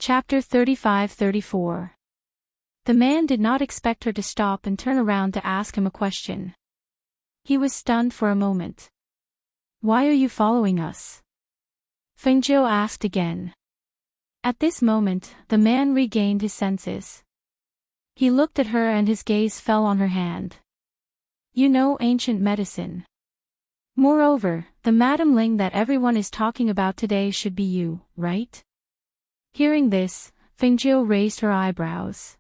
Chapter 35-34. The man did not expect her to stop and turn around to ask him a question. He was stunned for a moment. "Why are you following us?" Fengjiu asked again. At this moment, the man regained his senses. He looked at her and his gaze fell on her hand. "You know ancient medicine. Moreover, the Madam Ling that everyone is talking about today should be you, right?" Hearing this, Fengjiu raised her eyebrows.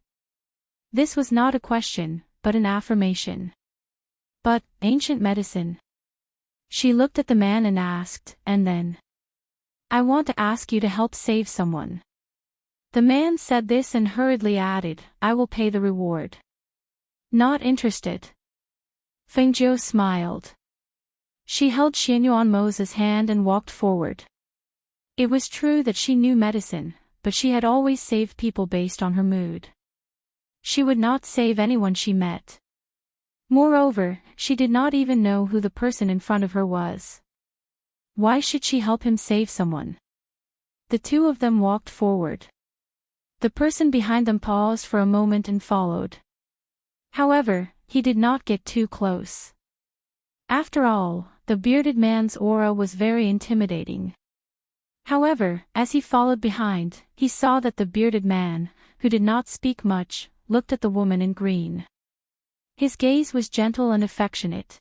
This was not a question, but an affirmation. "But, ancient medicine?" She looked at the man and asked, and then, "I want to ask you to help save someone." The man said this and hurriedly added, "I will pay the reward." "Not interested." Fengjiu smiled. She held Xianyuan Mo's hand and walked forward. It was true that she knew medicine, but she had always saved people based on her mood. She would not save anyone she met. Moreover, she did not even know who the person in front of her was. Why should she help him save someone? The two of them walked forward. The person behind them paused for a moment and followed. However, he did not get too close. After all, the bearded man's aura was very intimidating. However, as he followed behind, he saw that the bearded man, who did not speak much, looked at the woman in green. His gaze was gentle and affectionate.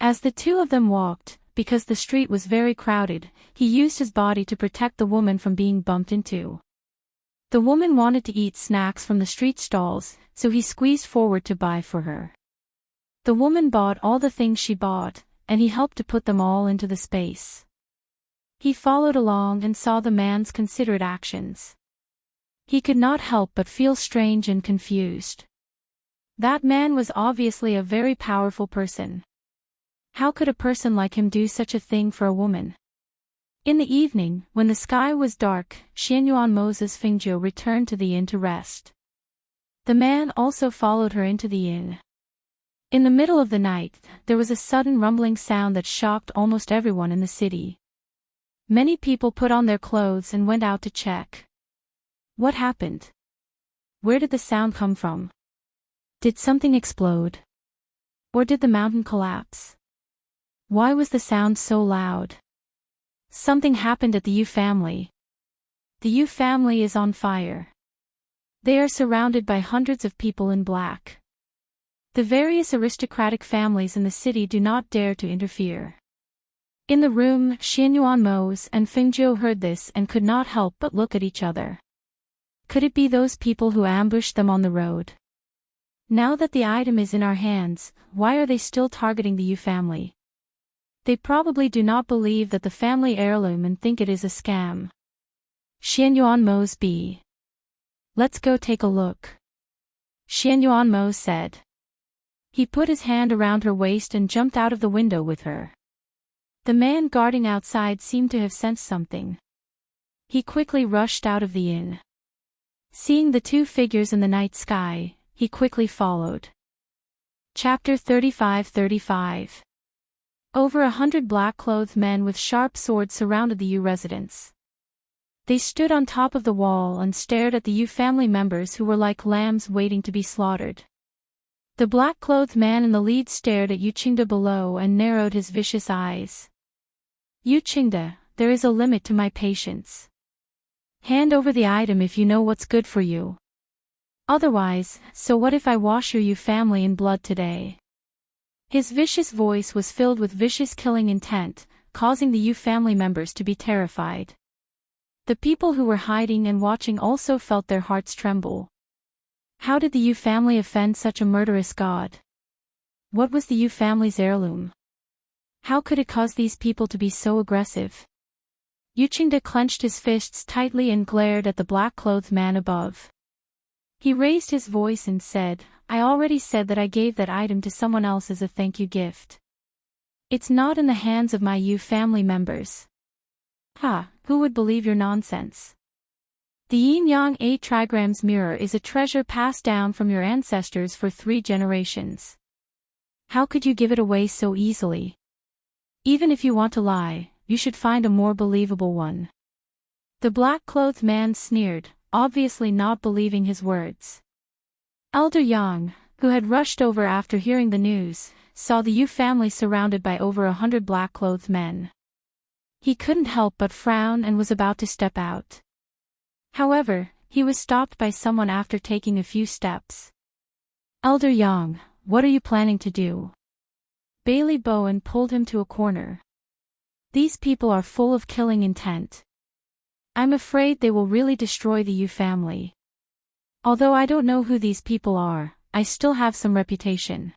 As the two of them walked, because the street was very crowded, he used his body to protect the woman from being bumped into. The woman wanted to eat snacks from the street stalls, so he squeezed forward to buy for her. The woman bought all the things she bought, and he helped to put them all into the space. He followed along and saw the man's considerate actions. He could not help but feel strange and confused. That man was obviously a very powerful person. How could a person like him do such a thing for a woman? In the evening, when the sky was dark, Xianyuan Mo's Fengjiu returned to the inn to rest. The man also followed her into the inn. In the middle of the night, there was a sudden rumbling sound that shocked almost everyone in the city. Many people put on their clothes and went out to check. What happened? Where did the sound come from? Did something explode? Or did the mountain collapse? Why was the sound so loud? Something happened at the Yu family. The Yu family is on fire. They are surrounded by hundreds of people in black. The various aristocratic families in the city do not dare to interfere. In the room, Xianyuan Mo and Fengjiu heard this and could not help but look at each other. Could it be those people who ambushed them on the road? Now that the item is in our hands, why are they still targeting the Yu family? They probably do not believe that the family heirloom and think it is a scam. Xianyuan Mo's B. Let's go take a look. Xianyuan Mo said. He put his hand around her waist and jumped out of the window with her. The man guarding outside seemed to have sensed something. He quickly rushed out of the inn. Seeing the two figures in the night sky, he quickly followed. Chapter 35-35. Over 100 black-clothed men with sharp swords surrounded the Yu residence. They stood on top of the wall and stared at the Yu family members who were like lambs waiting to be slaughtered. The black-clothed man in the lead stared at Yu Qingde below and narrowed his vicious eyes. Yu Qingde, there is a limit to my patience. Hand over the item if you know what's good for you. Otherwise, so what if I wash your Yu family in blood today? His vicious voice was filled with vicious killing intent, causing the Yu family members to be terrified. The people who were hiding and watching also felt their hearts tremble. How did the Yu family offend such a murderous god? What was the Yu family's heirloom? How could it cause these people to be so aggressive? Yu Qingde clenched his fists tightly and glared at the black-clothed man above. He raised his voice and said, I already said that I gave that item to someone else as a thank you gift. It's not in the hands of my Yu family members. Ha, who would believe your nonsense? The Yin-Yang 8 trigrams mirror is a treasure passed down from your ancestors for 3 generations. How could you give it away so easily? Even if you want to lie, you should find a more believable one. The black-clothed man sneered, obviously not believing his words. Elder Yang, who had rushed over after hearing the news, saw the Yu family surrounded by over 100 black-clothed men. He couldn't help but frown and was about to step out. However, he was stopped by someone after taking a few steps. Elder Yang, what are you planning to do? Bailey Bowen pulled him to a corner. These people are full of killing intent. I'm afraid they will really destroy the Yu family. Although I don't know who these people are, I still have some reputation.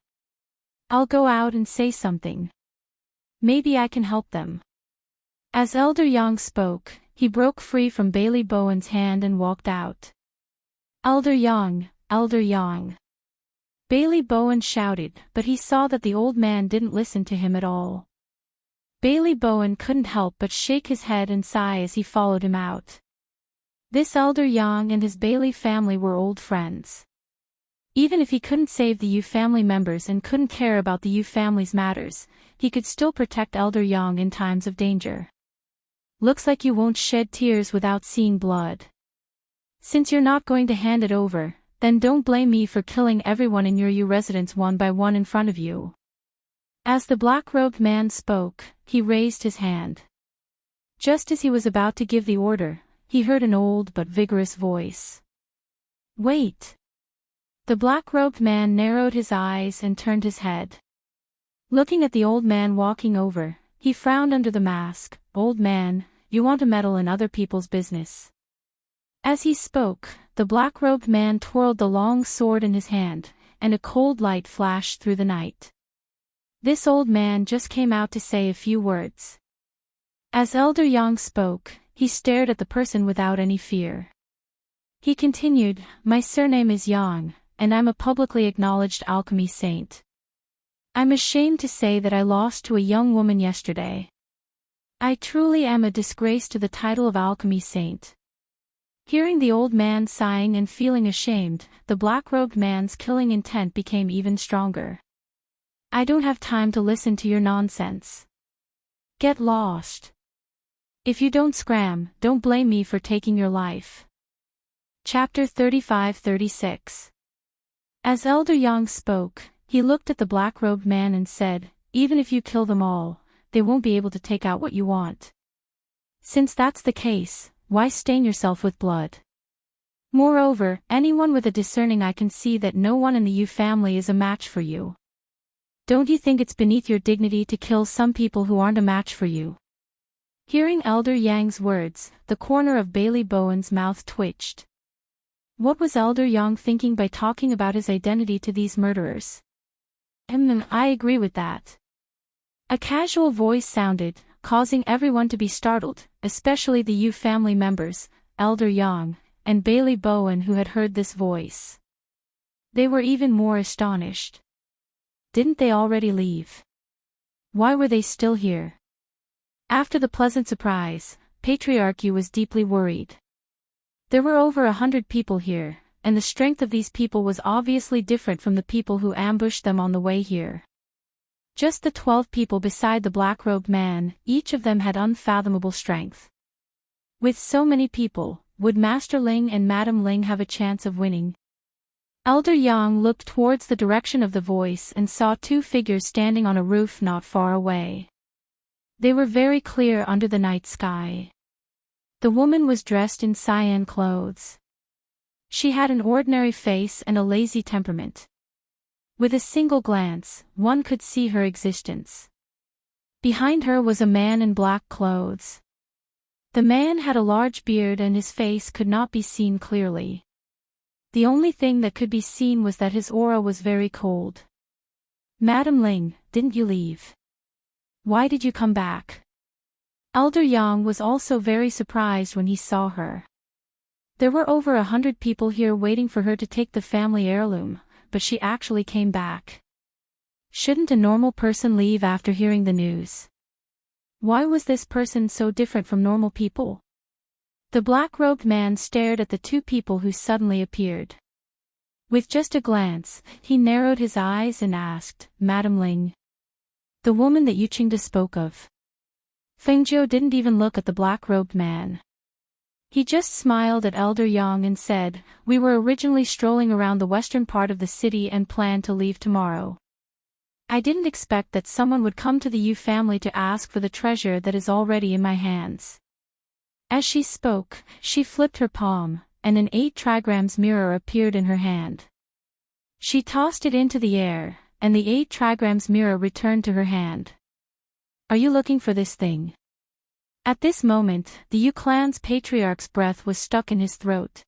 I'll go out and say something. Maybe I can help them. As Elder Yang spoke, he broke free from Bailey Bowen's hand and walked out. Elder Yang, Elder Yang. Bailey Bowen shouted, but he saw that the old man didn't listen to him at all. Bailey Bowen couldn't help but shake his head and sigh as he followed him out. This Elder Yang and his Bailey family were old friends. Even if he couldn't save the Yu family members and couldn't care about the Yu family's matters, he could still protect Elder Yang in times of danger. Looks like you won't shed tears without seeing blood. Since you're not going to hand it over, then don't blame me for killing everyone in your Yu residence one by one in front of you. As the black-robed man spoke, he raised his hand. Just as he was about to give the order, he heard an old but vigorous voice. Wait! The black-robed man narrowed his eyes and turned his head. Looking at the old man walking over, he frowned under the mask. Old man, you want to meddle in other people's business. As he spoke, the black-robed man twirled the long sword in his hand, and a cold light flashed through the night. This old man just came out to say a few words. As Elder Yang spoke, he stared at the person without any fear. He continued, My surname is Yang, and I'm a publicly acknowledged alchemy saint. I'm ashamed to say that I lost to a young woman yesterday. I truly am a disgrace to the title of alchemy saint. Hearing the old man sighing and feeling ashamed, the black-robed man's killing intent became even stronger. I don't have time to listen to your nonsense. Get lost. If you don't scram, don't blame me for taking your life. Chapter 35-36. As Elder Yang spoke, he looked at the black-robed man and said, Even if you kill them all, they won't be able to take out what you want. Since that's the case, why stain yourself with blood? Moreover, anyone with a discerning eye can see that no one in the Yu family is a match for you. Don't you think it's beneath your dignity to kill some people who aren't a match for you? Hearing Elder Yang's words, the corner of Bailey Bowen's mouth twitched. What was Elder Yang thinking by talking about his identity to these murderers? I agree with that. A casual voice sounded, causing everyone to be startled, especially the Yu family members, Elder Yang, and Bailey Bowen who had heard this voice. They were even more astonished. Didn't they already leave? Why were they still here? After the pleasant surprise, Patriarch Yu was deeply worried. There were over 100 people here, and the strength of these people was obviously different from the people who ambushed them on the way here. Just the 12 people beside the black-robed man, each of them had unfathomable strength. With so many people, would Master Ling and Madam Ling have a chance of winning? Elder Yang looked towards the direction of the voice and saw two figures standing on a roof not far away. They were very clear under the night sky. The woman was dressed in cyan clothes. She had an ordinary face and a lazy temperament. With a single glance, one could see her existence. Behind her was a man in black clothes. The man had a large beard and his face could not be seen clearly. The only thing that could be seen was that his aura was very cold. Madam Ling, didn't you leave? Why did you come back? Elder Yang was also very surprised when he saw her. There were over 100 people here waiting for her to take the family heirloom, but she actually came back. Shouldn't a normal person leave after hearing the news? Why was this person so different from normal people? The black-robed man stared at the two people who suddenly appeared. With just a glance, he narrowed his eyes and asked, Madam Ling. The woman that Yu Qingda spoke of. Feng Jiu didn't even look at the black-robed man. He just smiled at Elder Yang and said, "We were originally strolling around the western part of the city and planned to leave tomorrow. I didn't expect that someone would come to the Yu family to ask for the treasure that is already in my hands." As she spoke, she flipped her palm, and an 8 trigrams mirror appeared in her hand. She tossed it into the air, and the 8 trigrams mirror returned to her hand. "Are you looking for this thing?" At this moment, the Yu clan's patriarch's breath was stuck in his throat.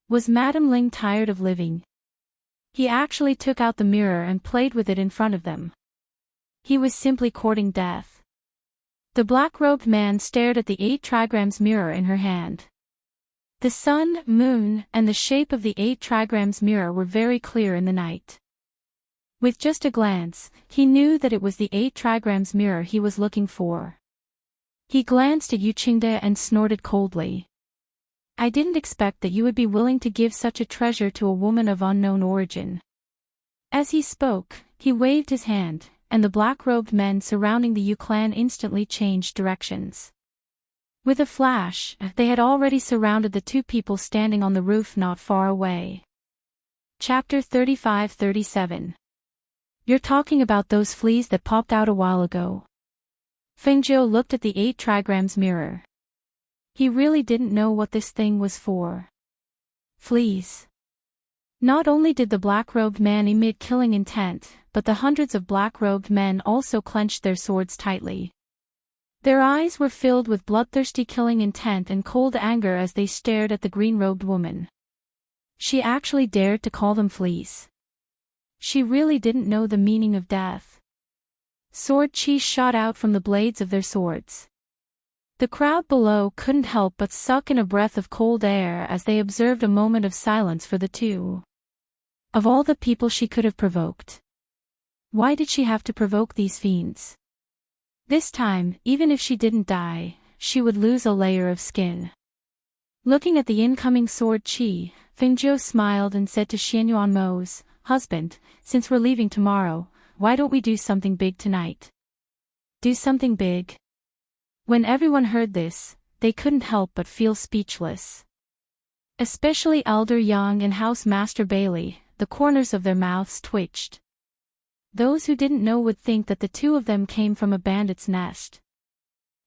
Was Madame Ling tired of living? He actually took out the mirror and played with it in front of them. He was simply courting death. The black-robed man stared at the 8 trigrams mirror in her hand. The sun, moon, and the shape of the 8 trigrams mirror were very clear in the night. With just a glance, he knew that it was the 8 trigrams mirror he was looking for. He glanced at Yu Qingde and snorted coldly. "I didn't expect that you would be willing to give such a treasure to a woman of unknown origin." As he spoke, he waved his hand, and the black-robed men surrounding the Yu clan instantly changed directions. With a flash, they had already surrounded the 2 people standing on the roof not far away. Chapter 35-37. "You're talking about those fleas that popped out a while ago?" Fengjiu looked at the 8 trigrams mirror. He really didn't know what this thing was for. Fleas. Not only did the black-robed man emit killing intent, but the hundreds of black-robed men also clenched their swords tightly. Their eyes were filled with bloodthirsty killing intent and cold anger as they stared at the green-robed woman. She actually dared to call them fleas. She really didn't know the meaning of death. Sword chi shot out from the blades of their swords. The crowd below couldn't help but suck in a breath of cold air as they observed a moment of silence for the 2. Of all the people she could have provoked. Why did she have to provoke these fiends? This time, even if she didn't die, she would lose a layer of skin. Looking at the incoming sword chi, Fengjiu smiled and said to Xianyuanmo's husband, "Since we're leaving tomorrow, why don't we do something big tonight?" Do something big? When everyone heard this, they couldn't help but feel speechless. Especially Elder Yang and House Master Bailey, the corners of their mouths twitched. Those who didn't know would think that the 2 of them came from a bandit's nest.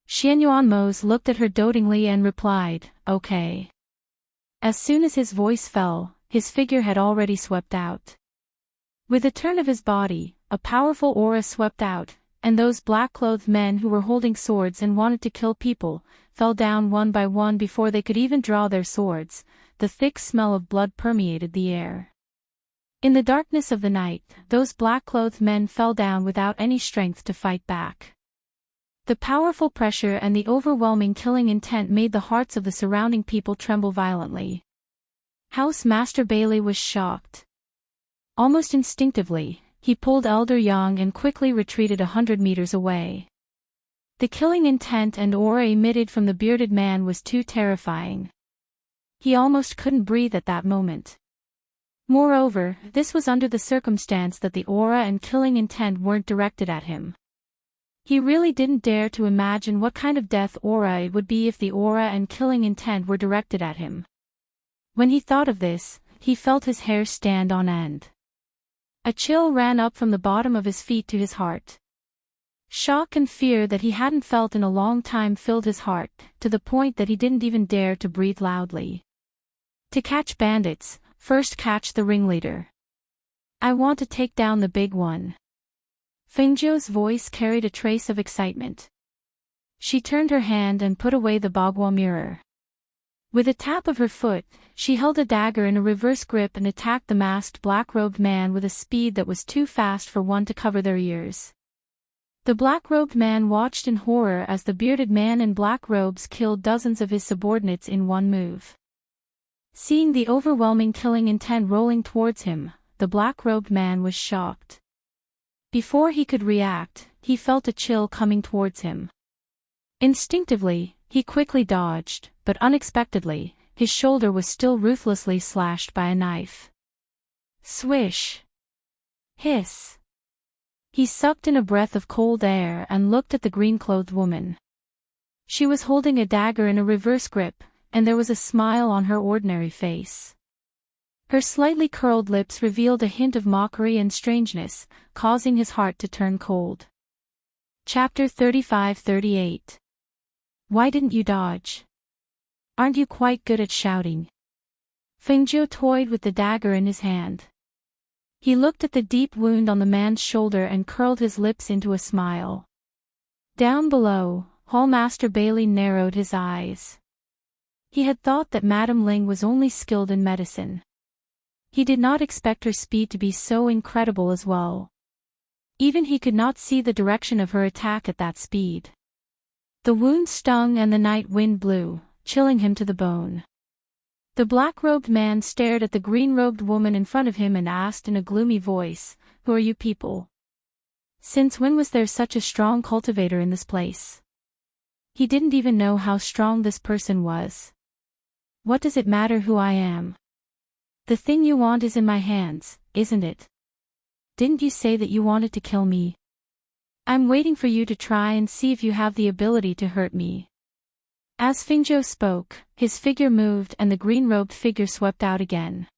Xianyuanmo's looked at her dotingly and replied, "Okay." As soon as his voice fell, his figure had already swept out. With a turn of his body, a powerful aura swept out, and those black-clothed men who were holding swords and wanted to kill people, fell down one by one before they could even draw their swords. The thick smell of blood permeated the air. In the darkness of the night, those black-clothed men fell down without any strength to fight back. The powerful pressure and the overwhelming killing intent made the hearts of the surrounding people tremble violently. House Master Bailey was shocked. Almost instinctively, he pulled Elder Yang and quickly retreated 100 meters away. The killing intent and aura emitted from the bearded man was too terrifying. He almost couldn't breathe at that moment. Moreover, this was under the circumstance that the aura and killing intent weren't directed at him. He really didn't dare to imagine what kind of death aura it would be if the aura and killing intent were directed at him. When he thought of this, he felt his hair stand on end. A chill ran up from the bottom of his feet to his heart. Shock and fear that he hadn't felt in a long time filled his heart, to the point that he didn't even dare to breathe loudly. To catch bandits, first catch the ringleader. I want to take down the big one. Fengjiu's voice carried a trace of excitement. She turned her hand and put away the bagua mirror. With a tap of her foot, she held a dagger in a reverse grip and attacked the masked black-robed man with a speed that was too fast for one to cover their ears. The black-robed man watched in horror as the bearded man in black robes killed dozens of his subordinates in one move. Seeing the overwhelming killing intent rolling towards him, the black-robed man was shocked. Before he could react, he felt a chill coming towards him. Instinctively, he quickly dodged, but unexpectedly, his shoulder was still ruthlessly slashed by a knife. Swish! Hiss! He sucked in a breath of cold air and looked at the green-clothed woman. She was holding a dagger in a reverse grip, and there was a smile on her ordinary face. Her slightly curled lips revealed a hint of mockery and strangeness, causing his heart to turn cold. Chapter 35-38. Why didn't you dodge? Aren't you quite good at shouting? Fengjiu toyed with the dagger in his hand. He looked at the deep wound on the man's shoulder and curled his lips into a smile. Down below, Hallmaster Bailey narrowed his eyes. He had thought that Madame Ling was only skilled in medicine. He did not expect her speed to be so incredible as well. Even he could not see the direction of her attack at that speed. The wound stung and the night wind blew, chilling him to the bone. The black-robed man stared at the green-robed woman in front of him and asked in a gloomy voice, "Who are you people? Since when was there such a strong cultivator in this place?" He didn't even know how strong this person was. "What does it matter who I am? The thing you want is in my hands, isn't it? Didn't you say that you wanted to kill me? I'm waiting for you to try and see if you have the ability to hurt me." As Fengjiu spoke, his figure moved and the green-robed figure swept out again.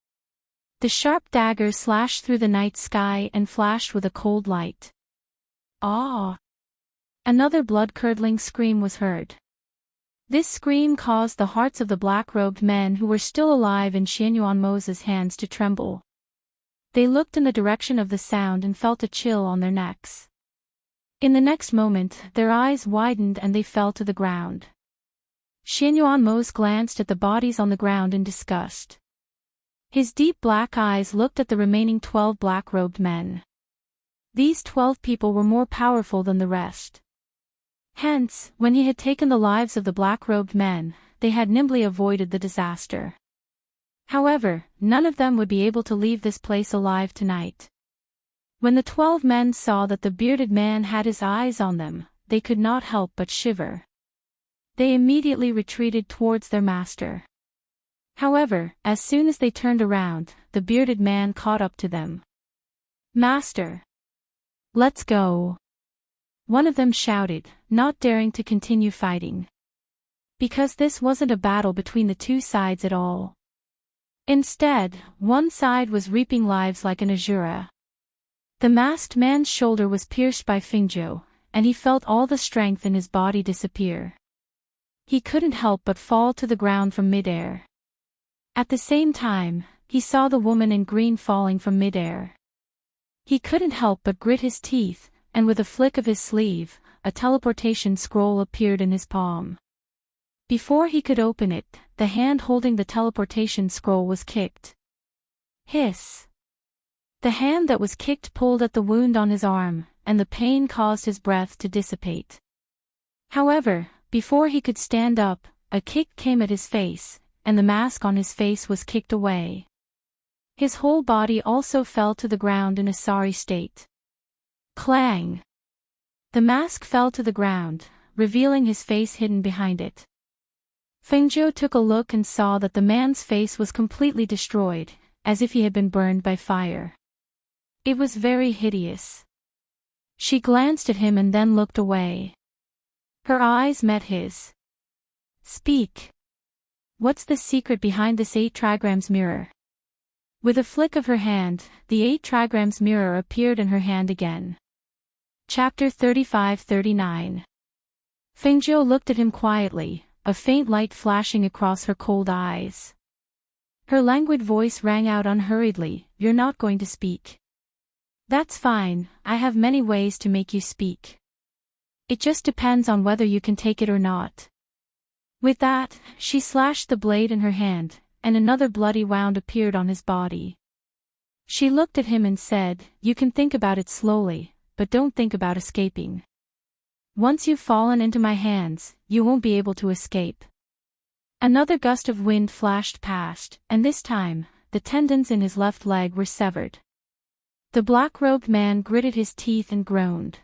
The sharp dagger slashed through the night sky and flashed with a cold light. "Ah!" Another blood-curdling scream was heard. This scream caused the hearts of the black-robed men who were still alive in Xianyuanmo's hands to tremble. They looked in the direction of the sound and felt a chill on their necks. In the next moment, their eyes widened and they fell to the ground. Xianyuanmo glanced at the bodies on the ground in disgust. His deep black eyes looked at the remaining 12 black-robed men. These 12 people were more powerful than the rest. Hence, when he had taken the lives of the black-robed men, they had nimbly avoided the disaster. However, none of them would be able to leave this place alive tonight. When the 12 men saw that the bearded man had his eyes on them, they could not help but shiver. They immediately retreated towards their master. However, as soon as they turned around, the bearded man caught up to them. "Master! Let's go!" One of them shouted, not daring to continue fighting. Because this wasn't a battle between the two sides at all. Instead, one side was reaping lives like an Azura. The masked man's shoulder was pierced by Fengjiu, and he felt all the strength in his body disappear. He couldn't help but fall to the ground from midair. At the same time, he saw the woman in green falling from midair. He couldn't help but grit his teeth, and with a flick of his sleeve, a teleportation scroll appeared in his palm. Before he could open it, the hand holding the teleportation scroll was kicked. Hiss! The hand that was kicked pulled at the wound on his arm, and the pain caused his breath to dissipate. However, before he could stand up, a kick came at his face, and the mask on his face was kicked away. His whole body also fell to the ground in a sorry state. Clang! The mask fell to the ground, revealing his face hidden behind it. Fengjiu took a look and saw that the man's face was completely destroyed, as if he had been burned by fire. It was very hideous. She glanced at him and then looked away. Her eyes met his. "Speak. What's the secret behind this 8 trigrams mirror?" With a flick of her hand, the 8 trigrams mirror appeared in her hand again. Chapter 35-39. Fengjiu looked at him quietly, a faint light flashing across her cold eyes. Her languid voice rang out unhurriedly, "You're not going to speak. That's fine, I have many ways to make you speak. It just depends on whether you can take it or not." With that, she slashed the blade in her hand, and another bloody wound appeared on his body. She looked at him and said, "You can think about it slowly, but don't think about escaping. Once you've fallen into my hands, you won't be able to escape." Another gust of wind flashed past, and this time, the tendons in his left leg were severed. The black-robed man gritted his teeth and groaned.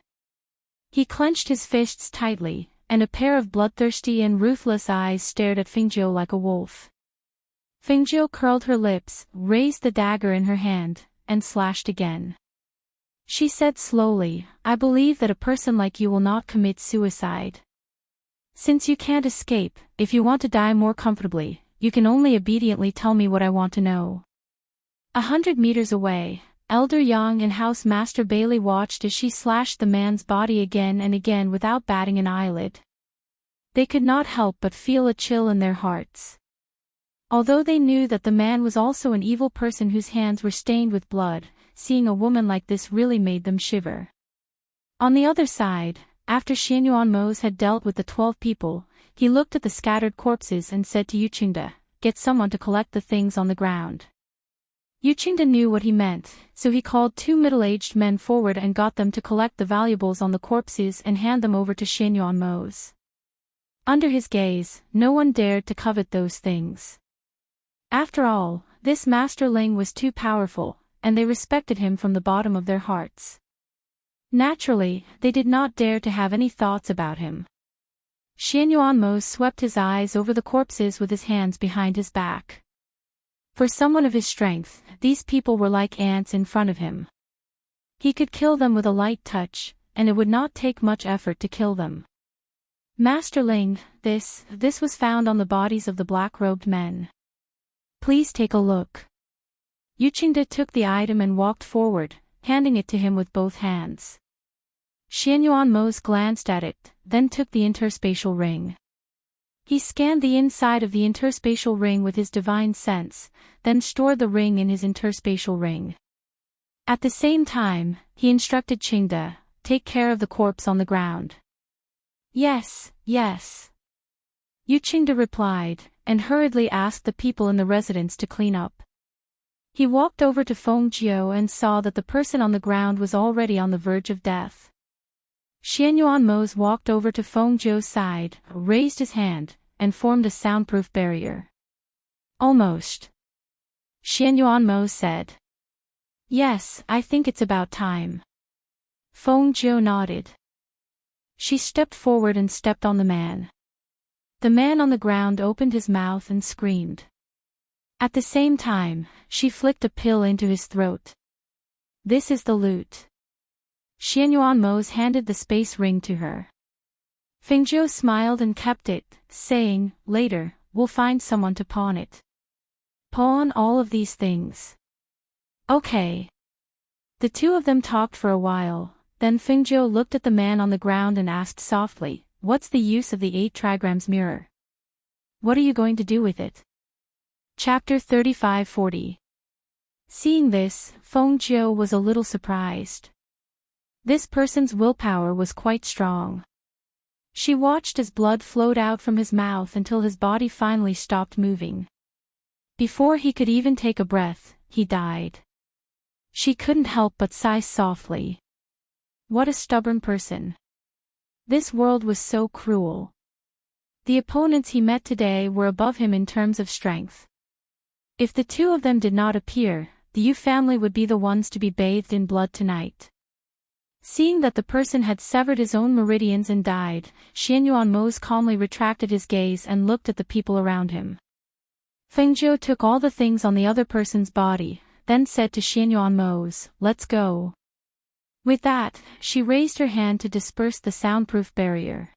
He clenched his fists tightly, and a pair of bloodthirsty and ruthless eyes stared at Fengjiu like a wolf. Fengjiu curled her lips, raised the dagger in her hand, and slashed again. She said slowly, "I believe that a person like you will not commit suicide." Since you can't escape, if you want to die more comfortably, you can only obediently tell me what I want to know. 100 meters away, Elder Yang and Housemaster Bailey watched as she slashed the man's body again and again without batting an eyelid. They could not help but feel a chill in their hearts. Although they knew that the man was also an evil person whose hands were stained with blood, seeing a woman like this really made them shiver. On the other side, after Xianyuan had dealt with the 12 people, he looked at the scattered corpses and said to Yuqingda, "Get someone to collect the things on the ground." Yuqingda knew what he meant, so he called 2 middle-aged men forward and got them to collect the valuables on the corpses and hand them over to Xianyuan. Under his gaze, no one dared to covet those things. After all, this Master Ling was too powerful, and they respected him from the bottom of their hearts. Naturally, they did not dare to have any thoughts about him. Xianyuan swept his eyes over the corpses with his hands behind his back. For someone of his strength, these people were like ants in front of him. He could kill them with a light touch, and it would not take much effort to kill them. Master Ling, this was found on the bodies of the black-robed men. Please take a look. Yuqingda took the item and walked forward, handing it to him with both hands. Xianyuan glanced at it, then took the interspatial ring. He scanned the inside of the interspatial ring with his divine sense, then stored the ring in his interspatial ring. At the same time, he instructed Qingda, "Take care of the corpse on the ground." "Yes, yes." Yuqingda replied, and hurriedly asked the people in the residence to clean up. He walked over to Fengjiu and saw that the person on the ground was already on the verge of death. Xianyuan walked over to Fengjiu's side, raised his hand, and formed a soundproof barrier. "Almost." Xianyuan said. "Yes, I think it's about time." Fengjiu nodded. She stepped forward and stepped on the man. The man on the ground opened his mouth and screamed. At the same time, she flicked a pill into his throat. "This is the loot." Xianyuan handed the space ring to her. Fengjiu smiled and kept it, saying, "Later, we'll find someone to pawn it." "Pawn all of these things." "Okay." The two of them talked for a while, then Fengjiu looked at the man on the ground and asked softly, "What's the use of the 8 trigrams mirror? What are you going to do with it?" Chapter 35-40. Seeing this, Fengjiu was a little surprised. This person's willpower was quite strong. She watched as blood flowed out from his mouth until his body finally stopped moving. Before he could even take a breath, he died. She couldn't help but sigh softly. What a stubborn person. This world was so cruel. The opponents he met today were above him in terms of strength. If the two of them did not appear, the Yu family would be the ones to be bathed in blood tonight. Seeing that the person had severed his own meridians and died, Xianyuan calmly retracted his gaze and looked at the people around him. Fengjiu took all the things on the other person's body, then said to Xianyuan, "Let's go." With that, she raised her hand to disperse the soundproof barrier.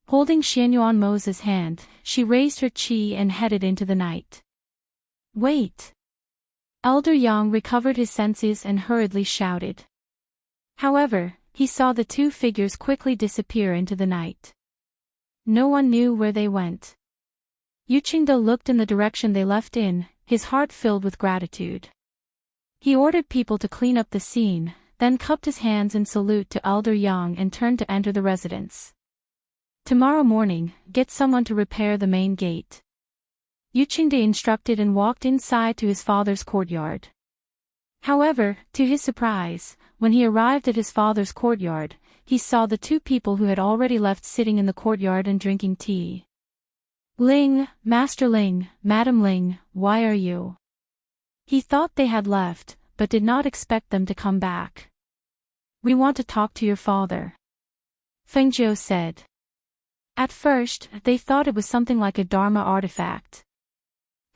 Holding Xianyuan hand, she raised her qi and headed into the night. "Wait!" Elder Yang recovered his senses and hurriedly shouted. However, he saw the two figures quickly disappear into the night. No one knew where they went. Yuqingda looked in the direction they left in, his heart filled with gratitude. He ordered people to clean up the scene, then cupped his hands in salute to Elder Yang and turned to enter the residence. "Tomorrow morning, get someone to repair the main gate." Yuqingda instructed and walked inside to his father's courtyard. However, to his surprise, when he arrived at his father's courtyard, he saw the two people who had already left sitting in the courtyard and drinking tea. "Ling, Master Ling, Madam Ling, why are you?" He thought they had left, but did not expect them to come back. "We want to talk to your father," Fengjiu said. At first, they thought it was something like a Dharma artifact.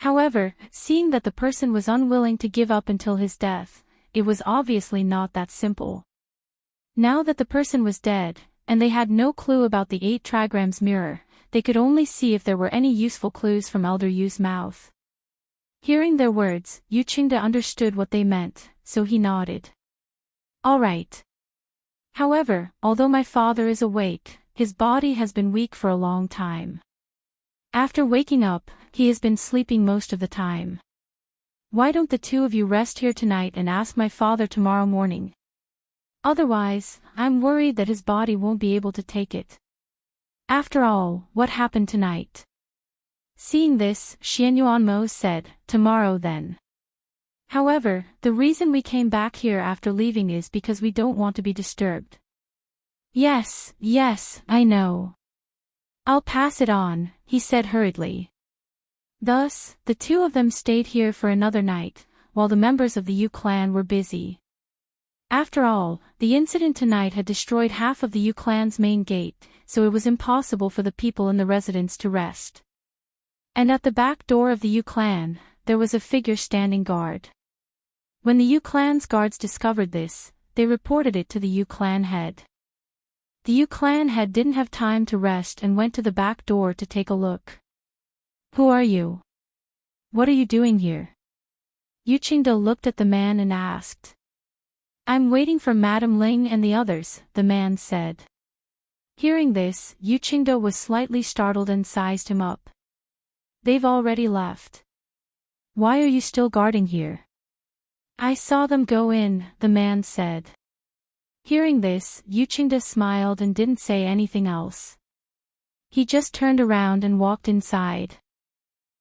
However, seeing that the person was unwilling to give up until his death, it was obviously not that simple. Now that the person was dead, and they had no clue about the 8 trigrams mirror. They could only see if there were any useful clues from Elder Yu's mouth. Hearing their words, Yu Qingde understood what they meant, so he nodded. All right. However, although my father is awake, his body has been weak for a long time. After waking up, he has been sleeping most of the time. Why don't the two of you rest here tonight and ask my father tomorrow morning? Otherwise, I'm worried that his body won't be able to take it. After all, what happened tonight? Seeing this, Xianyuanmo said, tomorrow then. However, the reason we came back here after leaving is because we don't want to be disturbed. Yes, I know. I'll pass it on, he said hurriedly. Thus, the two of them stayed here for another night, while the members of the Yu clan were busy. After all, the incident tonight had destroyed half of the Yu clan's main gate, so it was impossible for the people in the residence to rest. And at the back door of the Yu clan, there was a figure standing guard. When the Yu clan's guards discovered this, they reported it to the Yu clan head. The Yu clan head didn't have time to rest and went to the back door to take a look. Who are you? What are you doing here? Yu Qingde looked at the man and asked. I'm waiting for Madame Ling and the others, the man said. Hearing this, Yu Qingde was slightly startled and sized him up. They've already left. Why are you still guarding here? I saw them go in, the man said. Hearing this, Yu Qingde smiled and didn't say anything else. He just turned around and walked inside.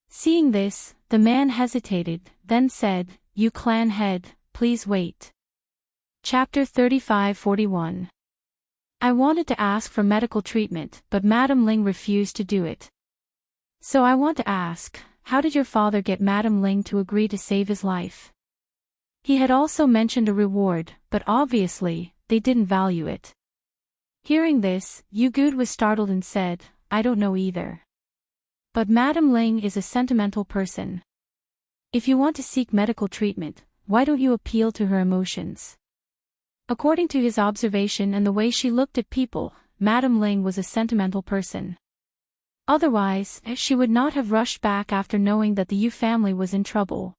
Seeing this, the man hesitated, then said, Yu clan head, please wait. Chapter 35-41. I wanted to ask for medical treatment, but Madame Ling refused to do it. So I want to ask, how did your father get Madame Ling to agree to save his life? He had also mentioned a reward, but obviously, they didn't value it. Hearing this, Yu Gude was startled and said, I don't know either. But Madame Ling is a sentimental person. If you want to seek medical treatment, why don't you appeal to her emotions? According to his observation and the way she looked at people, Madame Ling was a sentimental person. Otherwise, she would not have rushed back after knowing that the Yu family was in trouble.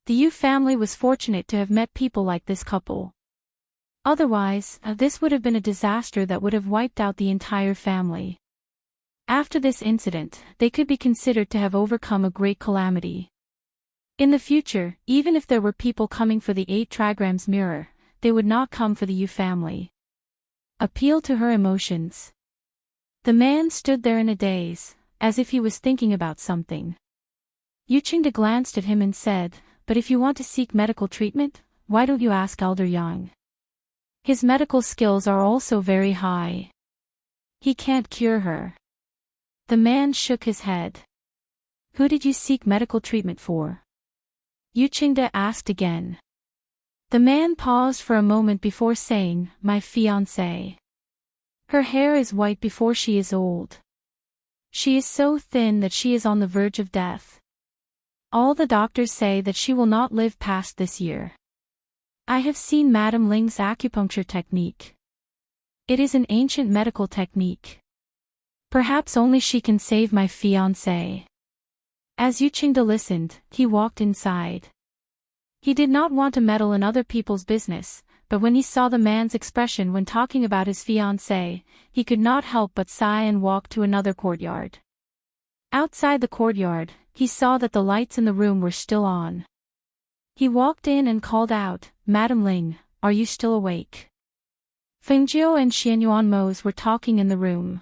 The Yu family was fortunate to have met people like this couple. Otherwise, this would have been a disaster that would have wiped out the entire family. After this incident, they could be considered to have overcome a great calamity. In the future, even if there were people coming for the 8 trigrams mirror, they would not come for the Yu family. Appeal to her emotions. The man stood there in a daze, as if he was thinking about something. Yu Qingde glanced at him and said, but if you want to seek medical treatment, why don't you ask Elder Yang? His medical skills are also very high. He can't cure her. The man shook his head. Who did you seek medical treatment for? Yu Qingde asked again. The man paused for a moment before saying, my fiancée. Her hair is white before she is old. She is so thin that she is on the verge of death. All the doctors say that she will not live past this year. I have seen Madame Ling's acupuncture technique. It is an ancient medical technique. Perhaps only she can save my fiancé. As Yu Qingde listened, he walked inside. He did not want to meddle in other people's business, but when he saw the man's expression when talking about his fiancée, he could not help but sigh and walk to another courtyard. Outside the courtyard, he saw that the lights in the room were still on. He walked in and called out, Madame Ling, are you still awake? Fengjiu and Xianyuanmo were talking in the room.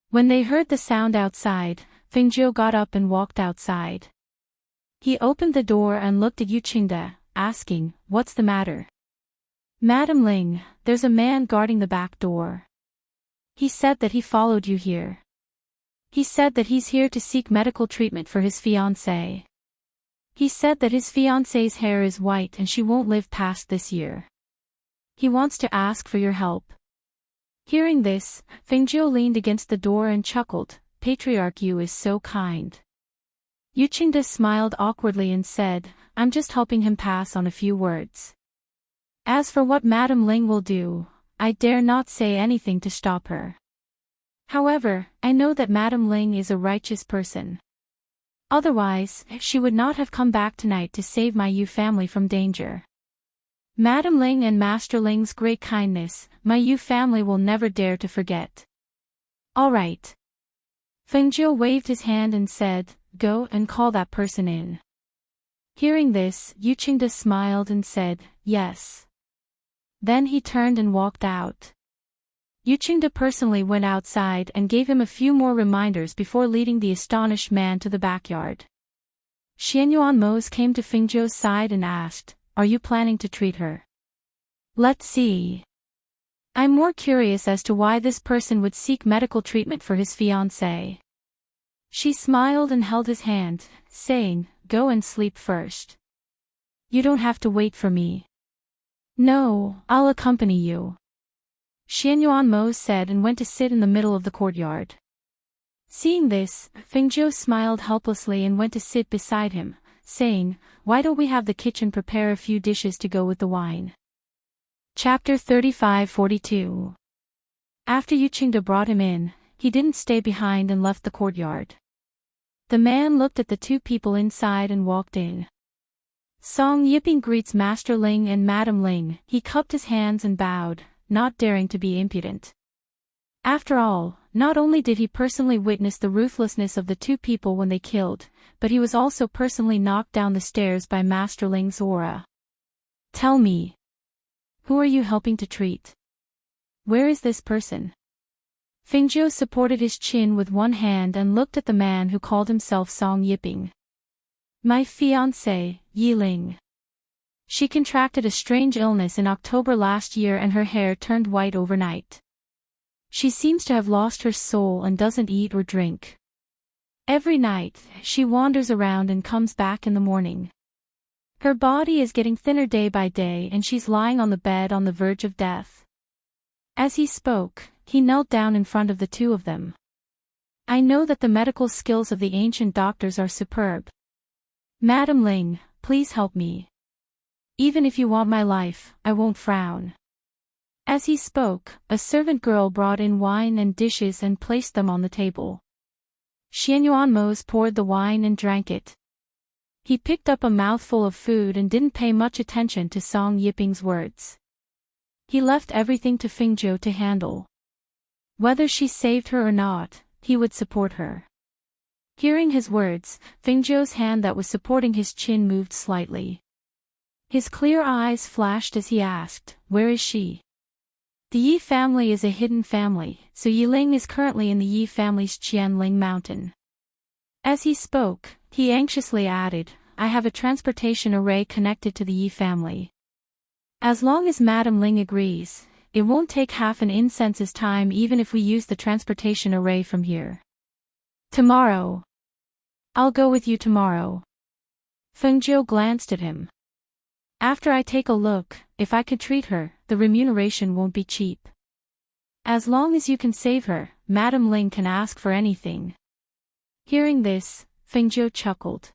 When they heard the sound outside, Fengjiu got up and walked outside. He opened the door and looked at Yu Qingde, asking, what's the matter? Madame Ling, there's a man guarding the back door. He said that he followed you here. He said that he's here to seek medical treatment for his fiancée. He said that his fiancée's hair is white and she won't live past this year. He wants to ask for your help. Hearing this, Fengjiu leaned against the door and chuckled, Patriarch Yu is so kind. Yu Qingde smiled awkwardly and said, I'm just helping him pass on a few words. As for what Madame Ling will do, I dare not say anything to stop her. However, I know that Madame Ling is a righteous person. Otherwise, she would not have come back tonight to save my Yu family from danger. Madame Ling and Master Ling's great kindness, my Yu family will never dare to forget. All right. Feng Jiu waved his hand and said, go and call that person in. Hearing this, Yu Qingde smiled and said, yes. Then he turned and walked out. Yu Qingde personally went outside and gave him a few more reminders before leading the astonished man to the backyard. Xianyuan Mose came to Feng Jiu's side and asked, are you planning to treat her? Let's see. I'm more curious as to why this person would seek medical treatment for his fiancée. She smiled and held his hand, saying, go and sleep first. You don't have to wait for me. No, I'll accompany you. Xianyuan Mose said and went to sit in the middle of the courtyard. Seeing this, Feng Jiu smiled helplessly and went to sit beside him, saying, why don't we have the kitchen prepare a few dishes to go with the wine? Chapter 35-42. After Yu Qingde brought him in, he didn't stay behind and left the courtyard. The man looked at the two people inside and walked in. Song Yiping greets Master Ling and Madame Ling. He cupped his hands and bowed, not daring to be impudent. After all, not only did he personally witness the ruthlessness of the two people when they killed, but he was also personally knocked down the stairs by Master Ling's aura. Tell me. Who are you helping to treat? Where is this person? Feng Jiu supported his chin with one hand and looked at the man who called himself Song Yiping. My fiancée, Yi Ling. She contracted a strange illness in October last year and her hair turned white overnight. She seems to have lost her soul and doesn't eat or drink. Every night, she wanders around and comes back in the morning. Her body is getting thinner day by day and she's lying on the bed on the verge of death. As he spoke, he knelt down in front of the two of them. I know that the medical skills of the ancient doctors are superb. Madame Ling, please help me. Even if you want my life, I won't frown. As he spoke, a servant girl brought in wine and dishes and placed them on the table. Xianyuan Mose poured the wine and drank it. He picked up a mouthful of food and didn't pay much attention to Song Yiping's words. He left everything to Feng Jiu to handle. Whether she saved her or not, he would support her. Hearing his words, Feng Jiu's hand that was supporting his chin moved slightly. His clear eyes flashed as he asked, where is she? The Yi family is a hidden family, so Yi Ling is currently in the Yi family's Qianling mountain. As he spoke, he anxiously added, I have a transportation array connected to the Yi family. As long as Madame Ling agrees, it won't take half an incense's time even if we use the transportation array from here. Tomorrow. I'll go with you tomorrow. Feng Jiu glanced at him. After I take a look, if I could treat her, the remuneration won't be cheap. As long as you can save her, Madame Ling can ask for anything. Hearing this, Feng Jiu chuckled.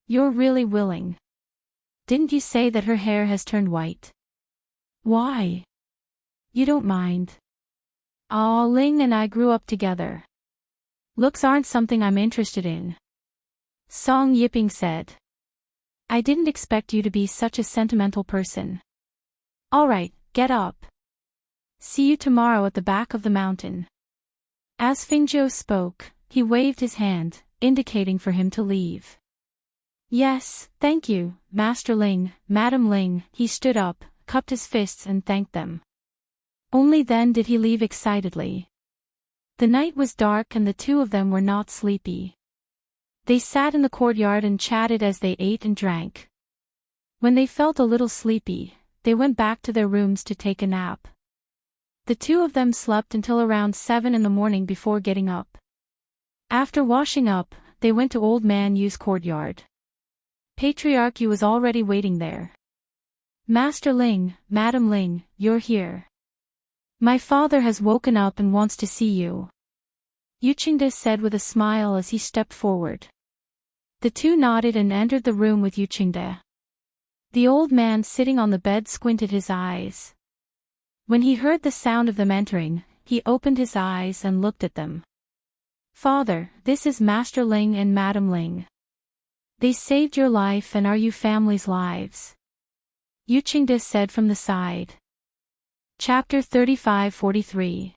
You're really willing. Didn't you say that her hair has turned white? Why? You don't mind. Aw, Ling and I grew up together. Looks aren't something I'm interested in. Song Yiping said. I didn't expect you to be such a sentimental person. Alright, get up. See you tomorrow at the back of the mountain. As Feng Jiu spoke, he waved his hand, indicating for him to leave. Yes, thank you, Master Ling, Madame Ling. He stood up, cupped his fists and thanked them. Only then did he leave excitedly. The night was dark and the two of them were not sleepy. They sat in the courtyard and chatted as they ate and drank. When they felt a little sleepy, they went back to their rooms to take a nap. The two of them slept until around 7 in the morning before getting up. After washing up, they went to Old Man Yu's courtyard. Patriarch Yu was already waiting there. Master Ling, Madame Ling, you're here. My father has woken up and wants to see you. Yu Qingde said with a smile as he stepped forward. The two nodded and entered the room with Yu Qingde. The old man sitting on the bed squinted his eyes. When he heard the sound of them entering, he opened his eyes and looked at them. "Father, this is Master Ling and Madam Ling. They saved your life and are you family's lives," Yu Qingde said from the side. Chapter 35-43.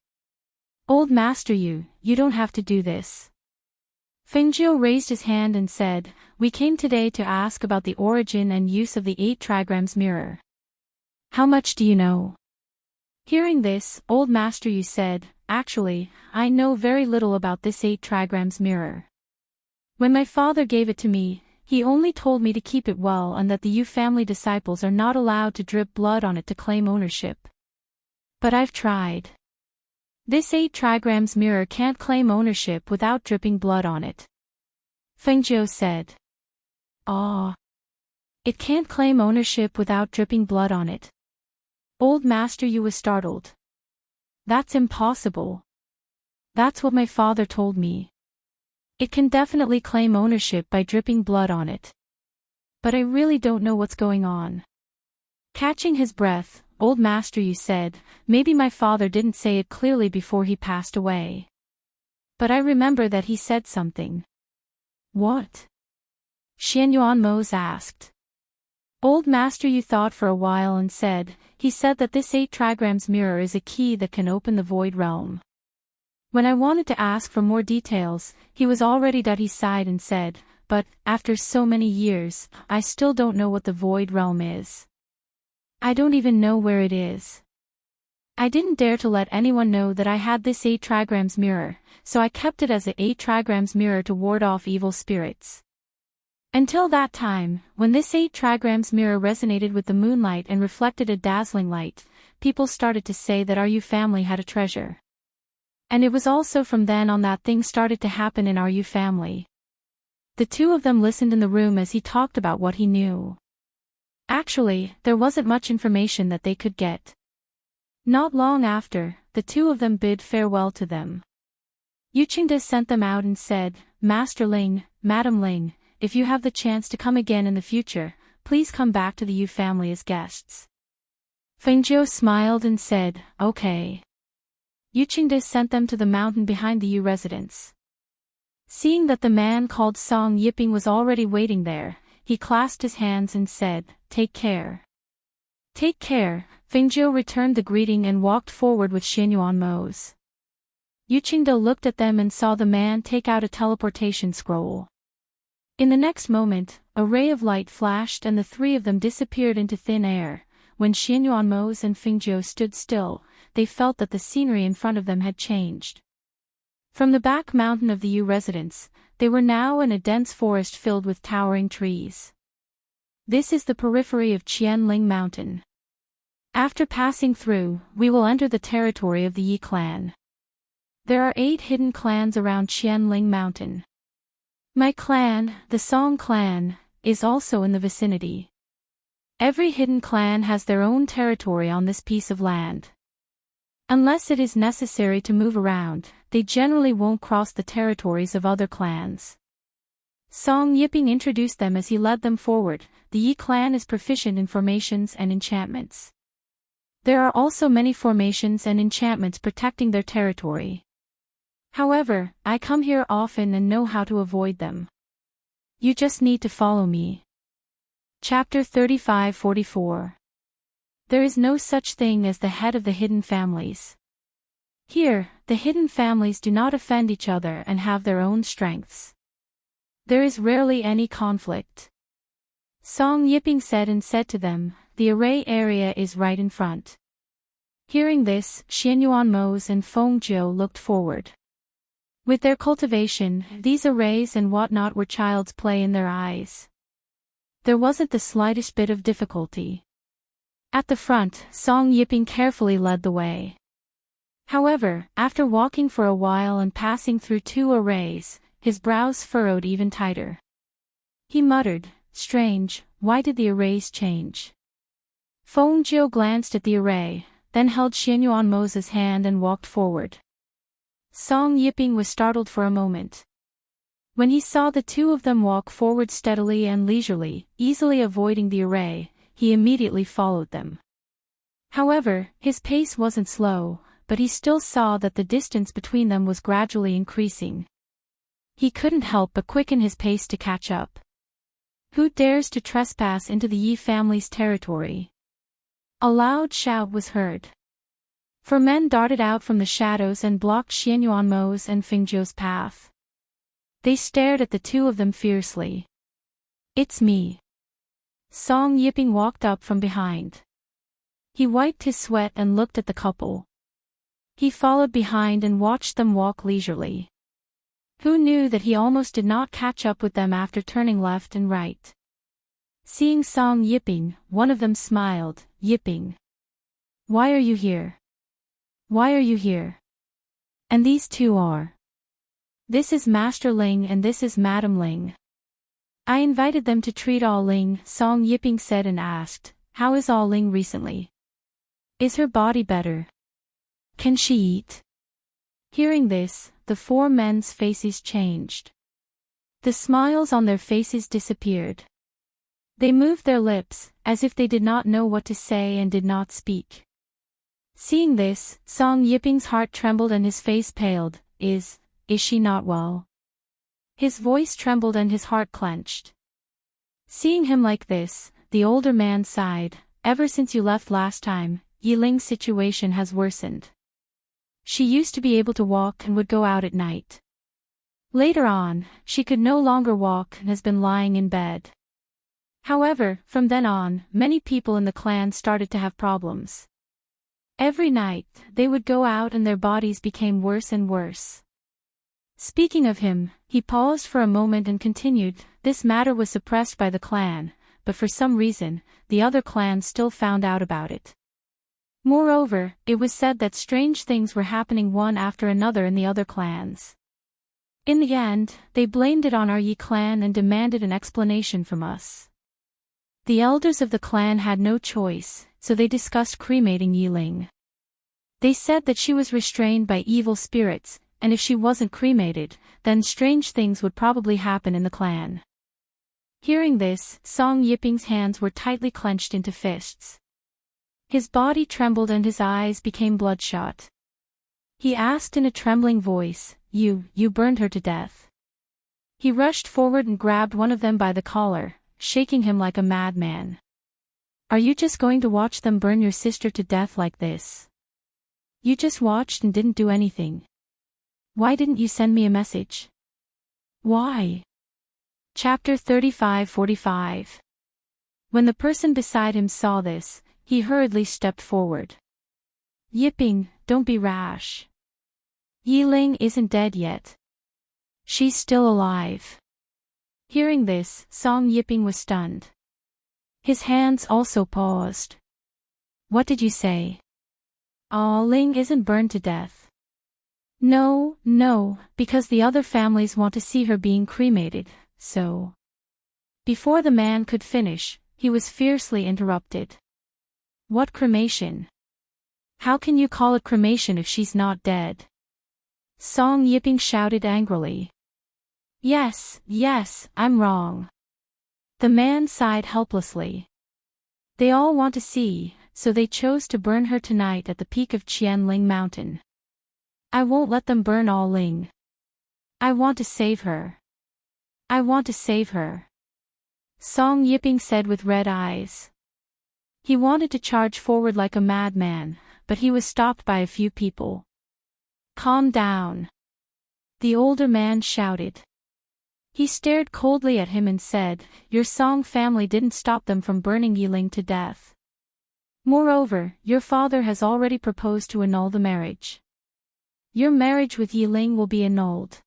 "Old Master Yu, you don't have to do this." Fengjiu raised his hand and said, "We came today to ask about the origin and use of the 8 trigrams mirror. How much do you know?" Hearing this, Old Master Yu said, "Actually, I know very little about this 8 trigrams mirror. When my father gave it to me, he only told me to keep it well and that the Yu family disciples are not allowed to drip blood on it to claim ownership. But I've tried. This 8 trigrams mirror can't claim ownership without dripping blood on it," Fengjiu said. "Ah. It can't claim ownership without dripping blood on it." Old Master Yu was startled. "That's impossible. That's what my father told me. It can definitely claim ownership by dripping blood on it. But I really don't know what's going on." Catching his breath, Old Master Yu said, "Maybe my father didn't say it clearly before he passed away. But I remember that he said something." "What?" Xianyuan Mose asked. Old Master Yu thought for a while and said, "He said that this 8 trigrams mirror is a key that can open the void realm." When I wanted to ask for more details, he was already at his side and said, "But, after so many years, I still don't know what the void realm is. I don't even know where it is. I didn't dare to let anyone know that I had this 8 trigrams mirror, so I kept it as a 8 trigrams mirror to ward off evil spirits. Until that time, when this 8 trigrams mirror resonated with the moonlight and reflected a dazzling light, people started to say that our Yu family had a treasure. And it was also from then on that things started to happen in our Yu family." The two of them listened in the room as he talked about what he knew. Actually, there wasn't much information that they could get. Not long after, the two of them bid farewell to them. Yu Qingde sent them out and said, "Master Ling, Madam Ling, if you have the chance to come again in the future, please come back to the Yu family as guests." Fengjiu smiled and said, "Okay." Yu Qingde sent them to the mountain behind the Yu residence. Seeing that the man called Song Yiping was already waiting there, he clasped his hands and said, "Take care." "Take care," Fengjiu returned the greeting and walked forward with Xianyuan Mose. Yu Qingde looked at them and saw the man take out a teleportation scroll. In the next moment, a ray of light flashed and the three of them disappeared into thin air. When Xianyuan Mose and Fengjiu stood still, they felt that the scenery in front of them had changed. From the back mountain of the Yu residence, they were now in a dense forest filled with towering trees. This is the periphery of Qianling Mountain. After passing through, we will enter the territory of the Yi clan. There are 8 hidden clans around Qianling Mountain. My clan, the Song clan, is also in the vicinity. Every hidden clan has their own territory on this piece of land. Unless it is necessary to move around, they generally won't cross the territories of other clans. Song Yiping introduced them as he led them forward. The Yi clan is proficient in formations and enchantments. There are also many formations and enchantments protecting their territory. However, I come here often and know how to avoid them. You just need to follow me. Chapter 35-44. There is no such thing as the head of the hidden families. Here, the hidden families do not offend each other and have their own strengths. There is rarely any conflict. Song Yiping said to them, "The array area is right in front." Hearing this, Xianyuan Mose and Fengjiu looked forward. With their cultivation, these arrays and whatnot were child's play in their eyes. There wasn't the slightest bit of difficulty. At the front, Song Yiping carefully led the way. However, after walking for a while and passing through 2 arrays, his brows furrowed even tighter. He muttered, "Strange, why did the arrays change?" Fengjiu glanced at the array, then held Xianyuan Mose's hand and walked forward. Song Yiping was startled for a moment. When he saw the two of them walk forward steadily and leisurely, easily avoiding the array, he immediately followed them. However, his pace wasn't slow, but he still saw that the distance between them was gradually increasing. He couldn't help but quicken his pace to catch up. Who dares to trespass into the Yi family's territory? A loud shout was heard. 4 men darted out from the shadows and blocked Xianyuanmo's and Fingzhou's path. They stared at the two of them fiercely. "It's me." Song Yiping walked up from behind. He wiped his sweat and looked at the couple. He followed behind and watched them walk leisurely. Who knew that he almost did not catch up with them after turning left and right? Seeing Song Yiping, one of them smiled. "Yiping. Why are you here? Why are you here? And these two are? This is Master Ling and this is Madam Ling." "I invited them to treat All Ling," Song Yiping said and asked, "How is All Ling recently? Is her body better? Can she eat?" Hearing this, the 4 men's faces changed. The smiles on their faces disappeared. They moved their lips, as if they did not know what to say and did not speak. Seeing this, Song Yiping's heart trembled and his face paled. Is she not well?" His voice trembled and his heart clenched. Seeing him like this, the older man sighed. "Ever since you left last time, Yi Ling's situation has worsened. She used to be able to walk and would go out at night. Later on, she could no longer walk and has been lying in bed. However, from then on, many people in the clan started to have problems. Every night, they would go out and their bodies became worse and worse." Speaking of him, he paused for a moment and continued, "This matter was suppressed by the clan, but for some reason, the other clans still found out about it. Moreover, it was said that strange things were happening one after another in the other clans. In the end, they blamed it on our Yi clan and demanded an explanation from us. The elders of the clan had no choice, so they discussed cremating Yi Ling. They said that she was restrained by evil spirits, and if she wasn't cremated, then strange things would probably happen in the clan." Hearing this, Song Yiping's hands were tightly clenched into fists. His body trembled and his eyes became bloodshot. He asked in a trembling voice, You burned her to death." He rushed forward and grabbed one of them by the collar, shaking him like a madman. "Are you just going to watch them burn your sister to death like this? You just watched and didn't do anything. Why didn't you send me a message? Why?" Chapter 35-45. When the person beside him saw this, he hurriedly stepped forward. "Yiping, don't be rash. Yi Ling isn't dead yet. She's still alive." Hearing this, Song Yiping was stunned. His hands also paused. "What did you say? All Ling isn't burned to death." No, because the other families want to see her being cremated, so." Before the man could finish, he was fiercely interrupted. "What cremation? How can you call it cremation if she's not dead?" Song Yiping shouted angrily. Yes, I'm wrong." The man sighed helplessly. "They all want to see, so they chose to burn her tonight at the peak of Qianling Mountain. I won't let them burn All Ling. I want to save her. I want to save her," Song Yiping said with red eyes. He wanted to charge forward like a madman, but he was stopped by a few people. "Calm down," the older man shouted. He stared coldly at him and said, "Your Song family didn't stop them from burning Yi Ling to death. Moreover, your father has already proposed to annul the marriage. Your marriage with Yi Ling will be annulled."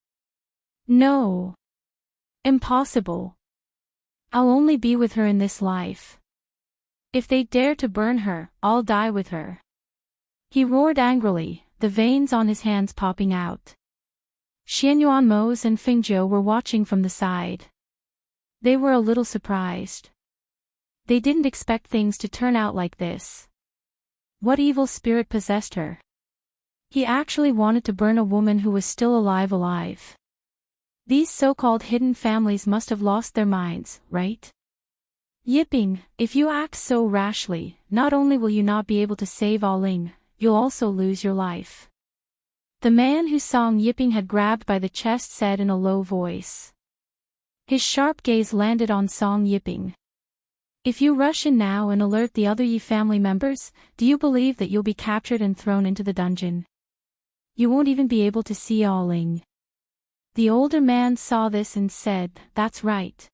"No. Impossible. I'll only be with her in this life. If they dare to burn her, I'll die with her." He roared angrily, the veins on his hands popping out. Xianyuanmo's and Fingzhou were watching from the side. They were a little surprised. They didn't expect things to turn out like this. What evil spirit possessed her? He actually wanted to burn a woman who was still alive. These so-called hidden families must have lost their minds, right? Yipping, if you act so rashly, not only will you not be able to save Ah Ling, you'll also lose your life. The man who Song Yipping had grabbed by the chest said in a low voice. His sharp gaze landed on Song Yipping. If you rush in now and alert the other Yi family members, do you believe that you'll be captured and thrown into the dungeon? You won't even be able to see Ah Ling. The older man saw this and said, "That's right.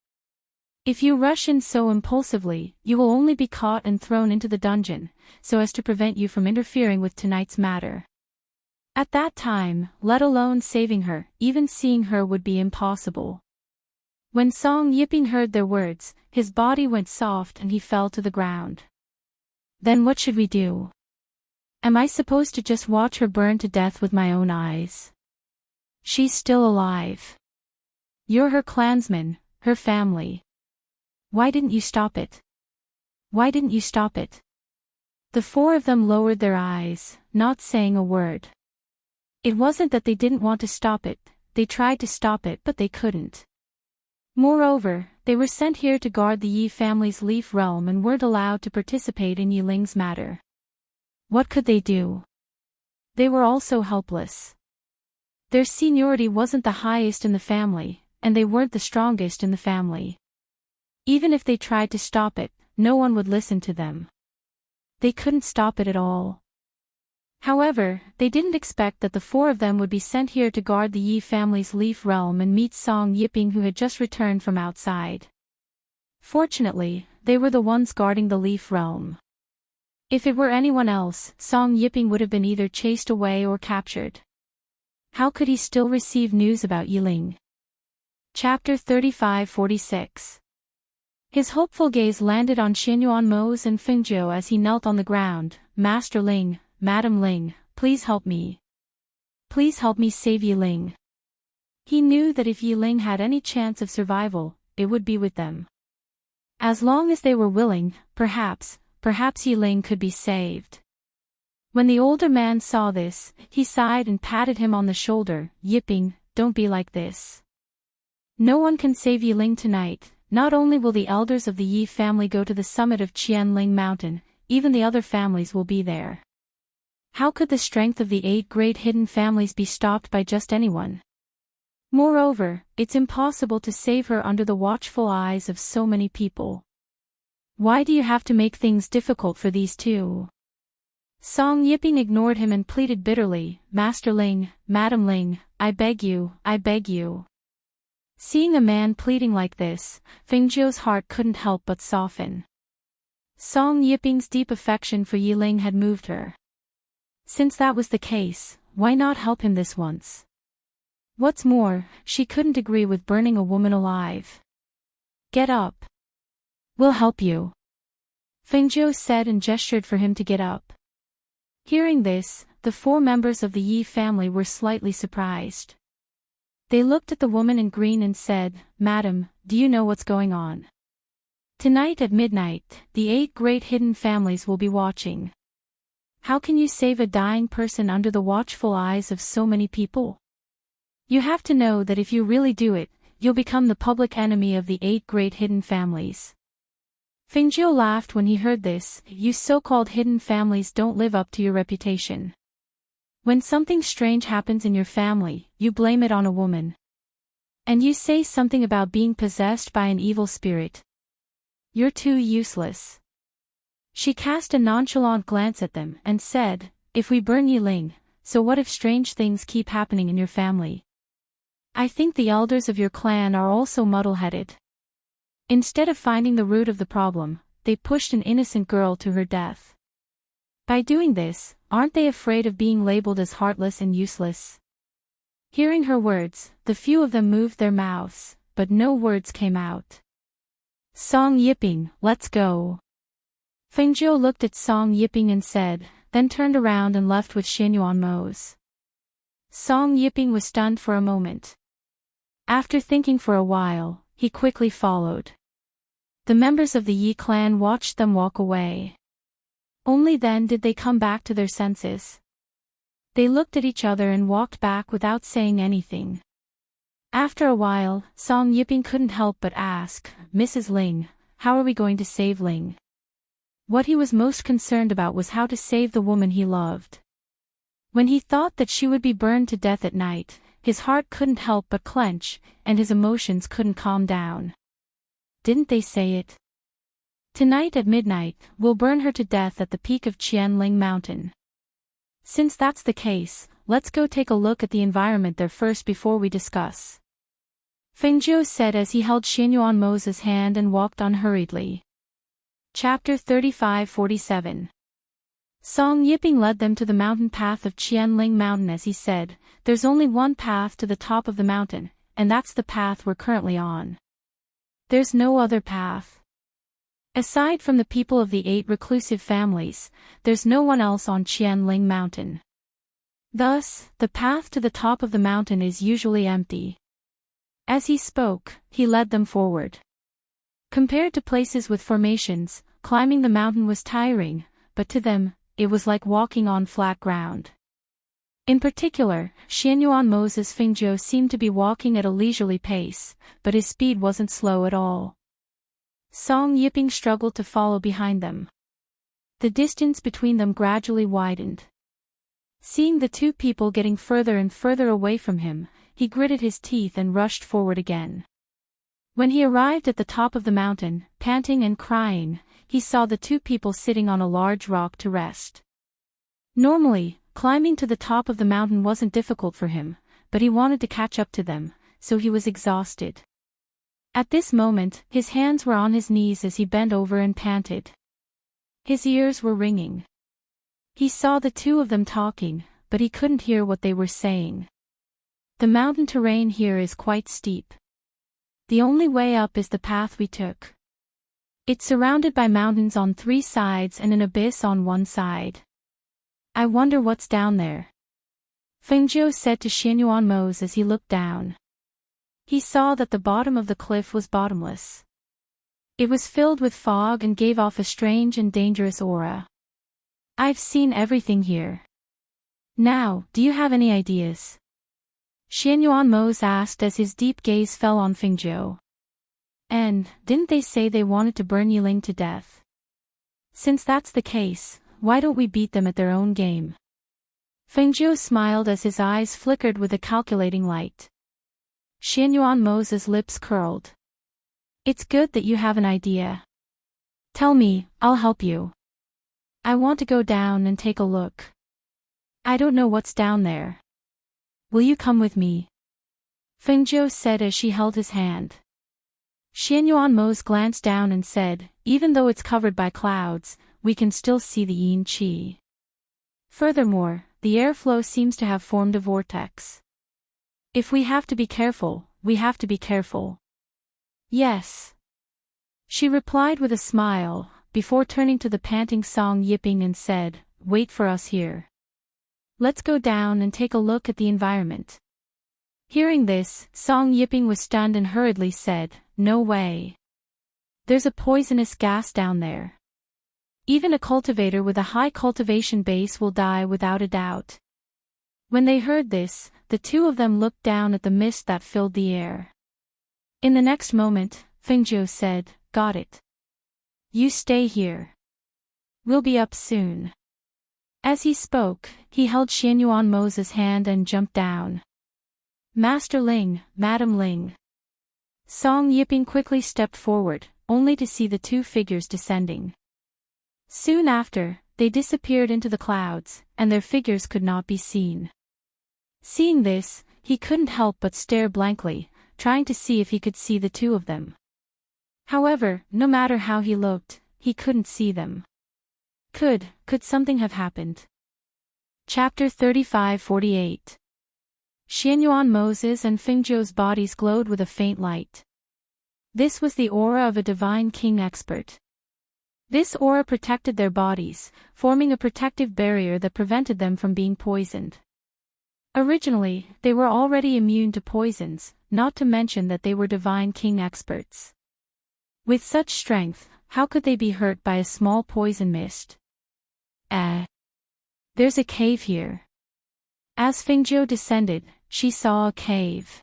If you rush in so impulsively, you will only be caught and thrown into the dungeon, so as to prevent you from interfering with tonight's matter." At that time, let alone saving her, even seeing her would be impossible. When Song Yipping heard their words, his body went soft and he fell to the ground. Then what should we do? Am I supposed to just watch her burn to death with my own eyes? She's still alive. You're her clansman, her family. Why didn't you stop it? Why didn't you stop it? The four of them lowered their eyes, not saying a word. It wasn't that they didn't want to stop it, they tried to stop it but they couldn't. Moreover, they were sent here to guard the Yi family's leaf realm and weren't allowed to participate in Yi Ling's matter. What could they do? They were also helpless. Their seniority wasn't the highest in the family, and they weren't the strongest in the family. Even if they tried to stop it, no one would listen to them. They couldn't stop it at all. However, they didn't expect that the four of them would be sent here to guard the Yi family's leaf realm and meet Song Yipping, who had just returned from outside. Fortunately, they were the ones guarding the leaf realm. If it were anyone else, Song Yipping would have been either chased away or captured. How could he still receive news about Yi Ling? Chapter 35-46. His hopeful gaze landed on Xinyuan Mose and Fengjiu as he knelt on the ground. "Master Ling, Madam Ling, please help me. Please help me save Yi Ling." He knew that if Yi Ling had any chance of survival, it would be with them. As long as they were willing, perhaps Yi Ling could be saved. When the older man saw this, he sighed and patted him on the shoulder. "Yipping, don't be like this. No one can save Yi Ling tonight. Not only will the elders of the Yi family go to the summit of Qianling Mountain, even the other families will be there. How could the strength of the 8 great hidden families be stopped by just anyone? Moreover, it's impossible to save her under the watchful eyes of so many people. Why do you have to make things difficult for these two?" Song Yipping ignored him and pleaded bitterly, "Master Ling, Madam Ling, I beg you, I beg you." Seeing a man pleading like this, Fengjiu's heart couldn't help but soften. Song Yipping's deep affection for Yi Ling had moved her. Since that was the case, why not help him this once? What's more, she couldn't agree with burning a woman alive. "Get up. We'll help you," Fengjiu said and gestured for him to get up. Hearing this, the 4 members of the Yi family were slightly surprised. They looked at the woman in green and said, "Madam, do you know what's going on? Tonight at midnight, the 8 great hidden families will be watching. How can you save a dying person under the watchful eyes of so many people? You have to know that if you really do it, you'll become the public enemy of the 8 great hidden families." Fengjiu laughed when he heard this. "You so-called hidden families don't live up to your reputation. When something strange happens in your family, you blame it on a woman. And you say something about being possessed by an evil spirit. You're too useless." She cast a nonchalant glance at them and said, "If we burn Yi Ling, so what if strange things keep happening in your family? I think the elders of your clan are also muddle-headed. Instead of finding the root of the problem, they pushed an innocent girl to her death. By doing this, aren't they afraid of being labeled as heartless and useless?" Hearing her words, the few of them moved their mouths, but no words came out. "Song Yipping, let's go." Fengjiu looked at Song Yipping and said, then turned around and left with Xinyuan Mose. Song Yipping was stunned for a moment. After thinking for a while, he quickly followed. The members of the Yi clan watched them walk away. Only then did they come back to their senses. They looked at each other and walked back without saying anything. After a while, Song Yipping couldn't help but ask, "Mrs. Ling, how are we going to save Ling? What he was most concerned about was how to save the woman he loved. When he thought that she would be burned to death at night, his heart couldn't help but clench, and his emotions couldn't calm down. Didn't they say it? Tonight at midnight, we'll burn her to death at the peak of Qianling Mountain. Since that's the case, let's go take a look at the environment there first before we discuss. Fengjiu said as he held Xianyuan Mo's hand and walked on hurriedly. Chapter 35-47. Song Yiping led them to the mountain path of Qianling Mountain as he said, "There's only one path to the top of the mountain, and that's the path we're currently on. There's no other path. Aside from the people of the 8 reclusive families, there's no one else on Qianling Mountain. Thus, the path to the top of the mountain is usually empty." As he spoke, he led them forward. Compared to places with formations, climbing the mountain was tiring, but to them, it was like walking on flat ground. In particular, Xianyuan Mo's Fengjiu seemed to be walking at a leisurely pace, but his speed wasn't slow at all. Song Yiping struggled to follow behind them. The distance between them gradually widened. Seeing the two people getting further and further away from him, he gritted his teeth and rushed forward again. When he arrived at the top of the mountain, panting and crying, he saw the two people sitting on a large rock to rest. Normally, climbing to the top of the mountain wasn't difficult for him, but he wanted to catch up to them, so he was exhausted. At this moment, his hands were on his knees as he bent over and panted. His ears were ringing. He saw the two of them talking, but he couldn't hear what they were saying. The mountain terrain here is quite steep. The only way up is the path we took. It's surrounded by mountains on 3 sides and an abyss on 1 side. I wonder what's down there. Fengjiu said to Xianyuan Mo as he looked down. He saw that the bottom of the cliff was bottomless. It was filled with fog and gave off a strange and dangerous aura. I've seen everything here. Now, do you have any ideas? Xianyuan Mo asked as his deep gaze fell on Fengjiu. And, didn't they say they wanted to burn Yiling to death? Since that's the case, why don't we beat them at their own game? Fengjiu smiled as his eyes flickered with a calculating light. Xianyuan Mo's lips curled. It's good that you have an idea. Tell me, I'll help you. I want to go down and take a look. I don't know what's down there. Will you come with me? Fengjiu said as she held his hand. Xianyuan Mo glanced down and said, even though it's covered by clouds, we can still see the yin qi. Furthermore, the airflow seems to have formed a vortex. If we have to be careful, we have to be careful. Yes. She replied with a smile, before turning to the panting Song Yiping and said, wait for us here. Let's go down and take a look at the environment. Hearing this, Song Yiping was stunned and hurriedly said, no way. There's a poisonous gas down there. Even a cultivator with a high cultivation base will die without a doubt. When they heard this, the two of them looked down at the mist that filled the air. In the next moment, Fengjiu said, got it. You stay here. We'll be up soon. As he spoke, he held Xianyuan Mo's hand and jumped down. Master Ling, Madam Ling. Song Yiping quickly stepped forward, only to see the two figures descending. Soon after, they disappeared into the clouds, and their figures could not be seen. Seeing this, he couldn't help but stare blankly, trying to see if he could see the two of them. However, no matter how he looked, he couldn't see them. Could something have happened? Chapter 35-48. Xianyuan Mo's and Fengjiu's bodies glowed with a faint light. This was the aura of a divine king expert. This aura protected their bodies, forming a protective barrier that prevented them from being poisoned. Originally, they were already immune to poisons, not to mention that they were divine king experts. With such strength, how could they be hurt by a small poison mist? There's a cave here. As Fengjiu descended, she saw a cave.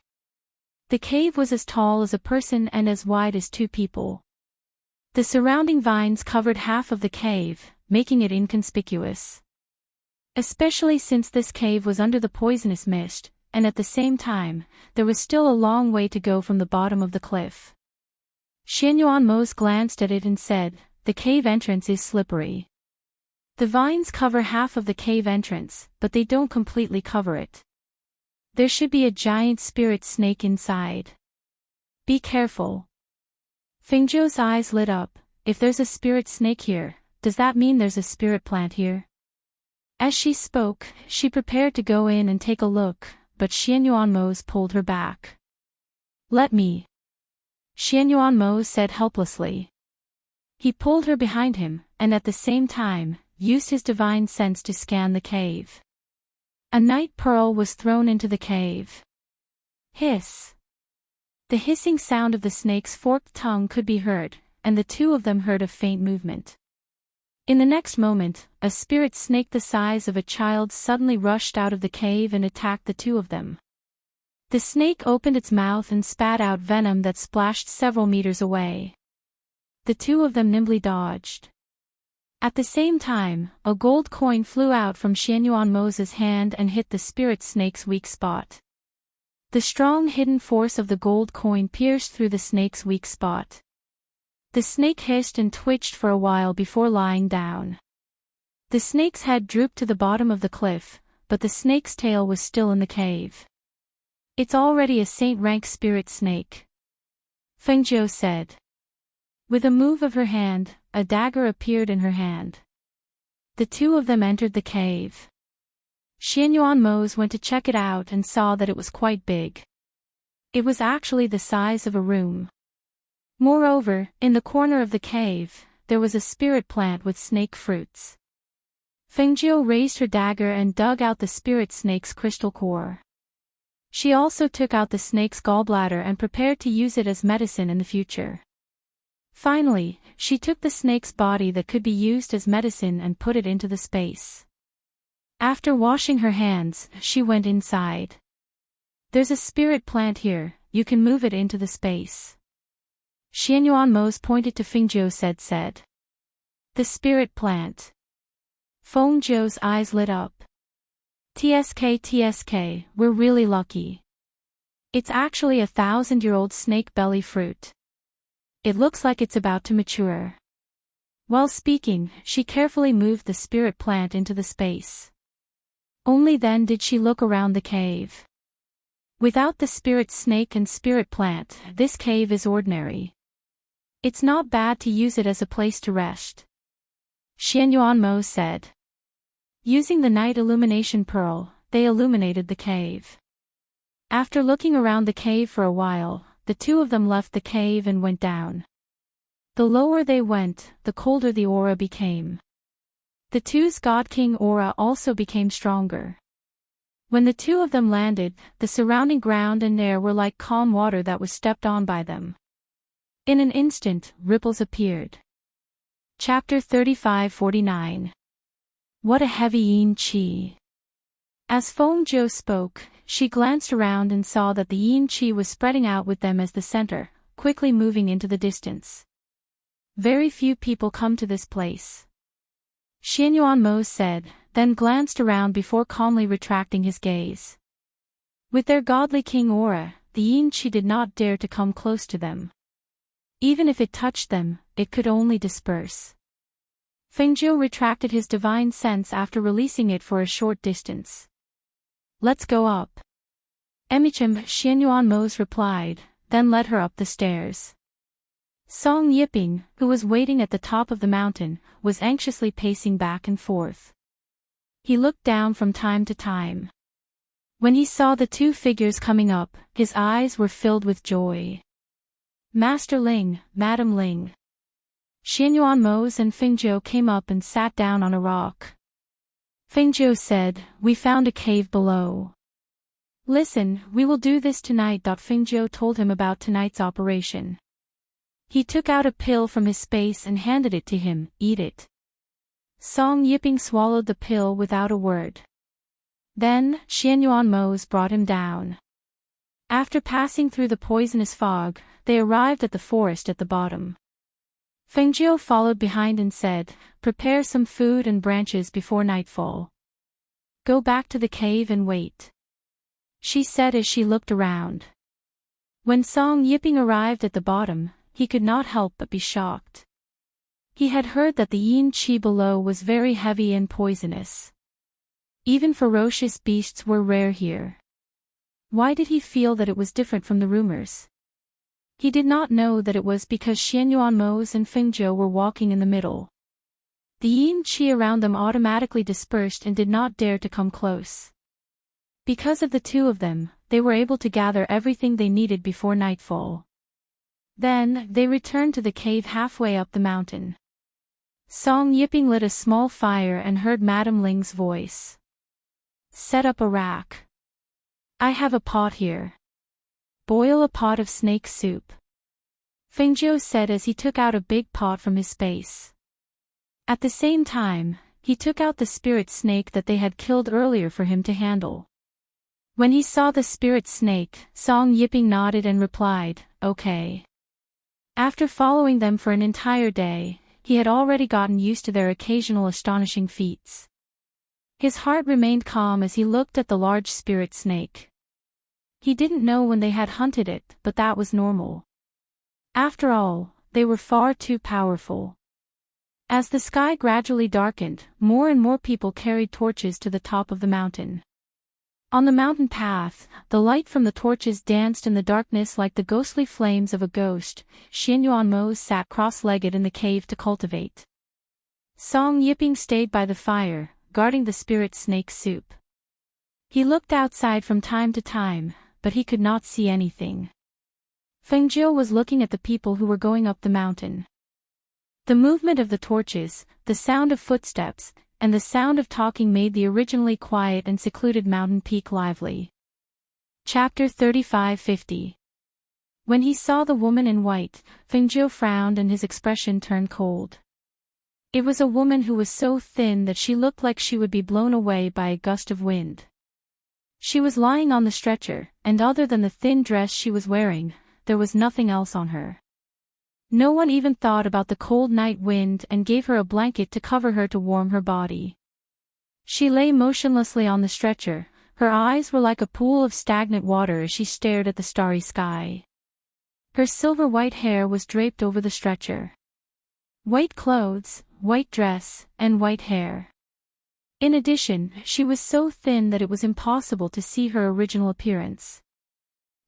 The cave was as tall as a person and as wide as 2 people. The surrounding vines covered half of the cave, making it inconspicuous. Especially since this cave was under the poisonous mist, and at the same time, there was still a long way to go from the bottom of the cliff. Xianyuanmos glanced at it and said, "The cave entrance is slippery. The vines cover half of the cave entrance, but they don't completely cover it. There should be a giant spirit snake inside. Be careful." Fengzhou's eyes lit up. If there's a spirit snake here, does that mean there's a spirit plant here? As she spoke, she prepared to go in and take a look, but Xianyuanmos pulled her back. "Let me," Xianyuanmos said helplessly. He pulled her behind him, and at the same time, used his divine sense to scan the cave. A night pearl was thrown into the cave. Hiss. The hissing sound of the snake's forked tongue could be heard, and the two of them heard a faint movement. In the next moment, a spirit snake the size of a child suddenly rushed out of the cave and attacked the two of them. The snake opened its mouth and spat out venom that splashed several meters away. The two of them nimbly dodged. At the same time, a gold coin flew out from Xianyuanmos' hand and hit the spirit snake's weak spot. The strong hidden force of the gold coin pierced through the snake's weak spot. The snake hissed and twitched for a while before lying down. The snake's head drooped to the bottom of the cliff, but the snake's tail was still in the cave. "It's already a saint-rank spirit snake," Fengzhou said. With a move of her hand, a dagger appeared in her hand. The two of them entered the cave. Xianyuanmos went to check it out and saw that it was quite big. It was actually the size of a room. Moreover, in the corner of the cave, there was a spirit plant with snake fruits. Fengzhou raised her dagger and dug out the spirit snake's crystal core. She also took out the snake's gallbladder and prepared to use it as medicine in the future. Finally, she took the snake's body that could be used as medicine and put it into the space. After washing her hands, she went inside. "There's a spirit plant here, you can move it into the space." Xianyuanmos pointed to Fengzhou said. "The spirit plant." Fengzhou's eyes lit up. TSK, we're really lucky. It's actually a 1,000-year-old snake belly fruit. It looks like it's about to mature. While speaking, she carefully moved the spirit plant into the space. Only then did she look around the cave. Without the spirit snake and spirit plant, this cave is ordinary. It's not bad to use it as a place to rest, Xianyuanmos said. Using the night illumination pearl, they illuminated the cave. After looking around the cave for a while, the two of them left the cave and went down. The lower they went, the colder the aura became. The two's God King aura also became stronger. When the two of them landed, the surrounding ground and air were like calm water that was stepped on by them. In an instant, ripples appeared. Chapter 35-49. What a heavy yin qi. As Fengzhou spoke, she glanced around and saw that the yin qi was spreading out with them as the center, quickly moving into the distance. Very few people come to this place, Xianyuanmos said, then glanced around before calmly retracting his gaze. With their godly king aura, the yin qi did not dare to come close to them. Even if it touched them, it could only disperse. Fengzhou retracted his divine sense after releasing it for a short distance. "Let's go up." "Emichim," Xianyuanmos replied, then led her up the stairs. Song Yiping, who was waiting at the top of the mountain, was anxiously pacing back and forth. He looked down from time to time. When he saw the two figures coming up, his eyes were filled with joy. "Master Ling, Madam Ling." Xianyuanmos and Fengzhou came up and sat down on a rock. Fengzhou said, "We found a cave below. Listen, we will do this tonight." Fengzhou told him about tonight's operation. He took out a pill from his space and handed it to him. "Eat it." Song Yiping swallowed the pill without a word. Then, Xianyuanmos brought him down. After passing through the poisonous fog, they arrived at the forest at the bottom. Fengjiu followed behind and said, "Prepare some food and branches before nightfall. Go back to the cave and wait," she said as she looked around. When Song Yiping arrived at the bottom, he could not help but be shocked. He had heard that the yin qi below was very heavy and poisonous. Even ferocious beasts were rare here. Why did he feel that it was different from the rumors? He did not know that it was because Xianyuanmos and Fengjiu were walking in the middle. The yin qi around them automatically dispersed and did not dare to come close. Because of the two of them, they were able to gather everything they needed before nightfall. Then, they returned to the cave halfway up the mountain. Song Yiping lit a small fire and heard Madame Ling's voice. "Set up a rack. I have a pot here. Boil a pot of snake soup," Fengjiu said as he took out a big pot from his space. At the same time, he took out the spirit snake that they had killed earlier for him to handle. When he saw the spirit snake, Song Yiping nodded and replied, "Okay." After following them for an entire day, he had already gotten used to their occasional astonishing feats. His heart remained calm as he looked at the large spirit snake. He didn't know when they had hunted it, but that was normal. After all, they were far too powerful. As the sky gradually darkened, more and more people carried torches to the top of the mountain. On the mountain path, the light from the torches danced in the darkness like the ghostly flames of a ghost. Xianyuanmos sat cross-legged in the cave to cultivate. Song Yiping stayed by the fire, guarding the spirit snake soup. He looked outside from time to time, but he could not see anything. Fengjiu was looking at the people who were going up the mountain. The movement of the torches, the sound of footsteps, and the sound of talking made the originally quiet and secluded mountain peak lively. Chapter 35-50. When he saw the woman in white, Fengjiu frowned and his expression turned cold. It was a woman who was so thin that she looked like she would be blown away by a gust of wind. She was lying on the stretcher, and other than the thin dress she was wearing, there was nothing else on her. No one even thought about the cold night wind and gave her a blanket to cover her to warm her body. She lay motionlessly on the stretcher, her eyes were like a pool of stagnant water as she stared at the starry sky. Her silver-white hair was draped over the stretcher. White clothes, white dress, and white hair. In addition, she was so thin that it was impossible to see her original appearance.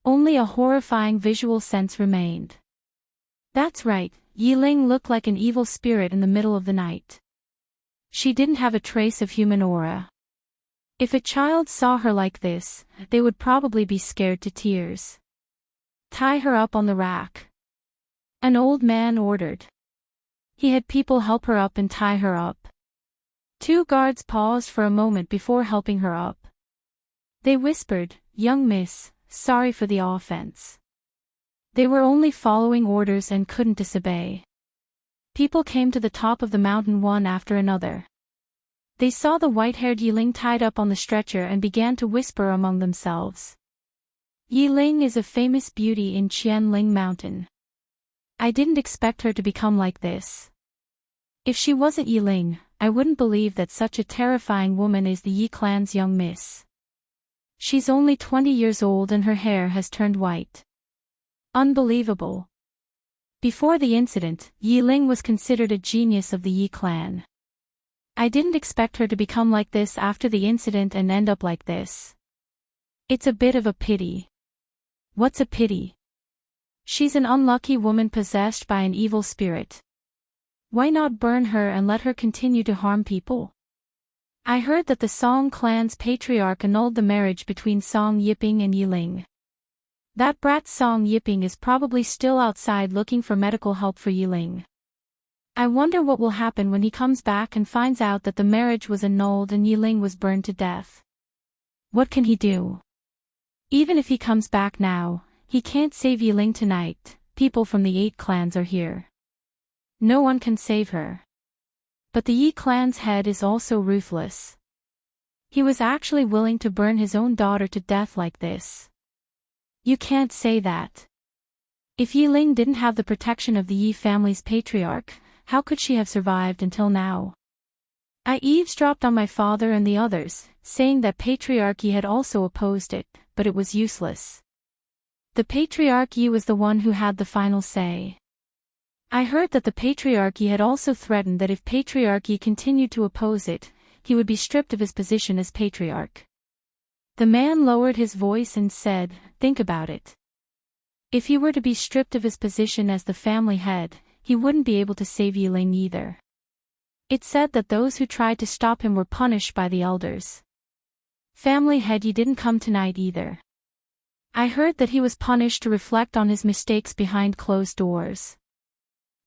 Only a horrifying visual sense remained. That's right, Yiling looked like an evil spirit in the middle of the night. She didn't have a trace of human aura. If a child saw her like this, they would probably be scared to tears. "Tie her up on the rack," an old man ordered. He had people help her up and tie her up. Two guards paused for a moment before helping her up. They whispered, "Young miss, sorry for the offense." They were only following orders and couldn't disobey. People came to the top of the mountain one after another. They saw the white-haired Yiling tied up on the stretcher and began to whisper among themselves. "Yiling is a famous beauty in Qianling Mountain. I didn't expect her to become like this. If she wasn't Yiling, I wouldn't believe that such a terrifying woman is the Yi clan's young miss. She's only 20 years old and her hair has turned white. Unbelievable." Before the incident, Yiling was considered a genius of the Yi clan. I didn't expect her to become like this after the incident and end up like this. It's a bit of a pity. What's a pity? She's an unlucky woman possessed by an evil spirit. Why not burn her and let her continue to harm people? I heard that the Song clan's patriarch annulled the marriage between Song Yiping and Yiling. That brat Song Yiping is probably still outside looking for medical help for Yiling. I wonder what will happen when he comes back and finds out that the marriage was annulled and Yiling was burned to death. What can he do? Even if he comes back now, he can't save Yiling tonight. People from the 8 clans are here. No one can save her. But the Yi clan's head is also ruthless. He was actually willing to burn his own daughter to death like this. You can't say that. If Yiling didn't have the protection of the Yi family's patriarch, how could she have survived until now? I eavesdropped on my father and the others, saying that patriarchy had also opposed it, but it was useless. The patriarchy was the one who had the final say. I heard that the patriarchy had also threatened that if patriarchy continued to oppose it, he would be stripped of his position as patriarch. The man lowered his voice and said, "Think about it. If he were to be stripped of his position as the family head, he wouldn't be able to save Yiling either. It said that those who tried to stop him were punished by the elders. Family head Yi didn't come tonight either. I heard that he was punished to reflect on his mistakes behind closed doors."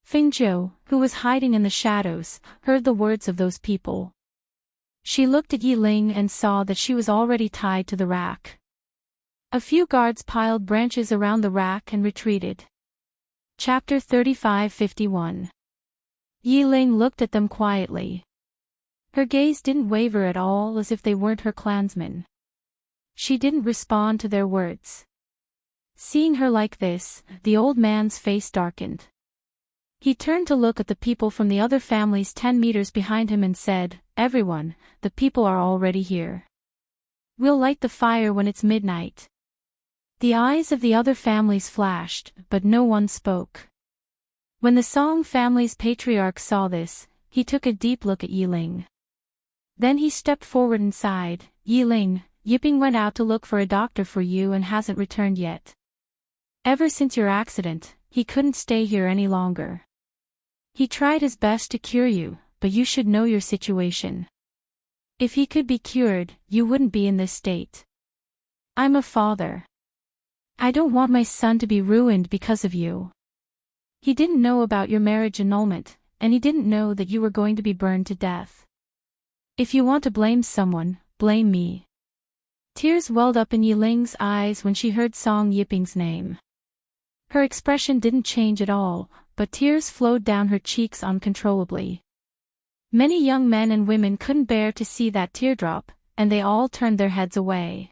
Fingzhou, who was hiding in the shadows, heard the words of those people. She looked at Yiling and saw that she was already tied to the rack. A few guards piled branches around the rack and retreated. Chapter 35:51. Yiling looked at them quietly. Her gaze didn't waver at all, as if they weren't her clansmen. She didn't respond to their words. Seeing her like this, the old man's face darkened. He turned to look at the people from the other families 10 meters behind him and said, "Everyone, the people are already here. We'll light the fire when it's midnight." The eyes of the other families flashed, but no one spoke. When the Song family's patriarch saw this, he took a deep look at Yiling. Then he stepped forward and sighed, "Yiling, Yiping went out to look for a doctor for you and hasn't returned yet. Ever since your accident, he couldn't stay here any longer. He tried his best to cure you, but you should know your situation. If he could be cured, you wouldn't be in this state. I'm a father. I don't want my son to be ruined because of you. He didn't know about your marriage annulment, and he didn't know that you were going to be burned to death. If you want to blame someone, blame me." Tears welled up in Yiling's eyes when she heard Song Yiping's name. Her expression didn't change at all, but tears flowed down her cheeks uncontrollably. Many young men and women couldn't bear to see that teardrop, and they all turned their heads away.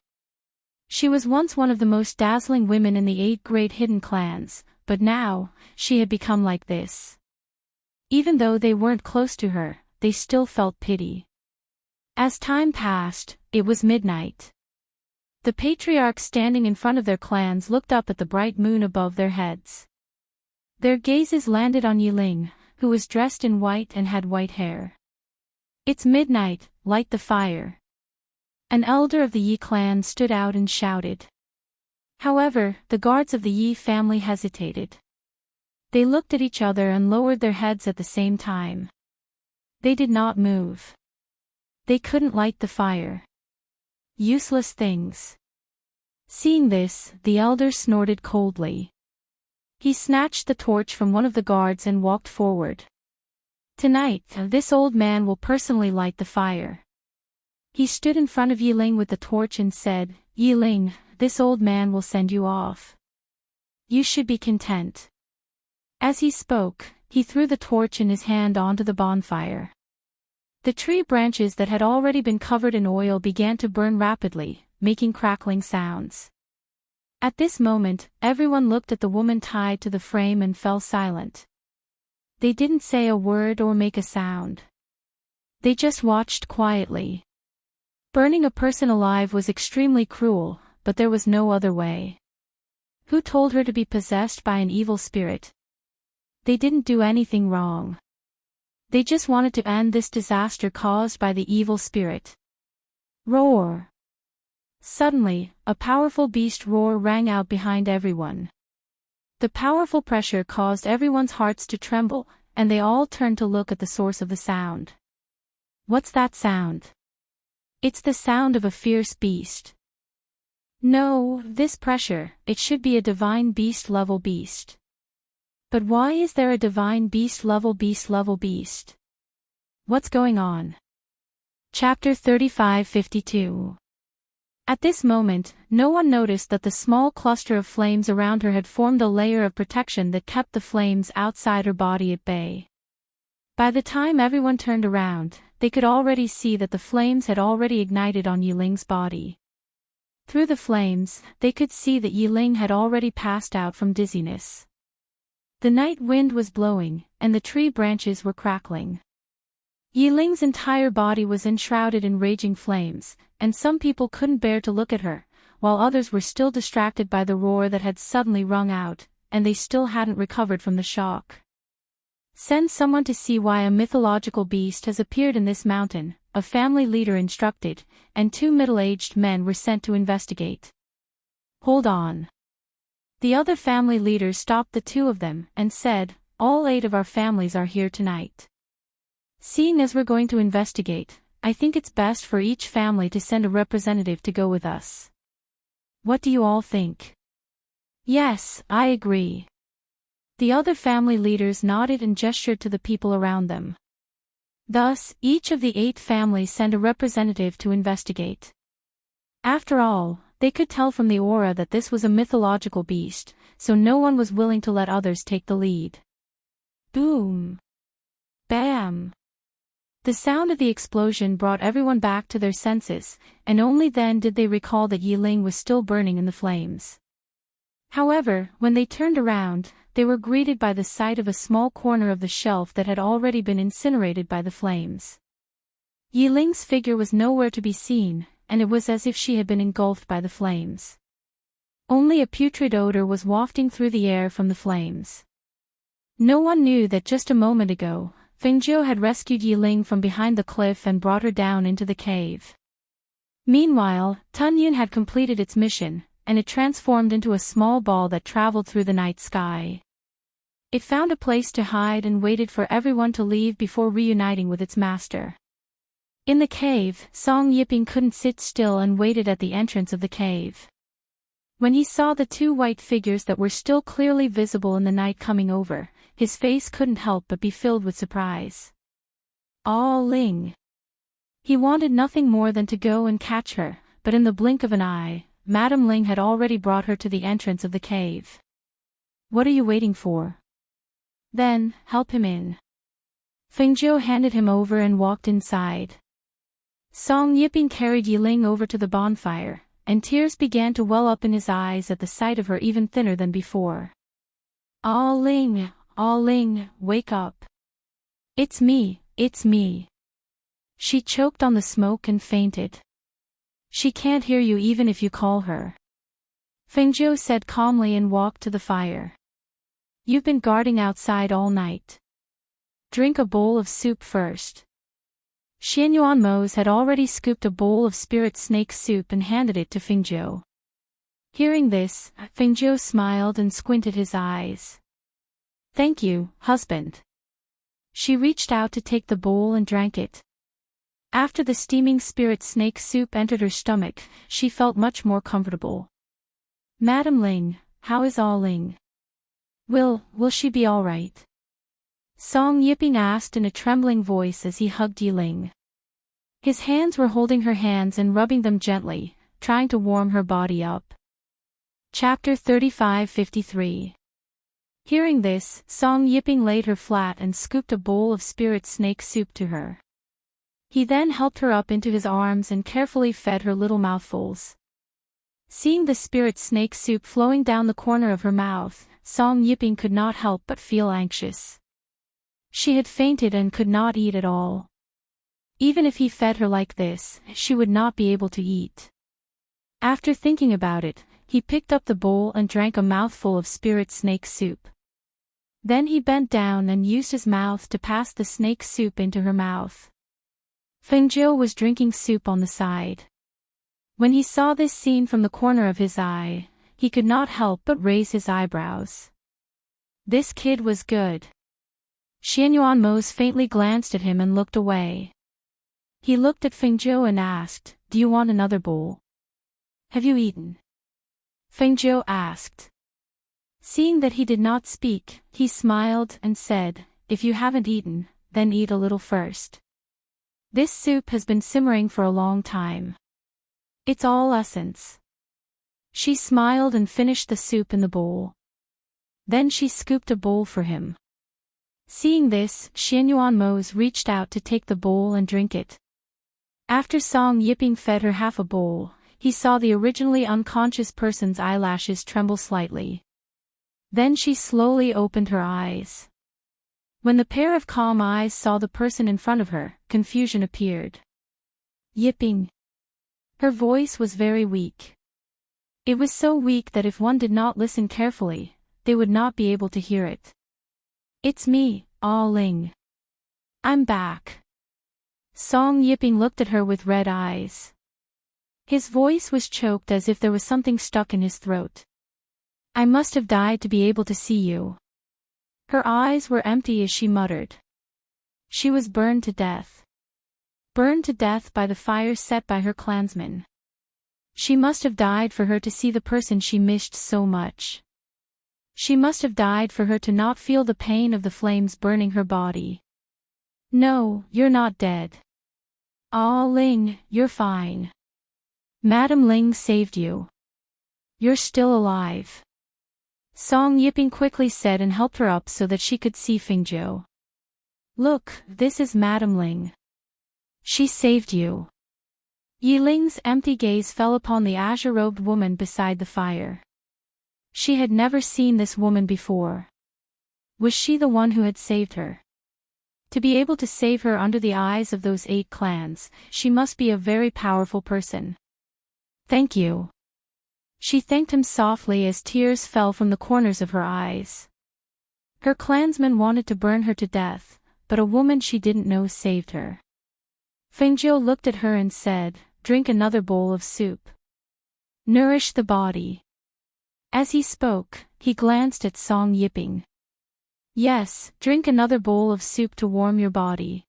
She was once one of the most dazzling women in the 8 great hidden clans, but now, she had become like this. Even though they weren't close to her, they still felt pity. As time passed, it was midnight. The patriarchs standing in front of their clans looked up at the bright moon above their heads. Their gazes landed on Yiling, who was dressed in white and had white hair. "It's midnight, light the fire." An elder of the Yi clan stood out and shouted. However, the guards of the Yi family hesitated. They looked at each other and lowered their heads at the same time. They did not move. They couldn't light the fire. Useless things. Seeing this, the elder snorted coldly. He snatched the torch from one of the guards and walked forward. "Tonight, this old man will personally light the fire." He stood in front of Yiling with the torch and said, "Yiling, this old man will send you off. You should be content." As he spoke, he threw the torch in his hand onto the bonfire. The tree branches that had already been covered in oil began to burn rapidly, making crackling sounds. At this moment, everyone looked at the woman tied to the frame and fell silent. They didn't say a word or make a sound. They just watched quietly. Burning a person alive was extremely cruel, but there was no other way. Who told her to be possessed by an evil spirit? They didn't do anything wrong. They just wanted to end this disaster caused by the evil spirit. Roar! Suddenly, a powerful beast roar rang out behind everyone. The powerful pressure caused everyone's hearts to tremble, and they all turned to look at the source of the sound. What's that sound? It's the sound of a fierce beast. No, this pressure, it should be a divine beast level beast. But why is there a divine beast level beast? What's going on? Chapter 35:52. At this moment, no one noticed that the small cluster of flames around her had formed a layer of protection that kept the flames outside her body at bay. By the time everyone turned around, they could already see that the flames had already ignited on Yiling's body. Through the flames, they could see that Yiling had already passed out from dizziness. The night wind was blowing, and the tree branches were crackling. Yiling's entire body was enshrouded in raging flames, and some people couldn't bear to look at her, while others were still distracted by the roar that had suddenly rung out, and they still hadn't recovered from the shock. Send someone to see why a mythological beast has appeared in this mountain, a family leader instructed, and 2 middle-aged men were sent to investigate. Hold on. The other family leaders stopped the 2 of them and said, all 8 of our families are here tonight. Seeing as we're going to investigate, I think it's best for each family to send a representative to go with us. What do you all think? Yes, I agree. The other family leaders nodded and gestured to the people around them. Thus, each of the 8 families sent a representative to investigate. After all, they could tell from the aura that this was a mythological beast, so no one was willing to let others take the lead. Boom! Bam! The sound of the explosion brought everyone back to their senses, and only then did they recall that Yiling was still burning in the flames. However, when they turned around, they were greeted by the sight of a small corner of the shelf that had already been incinerated by the flames. Yiling's figure was nowhere to be seen, and it was as if she had been engulfed by the flames. Only a putrid odor was wafting through the air from the flames. No one knew that just a moment ago, Fengjiu had rescued Yiling from behind the cliff and brought her down into the cave. Meanwhile, Tunyun had completed its mission, and it transformed into a small ball that traveled through the night sky. It found a place to hide and waited for everyone to leave before reuniting with its master. In the cave, Song Yiping couldn't sit still and waited at the entrance of the cave. When he saw the 2 white figures that were still clearly visible in the night coming over, his face couldn't help but be filled with surprise. Ah Ling! He wanted nothing more than to go and catch her, but in the blink of an eye, Madame Ling had already brought her to the entrance of the cave. What are you waiting for? Then, help him in. Fengjiu handed him over and walked inside. Song Yiping carried Yiling over to the bonfire, and tears began to well up in his eyes at the sight of her even thinner than before. Ah Ling, wake up. It's me. She choked on the smoke and fainted. She can't hear you even if you call her. Fengjiu said calmly and walked to the fire. You've been guarding outside all night. Drink a bowl of soup first. Xianyuan Mose had already scooped a bowl of spirit snake soup and handed it to Fengjiu. Hearing this, Fengjiu smiled and squinted his eyes. Thank you, husband. She reached out to take the bowl and drank it. After the steaming spirit snake soup entered her stomach, she felt much more comfortable. Madame Ling, how is Ah Ling? Will she be all right? Song Yiping asked in a trembling voice as he hugged Yiling. His hands were holding her hands and rubbing them gently, trying to warm her body up. Chapter 35:53. Hearing this, Song Yiping laid her flat and scooped a bowl of spirit snake soup to her. He then helped her up into his arms and carefully fed her little mouthfuls. Seeing the spirit snake soup flowing down the corner of her mouth, Song Yiping could not help but feel anxious. She had fainted and could not eat at all. Even if he fed her like this, she would not be able to eat. After thinking about it, he picked up the bowl and drank a mouthful of spirit snake soup. Then he bent down and used his mouth to pass the snake soup into her mouth. Fengjiu was drinking soup on the side. When he saw this scene from the corner of his eye, he could not help but raise his eyebrows. This kid was good. Xianyuan Mose faintly glanced at him and looked away. He looked at Fengjiu and asked, "Do you want another bowl? Have you eaten?" Fengjiu asked. Seeing that he did not speak, he smiled and said, "If you haven't eaten, then eat a little first. This soup has been simmering for a long time. It's all essence." She smiled and finished the soup in the bowl. Then she scooped a bowl for him. Seeing this, Xianyuan Mose reached out to take the bowl and drink it. After Song Yiping fed her half a bowl, he saw the originally unconscious person's eyelashes tremble slightly. Then she slowly opened her eyes. When the pair of calm eyes saw the person in front of her, confusion appeared. Yipping. Her voice was very weak. It was so weak that if one did not listen carefully, they would not be able to hear it. It's me, Ah Ling. I'm back. Song Yipping looked at her with red eyes. His voice was choked as if there was something stuck in his throat. I must have died to be able to see you. Her eyes were empty as she muttered. She was burned to death. Burned to death by the fire set by her clansmen. She must have died for her to see the person she missed so much. She must have died for her to not feel the pain of the flames burning her body. No, you're not dead. Ah Ling, you're fine. Madam Ling saved you. You're still alive. Song Yipping quickly said and helped her up so that she could see Fingzhou. Look, this is Madam Ling. She saved you. Yi Ling's empty gaze fell upon the azure-robed woman beside the fire. She had never seen this woman before. Was she the one who had saved her? To be able to save her under the eyes of those 8 clans, she must be a very powerful person. Thank you. She thanked him softly as tears fell from the corners of her eyes. Her clansmen wanted to burn her to death, but a woman she didn't know saved her. Fengzhou looked at her and said, drink another bowl of soup. Nourish the body. As he spoke, he glanced at Song Yipping. Yes, drink another bowl of soup to warm your body.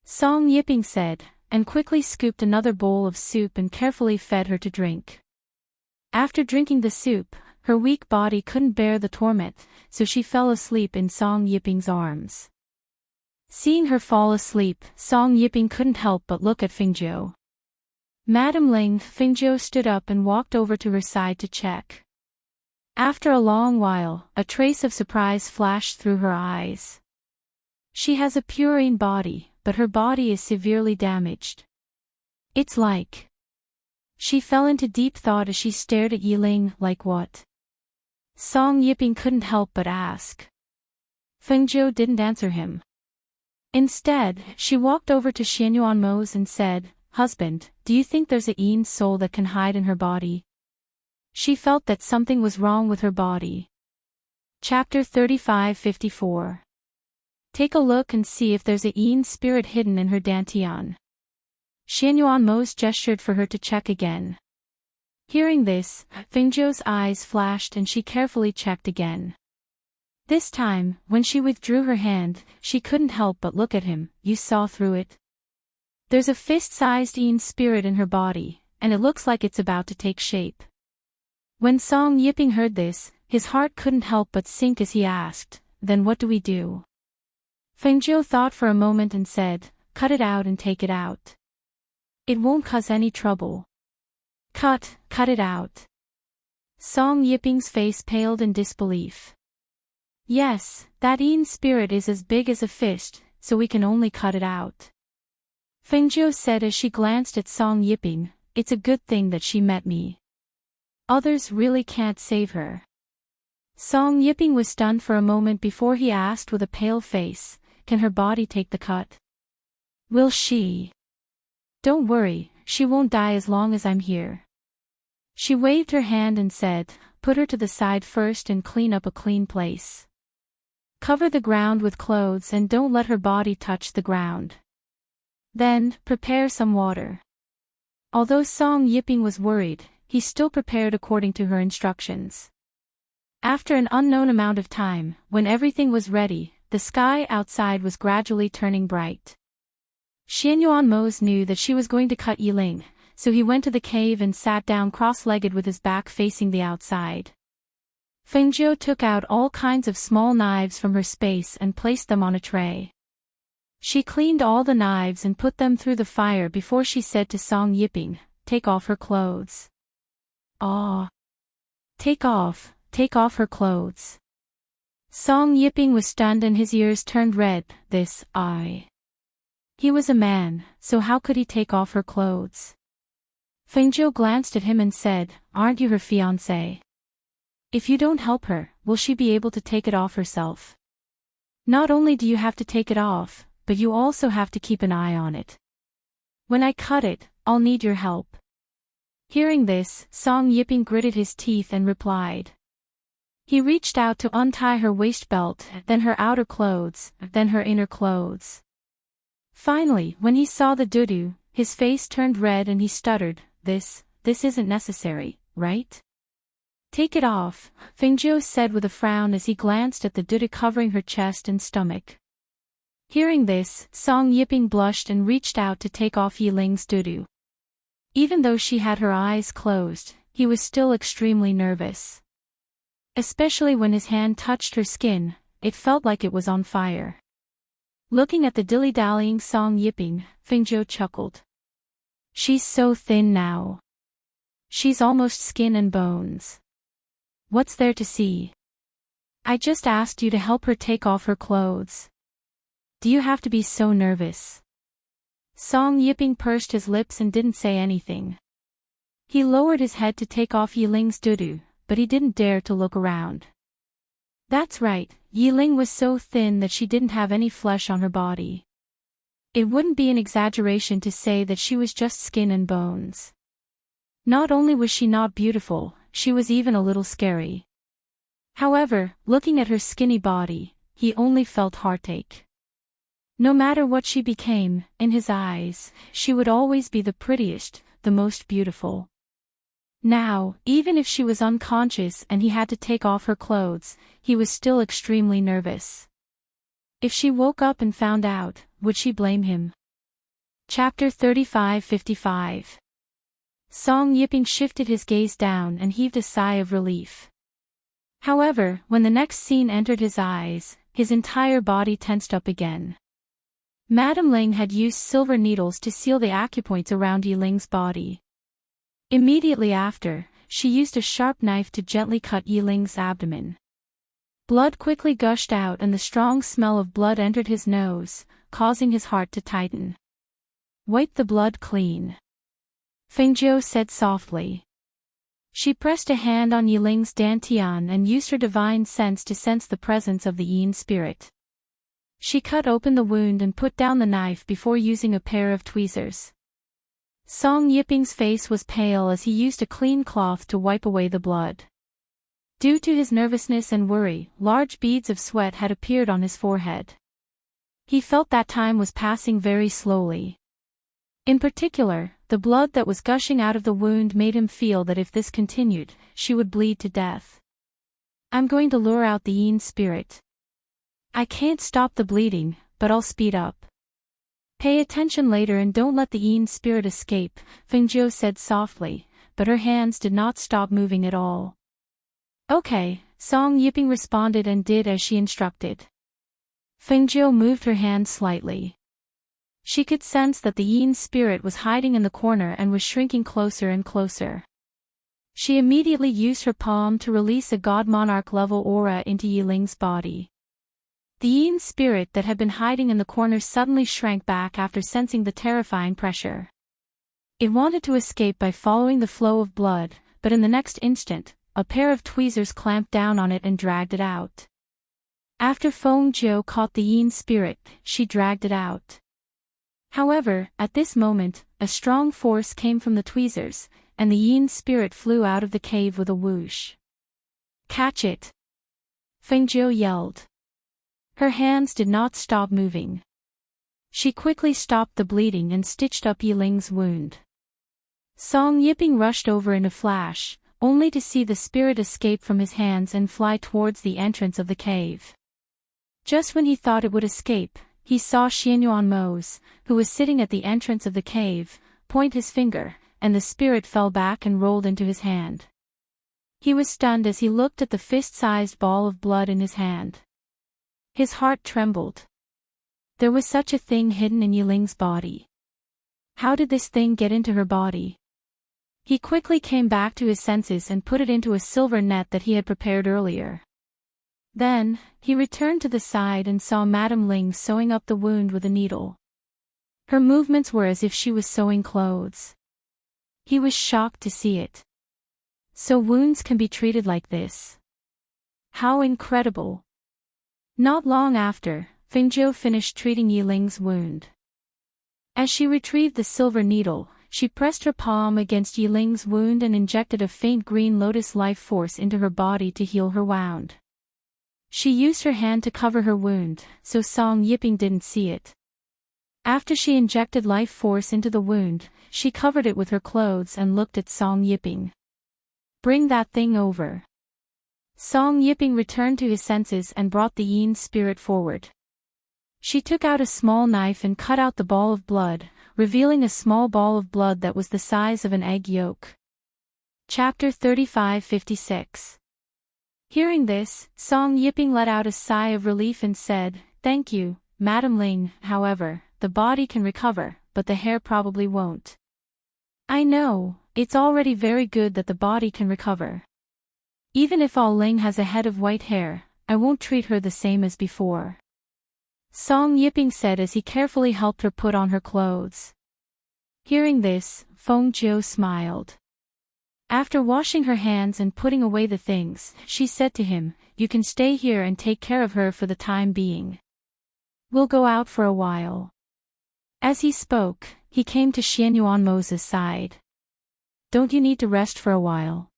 Song Yipping said, and quickly scooped another bowl of soup and carefully fed her to drink. After drinking the soup, her weak body couldn't bear the torment, so she fell asleep in Song Yipping's arms. Seeing her fall asleep, Song Yipping couldn't help but look at Fingzhou. Madam Ling, Fingzhou stood up and walked over to her side to check. After a long while, a trace of surprise flashed through her eyes. She has a purine body, but her body is severely damaged. It's like... She fell into deep thought as she stared at Yi Ling, like what? Song Yipping couldn't help but ask. Fengzhou didn't answer him. Instead, she walked over to Xianyuanmo's and said, Husband, do you think there's a Yin soul that can hide in her body? She felt that something was wrong with her body. Chapter 3554. Take a look and see if there's a Yin spirit hidden in her dantian. Xianyuanmo's gestured for her to check again. Hearing this, Fengzhou's eyes flashed and she carefully checked again. This time, when she withdrew her hand, she couldn't help but look at him. You saw through it? There's a fist-sized Yin spirit in her body, and it looks like it's about to take shape. When Song Yipping heard this, his heart couldn't help but sink as he asked, then what do we do? Fengzhou thought for a moment and said, cut it out and take it out. It won't cause any trouble. Cut it out. Song Yipping's face paled in disbelief. Yes, that Yin spirit is as big as a fist, so we can only cut it out. Fengzhou said as she glanced at Song Yipping, it's a good thing that she met me. Others really can't save her. Song Yipping was stunned for a moment before he asked with a pale face, can her body take the cut? Will she? Don't worry, she won't die as long as I'm here. She waved her hand and said, put her to the side first and clean up a clean place. Cover the ground with clothes and don't let her body touch the ground. Then, prepare some water. Although Song Yipping was worried, he still prepared according to her instructions. After an unknown amount of time, when everything was ready, the sky outside was gradually turning bright. Xianyuanmo's knew that she was going to cut Yi Ling, so he went to the cave and sat down cross-legged with his back facing the outside. Fengzhou took out all kinds of small knives from her space and placed them on a tray. She cleaned all the knives and put them through the fire before she said to Song Yipping, take off her clothes. Ah! Take off her clothes. Song Yipping was stunned and his ears turned red. He was a man, so how could he take off her clothes? Fengzhou glanced at him and said, aren't you her fiancé? If you don't help her, will she be able to take it off herself? Not only do you have to take it off, but you also have to keep an eye on it. When I cut it, I'll need your help. Hearing this, Song Yipping gritted his teeth and replied. He reached out to untie her waist belt, then her outer clothes, then her inner clothes. Finally, when he saw the doo-doo, his face turned red and he stuttered, This isn't necessary, right? Take it off, Fengjiu said with a frown as he glanced at the doo-doo covering her chest and stomach. Hearing this, Song Yipping blushed and reached out to take off Yiling's doo-doo. Even though she had her eyes closed, he was still extremely nervous. Especially when his hand touched her skin, it felt like it was on fire. Looking at the dilly-dallying Song Yipping, Fengjiu chuckled. She's so thin now. She's almost skin and bones. What's there to see? I just asked you to help her take off her clothes. Do you have to be so nervous? Song Yipping pursed his lips and didn't say anything. He lowered his head to take off Yiling's doo-doo, but he didn't dare to look around. That's right, Yiling was so thin that she didn't have any flesh on her body. It wouldn't be an exaggeration to say that she was just skin and bones. Not only was she not beautiful, she was even a little scary. However, looking at her skinny body, he only felt heartache. No matter what she became, in his eyes, she would always be the prettiest, the most beautiful. Now, even if she was unconscious and he had to take off her clothes, he was still extremely nervous. If she woke up and found out, would she blame him? Chapter 35-55. Song Yipping shifted his gaze down and heaved a sigh of relief. However, when the next scene entered his eyes, his entire body tensed up again. Madame Ling had used silver needles to seal the acupoints around Yiling's body. Immediately after, she used a sharp knife to gently cut Yiling's abdomen. Blood quickly gushed out and the strong smell of blood entered his nose, causing his heart to tighten. Wipe the blood clean, Fengjiu said softly. She pressed a hand on Yiling's dantian and used her divine sense to sense the presence of the Yin spirit. She cut open the wound and put down the knife before using a pair of tweezers. Song Yipping's face was pale as he used a clean cloth to wipe away the blood. Due to his nervousness and worry, large beads of sweat had appeared on his forehead. He felt that time was passing very slowly. In particular, the blood that was gushing out of the wound made him feel that if this continued, she would bleed to death. I'm going to lure out the Yin spirit. I can't stop the bleeding, but I'll speed up. Pay attention later and don't let the Yin spirit escape, Fengjiu said softly, but her hands did not stop moving at all. Okay, Song Yipping responded and did as she instructed. Fengjiu moved her hand slightly. She could sense that the Yin spirit was hiding in the corner and was shrinking closer and closer. She immediately used her palm to release a God Monarch level aura into Yiling's body. The Yin spirit that had been hiding in the corner suddenly shrank back after sensing the terrifying pressure. It wanted to escape by following the flow of blood, but in the next instant, a pair of tweezers clamped down on it and dragged it out. After Fengjiu caught the Yin spirit, she dragged it out. However, at this moment, a strong force came from the tweezers, and the Yin spirit flew out of the cave with a whoosh. Catch it! Fengjiu yelled. Her hands did not stop moving. She quickly stopped the bleeding and stitched up Yiling's wound. Song Yipping rushed over in a flash, only to see the spirit escape from his hands and fly towards the entrance of the cave. Just when he thought it would escape, he saw Xianyuan Mose, who was sitting at the entrance of the cave, point his finger, and the spirit fell back and rolled into his hand. He was stunned as he looked at the fist-sized ball of blood in his hand. His heart trembled. There was such a thing hidden in Yiling's body. How did this thing get into her body? He quickly came back to his senses and put it into a silver net that he had prepared earlier. Then, he returned to the side and saw Madame Ling sewing up the wound with a needle. Her movements were as if she was sewing clothes. He was shocked to see it. So wounds can be treated like this. How incredible! Not long after, Fingzhou finished treating Yiling's wound. As she retrieved the silver needle, she pressed her palm against Yiling's wound and injected a faint green lotus life force into her body to heal her wound. She used her hand to cover her wound, so Song Yiping didn't see it. After she injected life force into the wound, she covered it with her clothes and looked at Song Yiping. Bring that thing over. Song Yiping returned to his senses and brought the yin spirit forward. She took out a small knife and cut out the ball of blood, revealing a small ball of blood that was the size of an egg yolk. Chapter 35-56. Hearing this, Song Yiping let out a sigh of relief and said, "Thank you, Madam Ling. However, the body can recover, but the hair probably won't." "I know, it's already very good that the body can recover. Even if All Ling has a head of white hair, I won't treat her the same as before," Song Yiping said as he carefully helped her put on her clothes. Hearing this, Feng Zhou smiled. After washing her hands and putting away the things, she said to him, "You can stay here and take care of her for the time being. We'll go out for a while." As he spoke, he came to Xianyuanmo's side. "Don't you need to rest for a while?"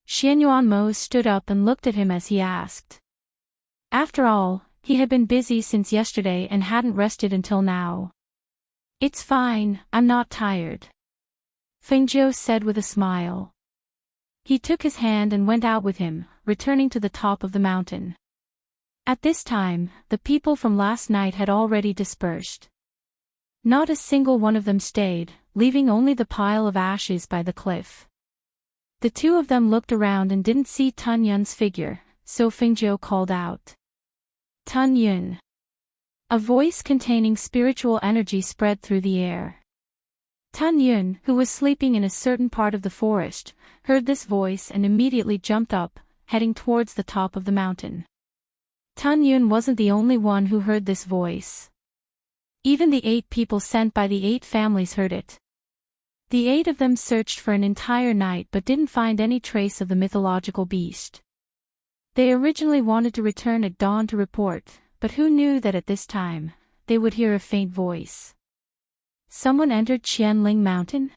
Xianyuanmo stood up and looked at him as he asked. After all, he had been busy since yesterday and hadn't rested until now. "It's fine, I'm not tired," Fengzhou said with a smile. He took his hand and went out with him, returning to the top of the mountain. At this time, the people from last night had already dispersed. Not a single one of them stayed, leaving only the pile of ashes by the cliff. The two of them looked around and didn't see Tun Yun's figure, so Fengzhou called out, "Tun Yun." A voice containing spiritual energy spread through the air. Tun Yun, who was sleeping in a certain part of the forest, heard this voice and immediately jumped up, heading towards the top of the mountain. Tun Yun wasn't the only one who heard this voice. Even the 8 people sent by the 8 families heard it. The 8 of them searched for an entire night but didn't find any trace of the mythological beast. They originally wanted to return at dawn to report, but who knew that at this time, they would hear a faint voice. Someone entered Qianling Mountain?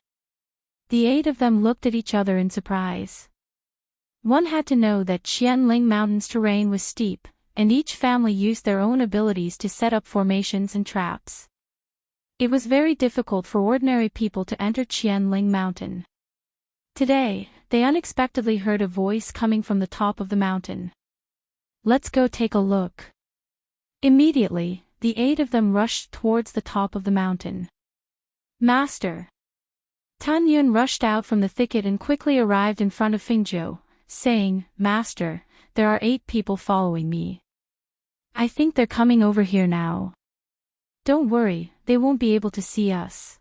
The 8 of them looked at each other in surprise. One had to know that Qianling Mountain's terrain was steep, and each family used their own abilities to set up formations and traps. It was very difficult for ordinary people to enter Qianling Mountain. Today, they unexpectedly heard a voice coming from the top of the mountain. "Let's go take a look." Immediately, the 8 of them rushed towards the top of the mountain. "Master!" Tun Yun rushed out from the thicket and quickly arrived in front of Fengzhou, saying, "Master, there are 8 people following me. I think they're coming over here now." "Don't worry, they won't be able to see us,"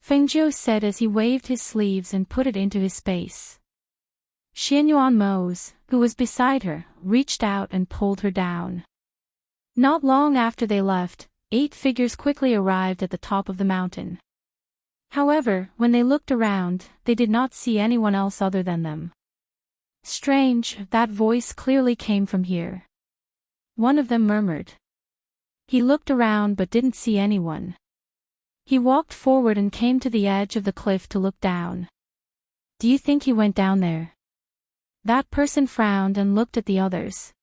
Fengzhou said as he waved his sleeves and put it into his space. Xianyuanmo, who was beside her, reached out and pulled her down. Not long after they left, 8 figures quickly arrived at the top of the mountain. However, when they looked around, they did not see anyone else other than them. "Strange, that voice clearly came from here," one of them murmured. He looked around but didn't see anyone. He walked forward and came to the edge of the cliff to look down. "Do you think he went down there?" That person frowned and looked at the others.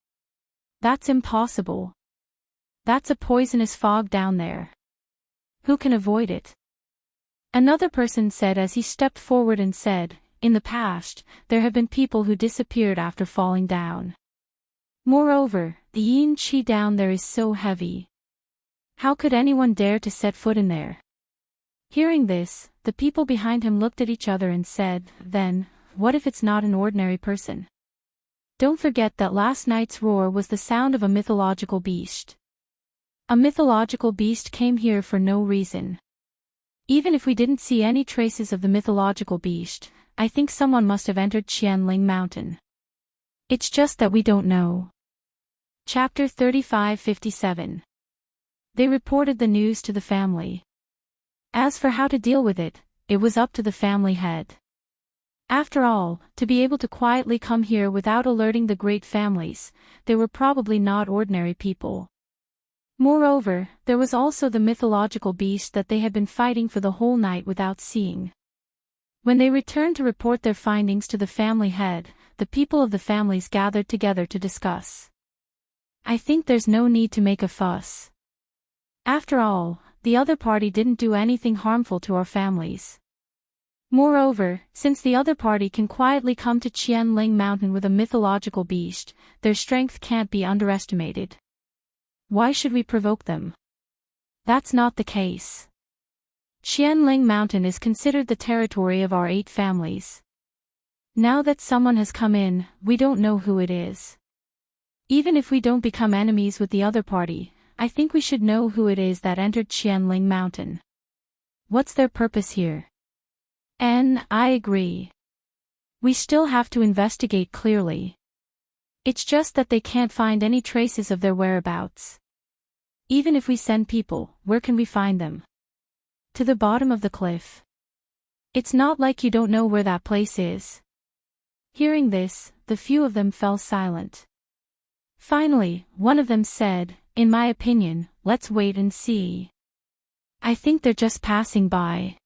"That's impossible. That's a poisonous fog down there. Who can avoid it?" Another person said as he stepped forward and said, "In the past, there have been people who disappeared after falling down. Moreover, the yin qi down there is so heavy. How could anyone dare to set foot in there?" Hearing this, the people behind him looked at each other and said, "Then, what if it's not an ordinary person? Don't forget that last night's roar was the sound of a mythological beast. A mythological beast came here for no reason. Even if we didn't see any traces of the mythological beast, I think someone must have entered Qianling Mountain. It's just that we don't know." Chapter 35-57. They reported the news to the family. As for how to deal with it, it was up to the family head. After all, to be able to quietly come here without alerting the great families, they were probably not ordinary people. Moreover, there was also the mythological beast that they had been fighting for the whole night without seeing. When they returned to report their findings to the family head, the people of the families gathered together to discuss. I think there's no need to make a fuss. After all, the other party didn't do anything harmful to our families. Moreover, since the other party can quietly come to Qianling Mountain with a mythological beast, their strength can't be underestimated. Why should we provoke them? That's not the case. Qianling Mountain is considered the territory of our 8 families. Now that someone has come in, we don't know who it is. Even if we don't become enemies with the other party, I think we should know who it is that entered Qianling Mountain. What's their purpose here? I agree. We still have to investigate clearly. It's just that they can't find any traces of their whereabouts. Even if we send people, where can we find them? To the bottom of the cliff. It's not like you don't know where that place is. Hearing this, the few of them fell silent. Finally, one of them said, in my opinion, let's wait and see. I think they're just passing by.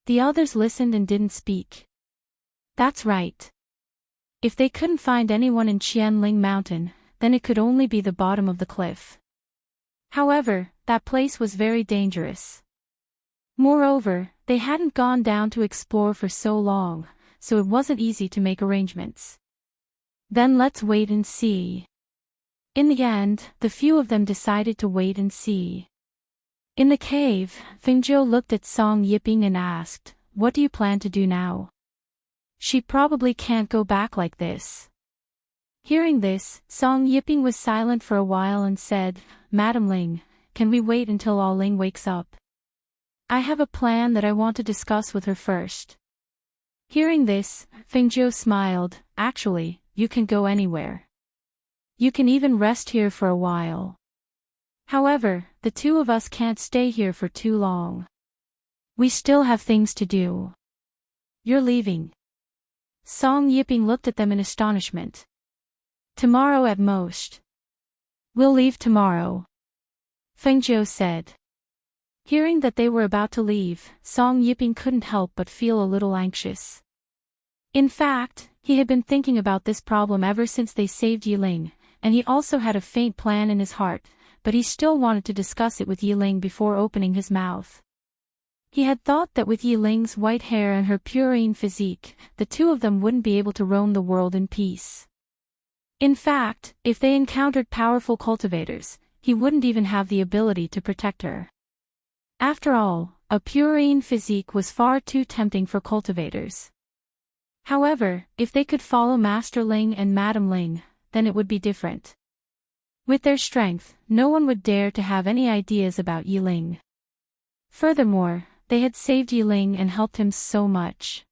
The others listened and didn't speak. That's right. If they couldn't find anyone in Qianling Mountain, then it could only be the bottom of the cliff. However, that place was very dangerous. Moreover, they hadn't gone down to explore for so long, so it wasn't easy to make arrangements. Then let's wait and see. In the end, the few of them decided to wait and see. In the cave, Fengjiu looked at Song Yiping and asked, what do you plan to do now? She probably can't go back like this. Hearing this, Song Yiping was silent for a while and said, Madam Ling, can we wait until All Ling wakes up? I have a plan that I want to discuss with her first. Hearing this, Fengjiu smiled, actually, you can go anywhere. You can even rest here for a while. However, the 2 of us can't stay here for too long. We still have things to do. You're leaving. Song Yiping looked at them in astonishment. Tomorrow at most. We'll leave tomorrow. Fengjiu said. Hearing that they were about to leave, Song Yiping couldn't help but feel a little anxious. In fact, he had been thinking about this problem ever since they saved Yiling, and he also had a faint plan in his heart, but he still wanted to discuss it with Yiling before opening his mouth. He had thought that with Yiling's white hair and her purine physique, the 2 of them wouldn't be able to roam the world in peace. In fact, if they encountered powerful cultivators, he wouldn't even have the ability to protect her. After all, a purine physique was far too tempting for cultivators. However, if they could follow Master Ling and Madam Ling, then it would be different. With their strength, no one would dare to have any ideas about Yiling. Furthermore, they had saved Yiling and helped him so much.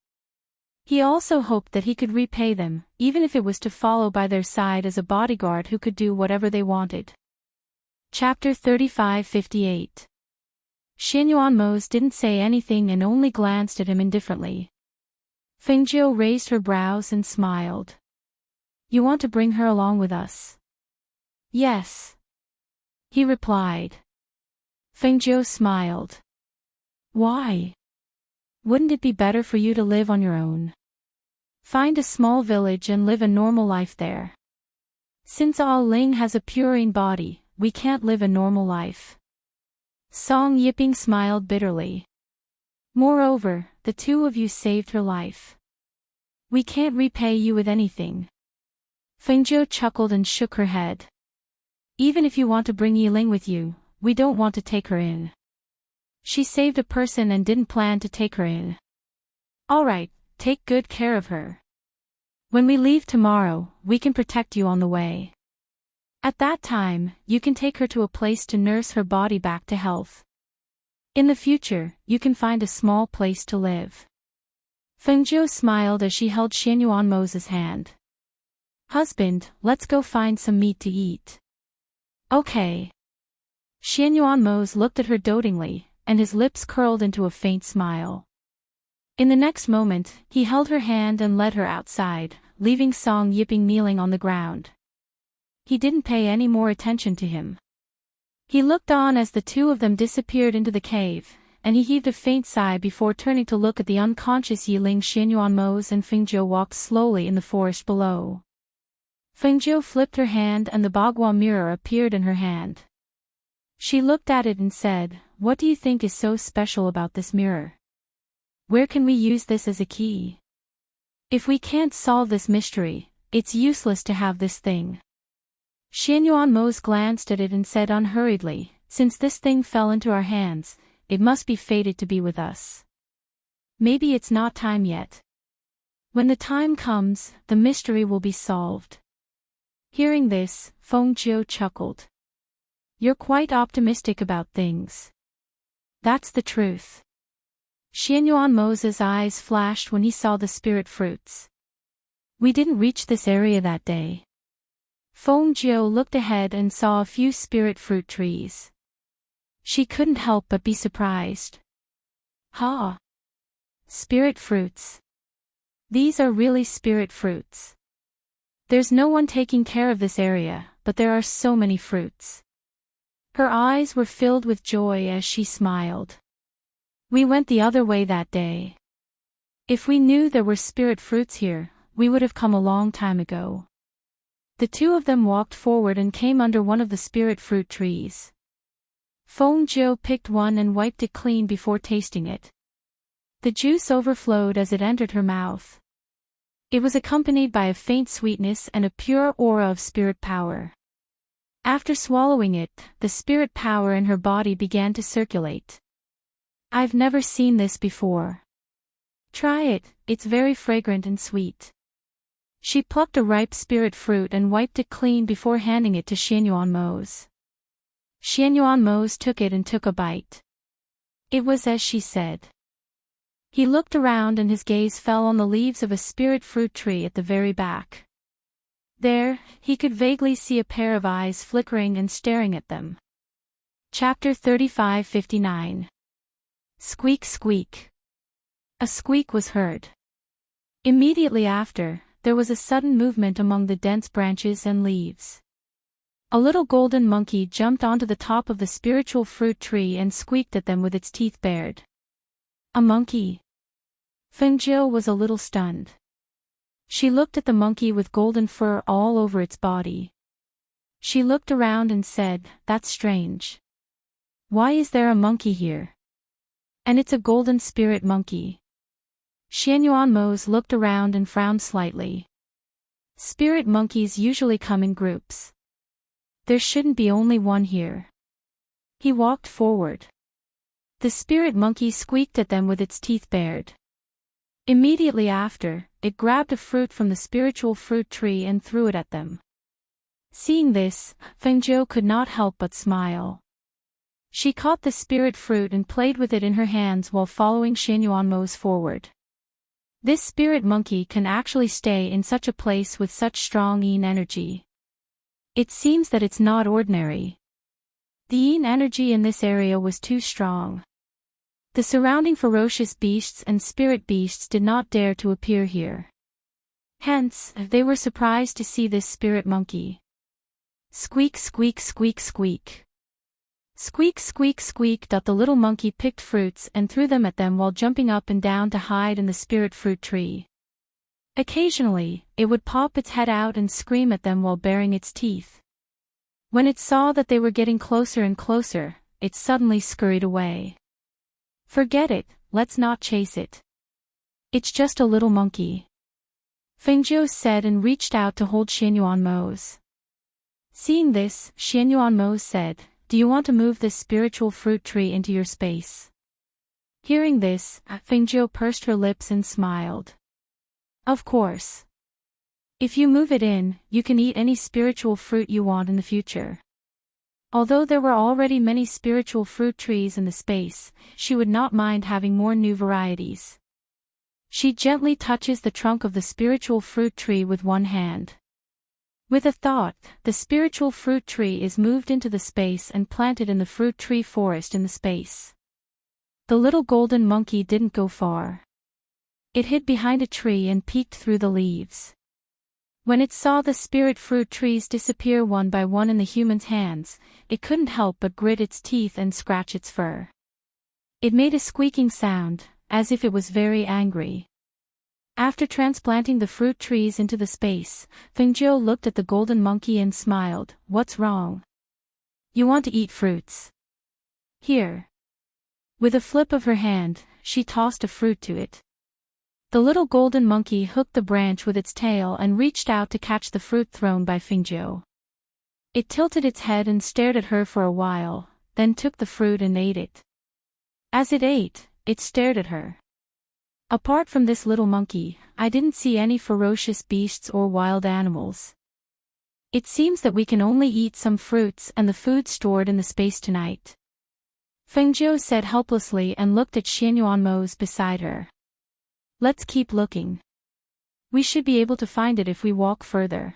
He also hoped that he could repay them, even if it was to follow by their side as a bodyguard who could do whatever they wanted. Chapter 35-58. Xianyuanmos didn't say anything and only glanced at him indifferently. Fengjiu raised her brows and smiled. You want to bring her along with us? Yes. He replied. Fengjiu smiled. Why? Wouldn't it be better for you to live on your own? Find a small village and live a normal life there. Since All Ling has a purine body, we can't live a normal life. Song Yiping smiled bitterly. Moreover, the 2 of you saved her life. We can't repay you with anything. Fengjiu chuckled and shook her head. Even if you want to bring Yiling with you, we don't want to take her in. She saved a person and didn't plan to take her in. Alright, take good care of her. When we leave tomorrow, we can protect you on the way. At that time, you can take her to a place to nurse her body back to health. In the future, you can find a small place to live. Fengjiu smiled as she held Xianyuanmos' hand. Husband, let's go find some meat to eat. Okay. Xianyuanmos looked at her dotingly, and his lips curled into a faint smile. In the next moment, he held her hand and led her outside, leaving Song Yipping kneeling on the ground. He didn't pay any more attention to him. He looked on as the two of them disappeared into the cave, and he heaved a faint sigh before turning to look at the unconscious Yiling Xianyuanmos and Fengjiu walked slowly in the forest below. Fengjiu flipped her hand and the Bagua mirror appeared in her hand. She looked at it and said, "What do you think is so special about this mirror? Where can we use this as a key? If we can't solve this mystery, it's useless to have this thing." Xianyuanmos glanced at it and said unhurriedly, "Since this thing fell into our hands, it must be fated to be with us. Maybe it's not time yet. When the time comes, the mystery will be solved." Hearing this, Fengjiu chuckled. "You're quite optimistic about things. That's the truth." Xianyuanmos's eyes flashed when he saw the spirit fruits. "We didn't reach this area that day." Fengjiu looked ahead and saw a few spirit fruit trees. She couldn't help but be surprised. "Ha! Spirit fruits. These are really spirit fruits. There's no one taking care of this area, but there are so many fruits." Her eyes were filled with joy as she smiled. "We went the other way that day. If we knew there were spirit fruits here, we would have come a long time ago." The two of them walked forward and came under one of the spirit fruit trees. Fengjiu picked one and wiped it clean before tasting it. The juice overflowed as it entered her mouth. It was accompanied by a faint sweetness and a pure aura of spirit power. After swallowing it, the spirit power in her body began to circulate. "I've never seen this before. Try it, it's very fragrant and sweet." She plucked a ripe spirit fruit and wiped it clean before handing it to Xianyuanmos. Xianyuanmos took it and took a bite. It was as she said. He looked around and his gaze fell on the leaves of a spirit fruit tree at the very back. There, he could vaguely see a pair of eyes flickering and staring at them. Chapter 35:59. Squeak squeak. A squeak was heard. Immediately after, there was a sudden movement among the dense branches and leaves. A little golden monkey jumped onto the top of the spiritual fruit tree and squeaked at them with its teeth bared. A monkey? Fengjiu was a little stunned. She looked at the monkey with golden fur all over its body. She looked around and said, "That's strange. Why is there a monkey here? And it's a golden spirit monkey." Xianyuanmos looked around and frowned slightly. Spirit monkeys usually come in groups. There shouldn't be only one here. He walked forward. The spirit monkey squeaked at them with its teeth bared. Immediately after, it grabbed a fruit from the spiritual fruit tree and threw it at them. Seeing this, Fengjiu could not help but smile. She caught the spirit fruit and played with it in her hands while following Xianyuanmos forward. This spirit monkey can actually stay in such a place with such strong yin energy. It seems that it's not ordinary. The yin energy in this area was too strong. The surrounding ferocious beasts and spirit beasts did not dare to appear here. Hence, they were surprised to see this spirit monkey. Squeak squeak squeak squeak. Squeak squeak squeak. The little monkey picked fruits and threw them at them while jumping up and down to hide in the spirit fruit tree. Occasionally, it would pop its head out and scream at them while baring its teeth. When it saw that they were getting closer and closer, it suddenly scurried away. "Forget it, let's not chase it. It's just a little monkey," Fengjiu said and reached out to hold Xianyuanmos. Seeing this, Xianyuanmos said, "Do you want to move this spiritual fruit tree into your space?" Hearing this, Fengjiu pursed her lips and smiled. "Of course. If you move it in, you can eat any spiritual fruit you want in the future." Although there were already many spiritual fruit trees in the space, she would not mind having more new varieties. She gently touches the trunk of the spiritual fruit tree with one hand. With a thought, the spiritual fruit tree is moved into the space and planted in the fruit tree forest in the space. The little golden monkey didn't go far. It hid behind a tree and peeked through the leaves. When it saw the spirit fruit trees disappear one by one in the human's hands, it couldn't help but grit its teeth and scratch its fur. It made a squeaking sound, as if it was very angry. After transplanting the fruit trees into the space, Fengjiu looked at the golden monkey and smiled. "What's wrong? You want to eat fruits? Here." With a flip of her hand, she tossed a fruit to it. The little golden monkey hooked the branch with its tail and reached out to catch the fruit thrown by Fengjiu. It tilted its head and stared at her for a while, then took the fruit and ate it. As it ate, it stared at her. "Apart from this little monkey, I didn't see any ferocious beasts or wild animals. It seems that we can only eat some fruits and the food stored in the space tonight," Fengjiu said helplessly and looked at Xianyuanmo's beside her. "Let's keep looking. We should be able to find it if we walk further,"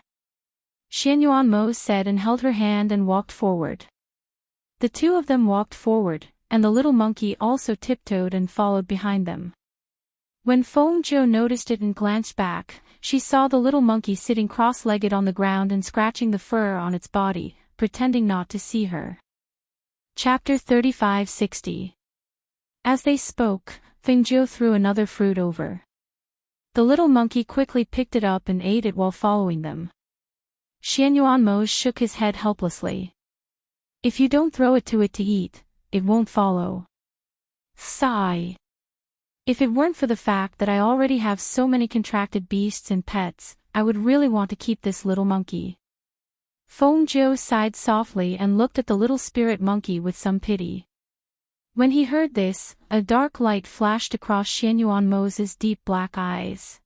Xianyuanmo said and held her hand and walked forward. The two of them walked forward, and the little monkey also tiptoed and followed behind them. When Fengjiu noticed it and glanced back, she saw the little monkey sitting cross-legged on the ground and scratching the fur on its body, pretending not to see her. Chapter 3560. As they spoke, Fengjiu threw another fruit over. The little monkey quickly picked it up and ate it while following them. Xianyuanmo shook his head helplessly. "If you don't throw it to eat, it won't follow." Sigh. "If it weren't for the fact that I already have so many contracted beasts and pets, I would really want to keep this little monkey." Fengjiu sighed softly and looked at the little spirit monkey with some pity. When he heard this, a dark light flashed across Xianyuanmo's deep black eyes.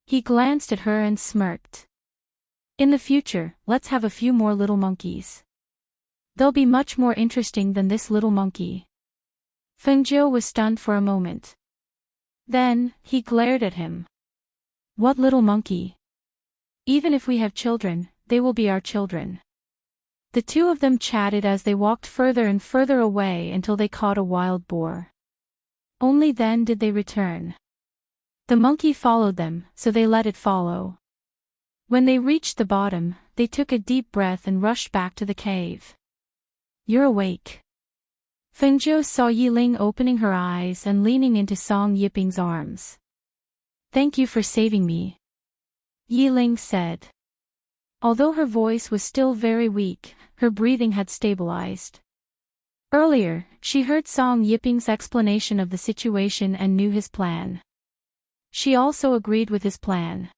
He glanced at her and smirked. "In the future, let's have a few more little monkeys. They'll be much more interesting than this little monkey." Fengjiu was stunned for a moment. Then, he glared at him. "What little monkey? Even if we have children, they will be our children." The two of them chatted as they walked further and further away until they caught a wild boar. Only then did they return. The monkey followed them, so they let it follow. When they reached the bottom, they took a deep breath and rushed back to the cave. "You're awake." Fengjiu saw Yiling opening her eyes and leaning into Song Yiping's arms. "Thank you for saving me," Yiling said. Although her voice was still very weak, her breathing had stabilized. Earlier, she heard Song Yiping's explanation of the situation and knew his plan. She also agreed with his plan.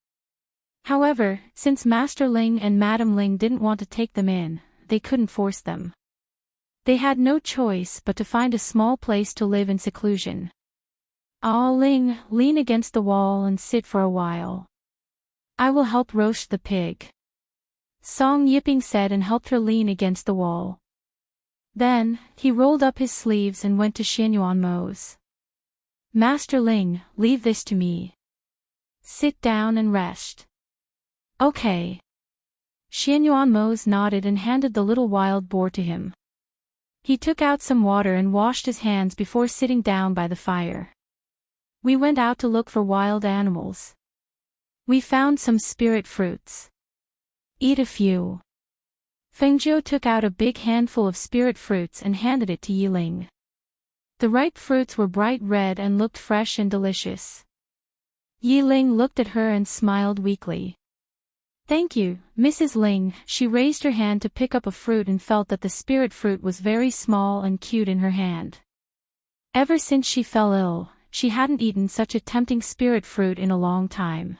However, since Master Ling and Madam Ling didn't want to take them in, they couldn't force them. They had no choice but to find a small place to live in seclusion. "Ah, Ling, lean against the wall and sit for a while. I will help roast the pig," Song Yiping said and helped her lean against the wall. Then, he rolled up his sleeves and went to Xianyuanmo's. "Master Ling, leave this to me. Sit down and rest." "Okay." Xianyuanmo's nodded and handed the little wild boar to him. He took out some water and washed his hands before sitting down by the fire. "We went out to look for wild animals. We found some spirit fruits. Eat a few." Fengjiu took out a big handful of spirit fruits and handed it to Yiling. The ripe fruits were bright red and looked fresh and delicious. Yiling looked at her and smiled weakly. "Thank you, Mrs. Ling." She raised her hand to pick up a fruit and felt that the spirit fruit was very small and cute in her hand. Ever since she fell ill, she hadn't eaten such a tempting spirit fruit in a long time.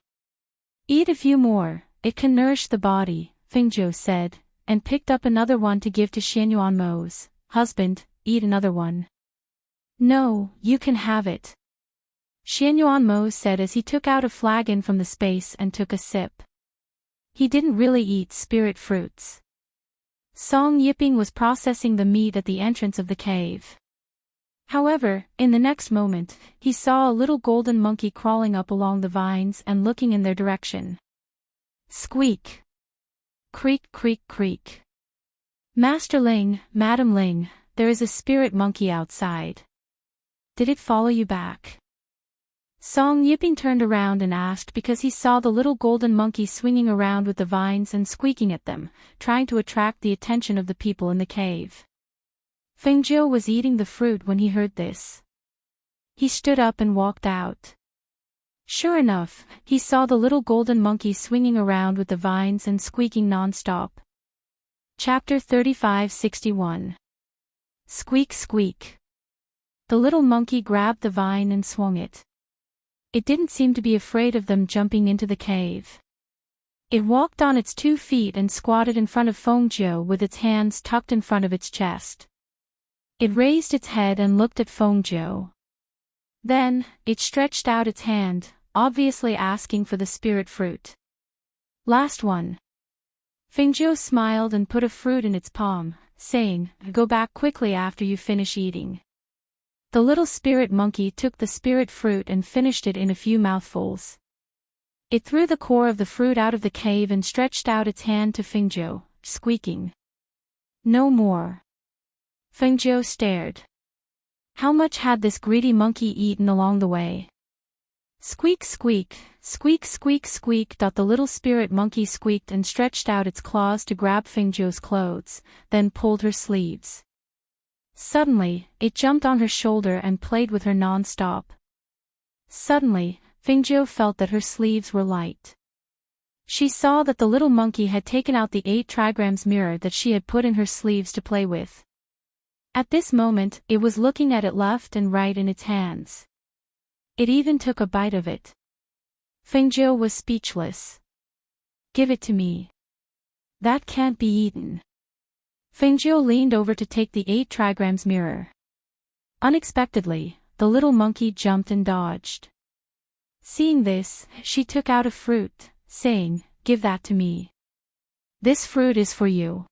"Eat a few more, it can nourish the body," Fengjiu said, and picked up another one to give to Xianyuanmo's husband. "Eat another one." "No, you can have it," Xianyuanmo said as he took out a flagon from the space and took a sip. He didn't really eat spirit fruits. Song Yiping was processing the meat at the entrance of the cave. However, in the next moment, he saw a little golden monkey crawling up along the vines and looking in their direction. Squeak! Creak, creak, creak. "Master Ling, Madam Ling, there is a spirit monkey outside. Did it follow you back?" Song Yipping turned around and asked because he saw the little golden monkey swinging around with the vines and squeaking at them, trying to attract the attention of the people in the cave. Fengjiu was eating the fruit when he heard this. He stood up and walked out. Sure enough, he saw the little golden monkey swinging around with the vines and squeaking non-stop. Chapter 3561. Squeak squeak. The little monkey grabbed the vine and swung it. It didn't seem to be afraid of them jumping into the cave. It walked on its 2 feet and squatted in front of Fengjiu with its hands tucked in front of its chest. It raised its head and looked at Fengjiu. Then, it stretched out its hand, obviously asking for the spirit fruit. Last one. Fengjiu smiled and put a fruit in its palm, saying, "Go back quickly after you finish eating." The little spirit monkey took the spirit fruit and finished it in a few mouthfuls. It threw the core of the fruit out of the cave and stretched out its hand to Fengjiu, squeaking. "No more." Fengjiu stared. How much had this greedy monkey eaten along the way? Squeak squeak, squeak squeak squeak. The little spirit monkey squeaked and stretched out its claws to grab Fengjiu's clothes, then pulled her sleeves. Suddenly, it jumped on her shoulder and played with her non-stop. Suddenly, Fengjiu felt that her sleeves were light. She saw that the little monkey had taken out the 8 trigrams mirror that she had put in her sleeves to play with. At this moment, it was looking at it left and right in its hands. It even took a bite of it. Fengjiu was speechless. "Give it to me. That can't be eaten." Fengjiu leaned over to take the 8 trigrams mirror. Unexpectedly, the little monkey jumped and dodged. Seeing this, she took out a fruit, saying, "Give that to me. This fruit is for you."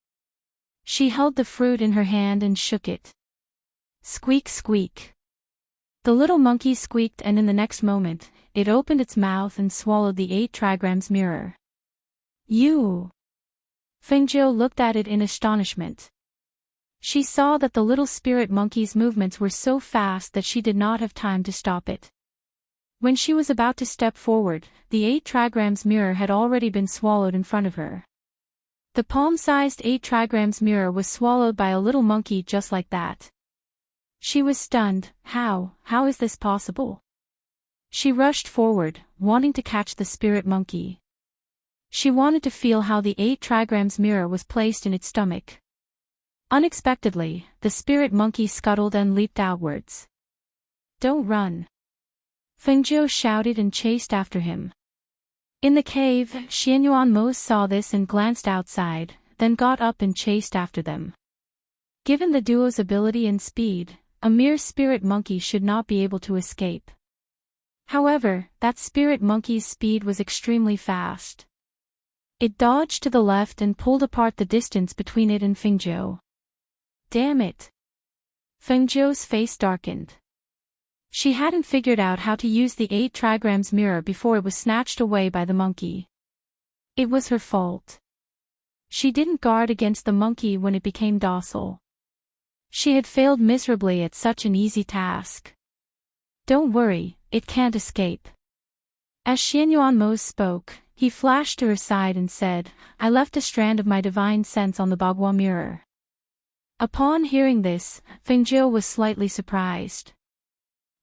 She held the fruit in her hand and shook it. Squeak squeak. The little monkey squeaked, and in the next moment, it opened its mouth and swallowed the 8 trigrams mirror. "You!" Fengjiu looked at it in astonishment. She saw that the little spirit monkey's movements were so fast that she did not have time to stop it. When she was about to step forward, the 8 trigrams mirror had already been swallowed in front of her. The palm-sized 8 trigrams mirror was swallowed by a little monkey just like that. She was stunned. How is this possible? She rushed forward, wanting to catch the spirit monkey. She wanted to feel how the 8 trigrams mirror was placed in its stomach. Unexpectedly, the spirit monkey scuttled and leaped outwards. "Don't run!" Fengjiu shouted and chased after him. In the cave, Xianyuan saw this and glanced outside, then got up and chased after them. Given the duo's ability and speed, a mere spirit monkey should not be able to escape. However, that spirit monkey's speed was extremely fast. It dodged to the left and pulled apart the distance between it and Fengjiu. Damn it! Fengjiu's face darkened. She hadn't figured out how to use the 8 trigrams mirror before it was snatched away by the monkey. It was her fault. She didn't guard against the monkey when it became docile. She had failed miserably at such an easy task. "Don't worry, it can't escape." As Xianyuan spoke, he flashed to her side and said, "I left a strand of my divine sense on the Bagua mirror." Upon hearing this, Fengjiu was slightly surprised.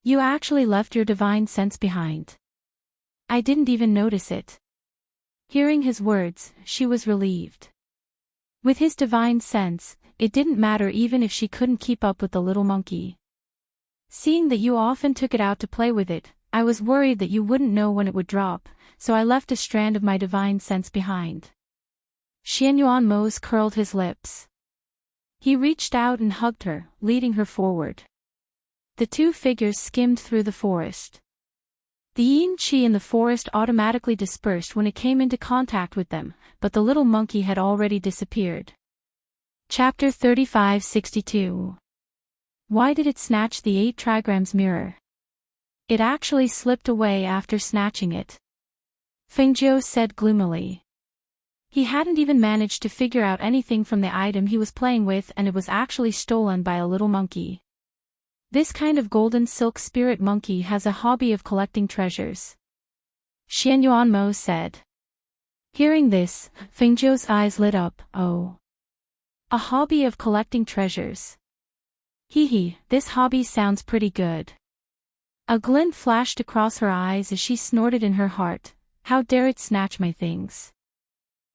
"You actually left your divine sense behind. I didn't even notice it." Hearing his words, she was relieved. With his divine sense, it didn't matter even if she couldn't keep up with the little monkey. "Seeing that you often took it out to play with it, I was worried that you wouldn't know when it would drop, so I left a strand of my divine sense behind." Xianyuan curled his lips. He reached out and hugged her, leading her forward. The 2 figures skimmed through the forest. The yin qi in the forest automatically dispersed when it came into contact with them, but the little monkey had already disappeared. Chapter 3562. Why did it snatch the 8 trigrams mirror? It actually slipped away after snatching it. Fengjiu said gloomily. He hadn't even managed to figure out anything from the item he was playing with, and it was actually stolen by a little monkey. This kind of golden silk spirit monkey has a hobby of collecting treasures. Xianyuanmo said. Hearing this, Fengzhou's eyes lit up. Oh. A hobby of collecting treasures. Hee, this hobby sounds pretty good. A glint flashed across her eyes as she snorted in her heart. How dare it snatch my things?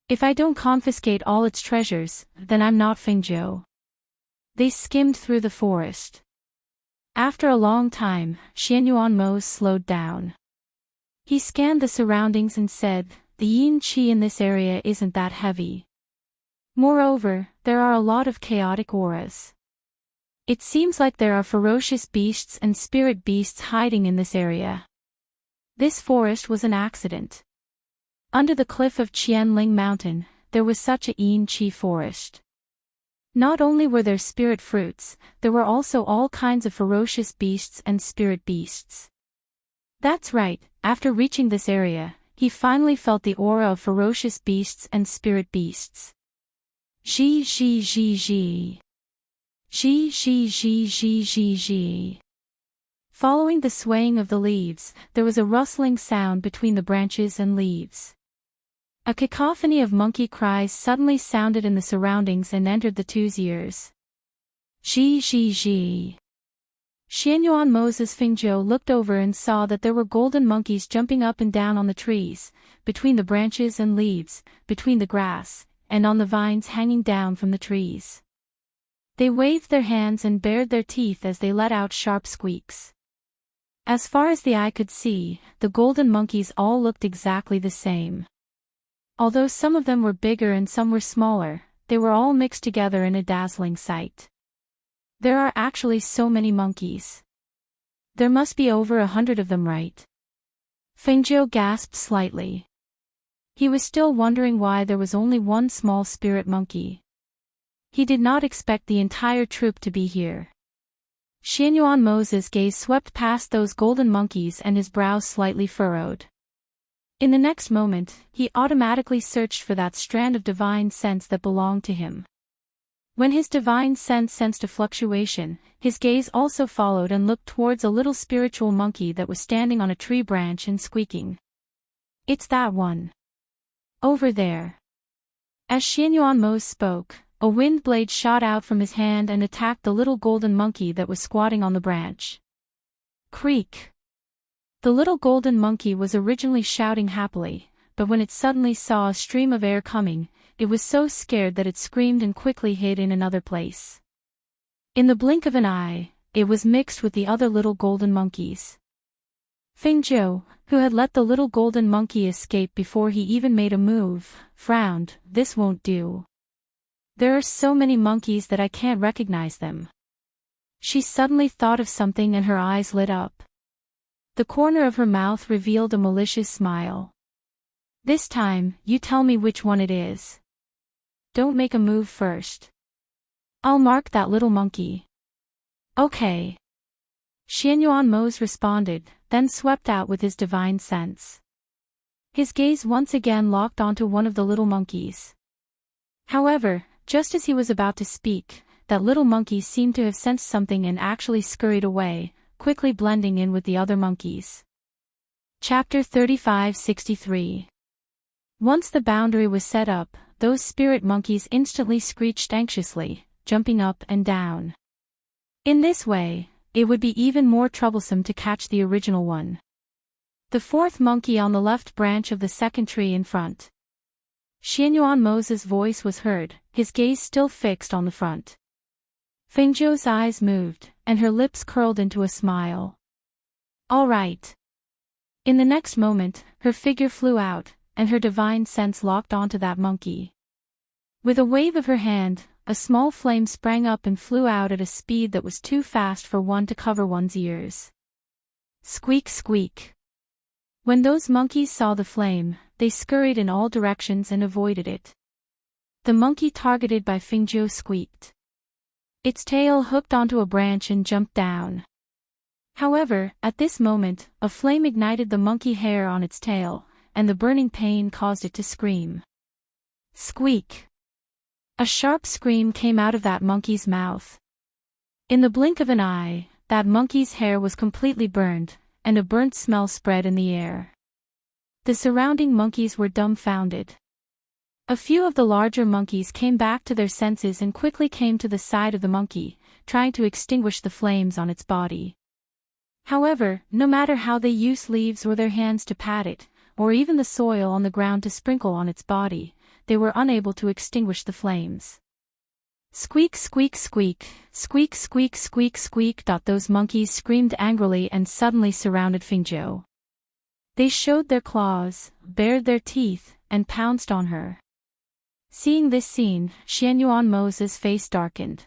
If I don't confiscate all its treasures, then I'm not Fengzhou. They skimmed through the forest. After a long time, Xianyuanmo slowed down. He scanned the surroundings and said, the yin qi in this area isn't that heavy. Moreover, there are a lot of chaotic auras. It seems like there are ferocious beasts and spirit beasts hiding in this area. This forest was an accident. Under the cliff of Qianling Mountain, there was such a yin qi forest. Not only were there spirit fruits, there were also all kinds of ferocious beasts and spirit beasts. That's right, after reaching this area, he finally felt the aura of ferocious beasts and spirit beasts. Zhi. Following the swaying of the leaves, there was a rustling sound between the branches and leaves. A cacophony of monkey cries suddenly sounded in the surroundings and entered the two's ears. Zhi. Xianyuanmo's Fengzhou looked over and saw that there were golden monkeys jumping up and down on the trees, between the branches and leaves, between the grass, and on the vines hanging down from the trees. They waved their hands and bared their teeth as they let out sharp squeaks. As far as the eye could see, the golden monkeys all looked exactly the same. Although some of them were bigger and some were smaller, they were all mixed together in a dazzling sight. There are actually so many monkeys. There must be over 100 of them, right? Fengzhou gasped slightly. He was still wondering why there was only one small spirit monkey. He did not expect the entire troop to be here. Xianyuanmo's gaze swept past those golden monkeys and his brow slightly furrowed. In the next moment, he automatically searched for that strand of divine sense that belonged to him. When his divine sense sensed a fluctuation, his gaze also followed and looked towards a little spiritual monkey that was standing on a tree branch and squeaking. It's that one. Over there. As Xianyuanmo spoke, a wind blade shot out from his hand and attacked the little golden monkey that was squatting on the branch. Creak. The little golden monkey was originally shouting happily, but when it suddenly saw a stream of air coming, it was so scared that it screamed and quickly hid in another place. In the blink of an eye, it was mixed with the other little golden monkeys. Fengzhou, who had let the little golden monkey escape before he even made a move, frowned. This won't do. There are so many monkeys that I can't recognize them. She suddenly thought of something and her eyes lit up. The corner of her mouth revealed a malicious smile. This time, you tell me which one it is. Don't make a move first. I'll mark that little monkey. Okay. Xianyuanmo's responded, then swept out with his divine sense. His gaze once again locked onto one of the little monkeys. However, just as he was about to speak, that little monkey seemed to have sensed something and actually scurried away, quickly blending in with the other monkeys. Chapter 3563. Once the boundary was set up, those spirit monkeys instantly screeched anxiously, jumping up and down. In this way, it would be even more troublesome to catch the original one. The fourth monkey on the left branch of the second tree in front. Xianyuanmo's voice was heard, his gaze still fixed on the front. Fengzhou's eyes moved, and her lips curled into a smile. All right. In the next moment, her figure flew out, and her divine sense locked onto that monkey. With a wave of her hand, a small flame sprang up and flew out at a speed that was too fast for one to cover one's ears. Squeak squeak. When those monkeys saw the flame, they scurried in all directions and avoided it. The monkey targeted by Fengzhou squeaked. Its tail hooked onto a branch and jumped down. However, at this moment, a flame ignited the monkey hair on its tail, and the burning pain caused it to scream. Squeak! A sharp scream came out of that monkey's mouth. In the blink of an eye, that monkey's hair was completely burned, and a burnt smell spread in the air. The surrounding monkeys were dumbfounded. A few of the larger monkeys came back to their senses and quickly came to the side of the monkey, trying to extinguish the flames on its body. However, no matter how they used leaves or their hands to pat it, or even the soil on the ground to sprinkle on its body, they were unable to extinguish the flames. Squeak, squeak, squeak, squeak, squeak, squeak, squeak. Those monkeys screamed angrily and suddenly surrounded Fingzhou. They showed their claws, bared their teeth, and pounced on her. Seeing this scene, Xianyuanmo's face darkened.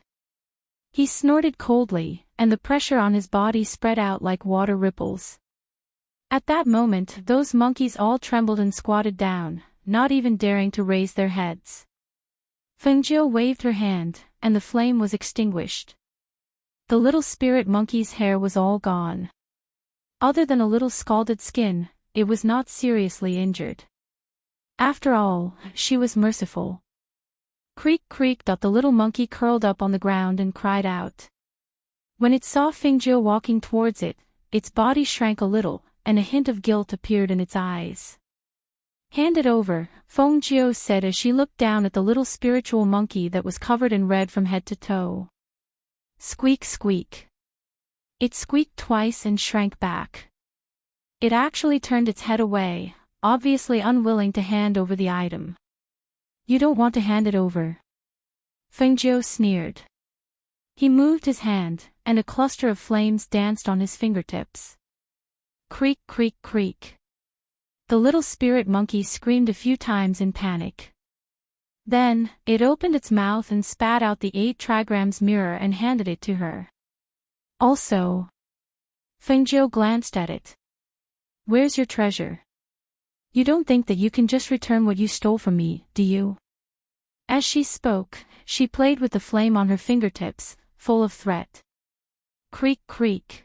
He snorted coldly, and the pressure on his body spread out like water ripples. At that moment, those monkeys all trembled and squatted down, not even daring to raise their heads. Fengzhou waved her hand, and the flame was extinguished. The little spirit monkey's hair was all gone. Other than a little scalded skin, it was not seriously injured. After all, she was merciful. Creak, creak. The little monkey curled up on the ground and cried out. When it saw Fingzhou walking towards it, its body shrank a little, and a hint of guilt appeared in its eyes. Hand it over, Fengzhou said as she looked down at the little spiritual monkey that was covered in red from head to toe. Squeak, squeak. It squeaked twice and shrank back. It actually turned its head away, obviously unwilling to hand over the item. You don't want to hand it over? Fengzhou sneered. He moved his hand, and a cluster of flames danced on his fingertips. Creak, creak, creak. The little spirit monkey screamed a few times in panic. Then, it opened its mouth and spat out the 8 trigrams mirror and handed it to her. Also. Fengzhou glanced at it. Where's your treasure? You don't think that you can just return what you stole from me, do you? As she spoke, she played with the flame on her fingertips, full of threat. Creak, creak.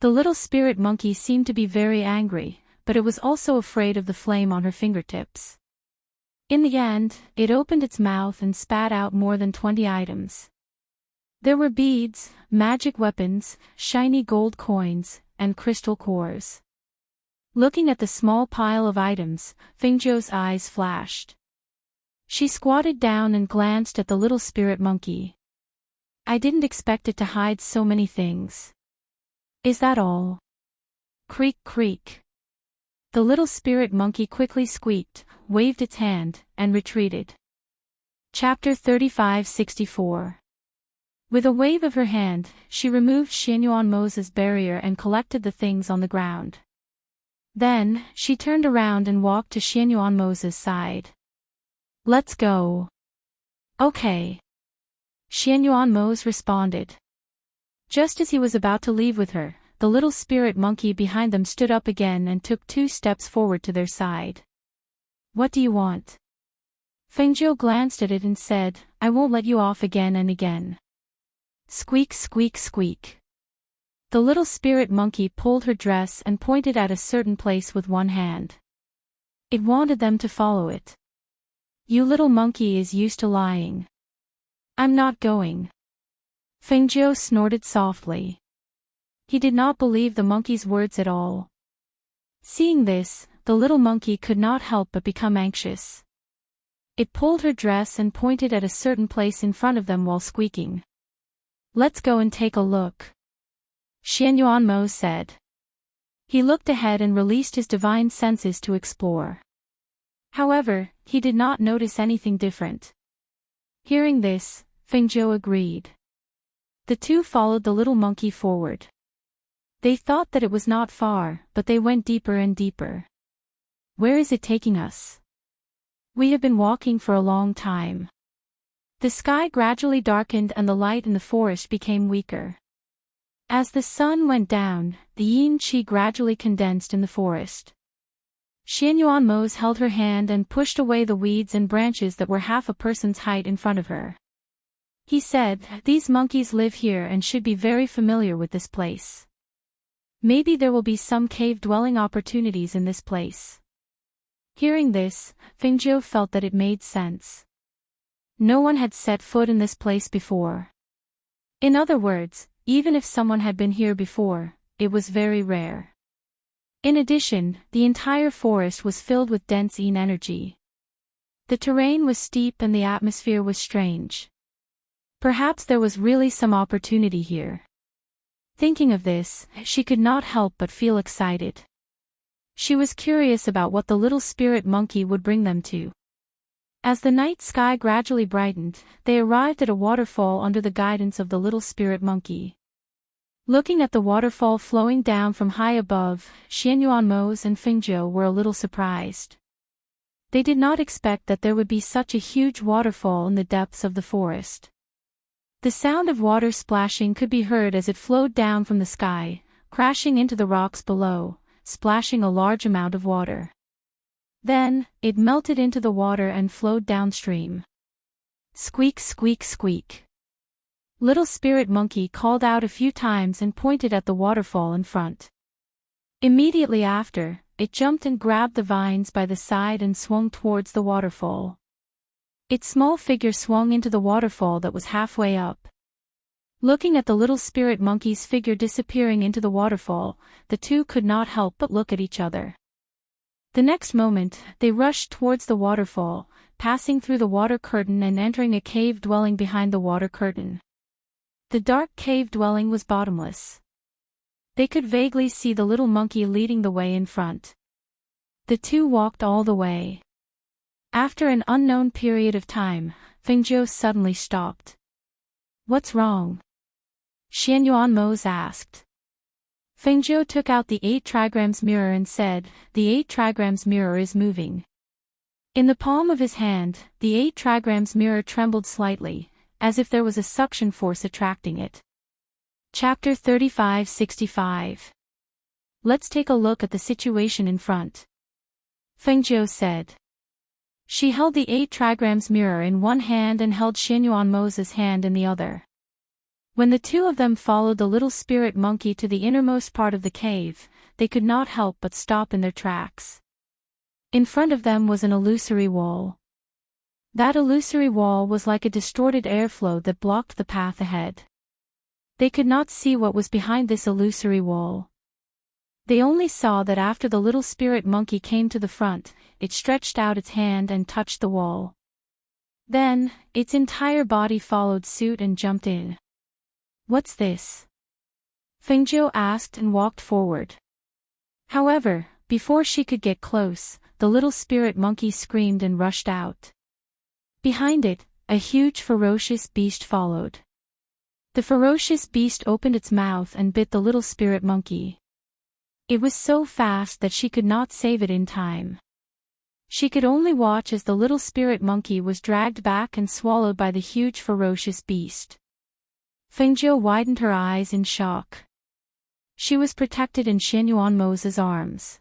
The little spirit monkey seemed to be very angry, but it was also afraid of the flame on her fingertips. In the end, it opened its mouth and spat out more than 20 items. There were beads, magic weapons, shiny gold coins, and crystal cores. Looking at the small pile of items, Fengzhou's eyes flashed. She squatted down and glanced at the little spirit monkey. I didn't expect it to hide so many things. Is that all? Creak, creak. The little spirit monkey quickly squeaked, waved its hand, and retreated. Chapter 35-64. With a wave of her hand, she removed Xianyuanmo's barrier and collected the things on the ground. Then, she turned around and walked to Xianyuanmo's side. Let's go. Okay. Xianyuanmo responded. Just as he was about to leave with her, the little spirit monkey behind them stood up again and took 2 steps forward to their side. What do you want? Fengzhou glanced at it and said, I won't let you off again and again. Squeak, squeak, squeak. The little spirit monkey pulled her dress and pointed at a certain place with one hand. It wanted them to follow it. You little monkey is used to lying. I'm not going. Fengzhou snorted softly. He did not believe the monkey's words at all. Seeing this, the little monkey could not help but become anxious. It pulled her dress and pointed at a certain place in front of them while squeaking. Let's go and take a look. Xianyuanmo said. He looked ahead and released his divine senses to explore. However, he did not notice anything different. Hearing this, Fengzhou agreed. The two followed the little monkey forward. They thought that it was not far, but they went deeper and deeper. Where is it taking us? We have been walking for a long time. The sky gradually darkened and the light in the forest became weaker. As the sun went down, the yin qi gradually condensed in the forest. Xianyuanmo held her hand and pushed away the weeds and branches that were half a person's height in front of her. He said, These monkeys live here and should be very familiar with this place. Maybe there will be some cave-dwelling opportunities in this place. Hearing this, Fengzhou felt that it made sense. No one had set foot in this place before. In other words, even if someone had been here before, it was very rare. In addition, the entire forest was filled with dense energy. The terrain was steep and the atmosphere was strange. Perhaps there was really some opportunity here. Thinking of this, she could not help but feel excited. She was curious about what the little spirit monkey would bring them to. As the night sky gradually brightened, they arrived at a waterfall under the guidance of the little spirit monkey. Looking at the waterfall flowing down from high above, Xianyuanmose and Fengzhou were a little surprised. They did not expect that there would be such a huge waterfall in the depths of the forest. The sound of water splashing could be heard as it flowed down from the sky, crashing into the rocks below, splashing a large amount of water. Then, it melted into the water and flowed downstream. Squeak, squeak, squeak. Little Spirit Monkey called out a few times and pointed at the waterfall in front. Immediately after, it jumped and grabbed the vines by the side and swung towards the waterfall. Its small figure swung into the waterfall that was halfway up. Looking at the little spirit monkey's figure disappearing into the waterfall, the two could not help but look at each other. The next moment, they rushed towards the waterfall, passing through the water curtain and entering a cave dwelling behind the water curtain. The dark cave dwelling was bottomless. They could vaguely see the little monkey leading the way in front. The two walked all the way. After an unknown period of time, Fengzhou suddenly stopped. "What's wrong?" Xianyuanmose asked. Fengzhou took out the 8 trigrams mirror and said, "The 8 trigrams mirror is moving." In the palm of his hand, the 8 trigrams mirror trembled slightly, as if there was a suction force attracting it. Chapter 3565. Let's take a look at the situation in front, Fengzhou said. She held the 8 trigrams mirror in one hand and held Xianyuanmose's hand in the other. When the two of them followed the little spirit monkey to the innermost part of the cave, they could not help but stop in their tracks. In front of them was an illusory wall. That illusory wall was like a distorted airflow that blocked the path ahead. They could not see what was behind this illusory wall. They only saw that after the little spirit monkey came to the front, it stretched out its hand and touched the wall. Then, its entire body followed suit and jumped in. "What's this?" Fengzhou asked and walked forward. However, before she could get close, the little spirit monkey screamed and rushed out. Behind it, a huge ferocious beast followed. The ferocious beast opened its mouth and bit the little spirit monkey. It was so fast that she could not save it in time. She could only watch as the little spirit monkey was dragged back and swallowed by the huge ferocious beast. Fengzhou widened her eyes in shock. She was protected in Xianyuanmose's arms.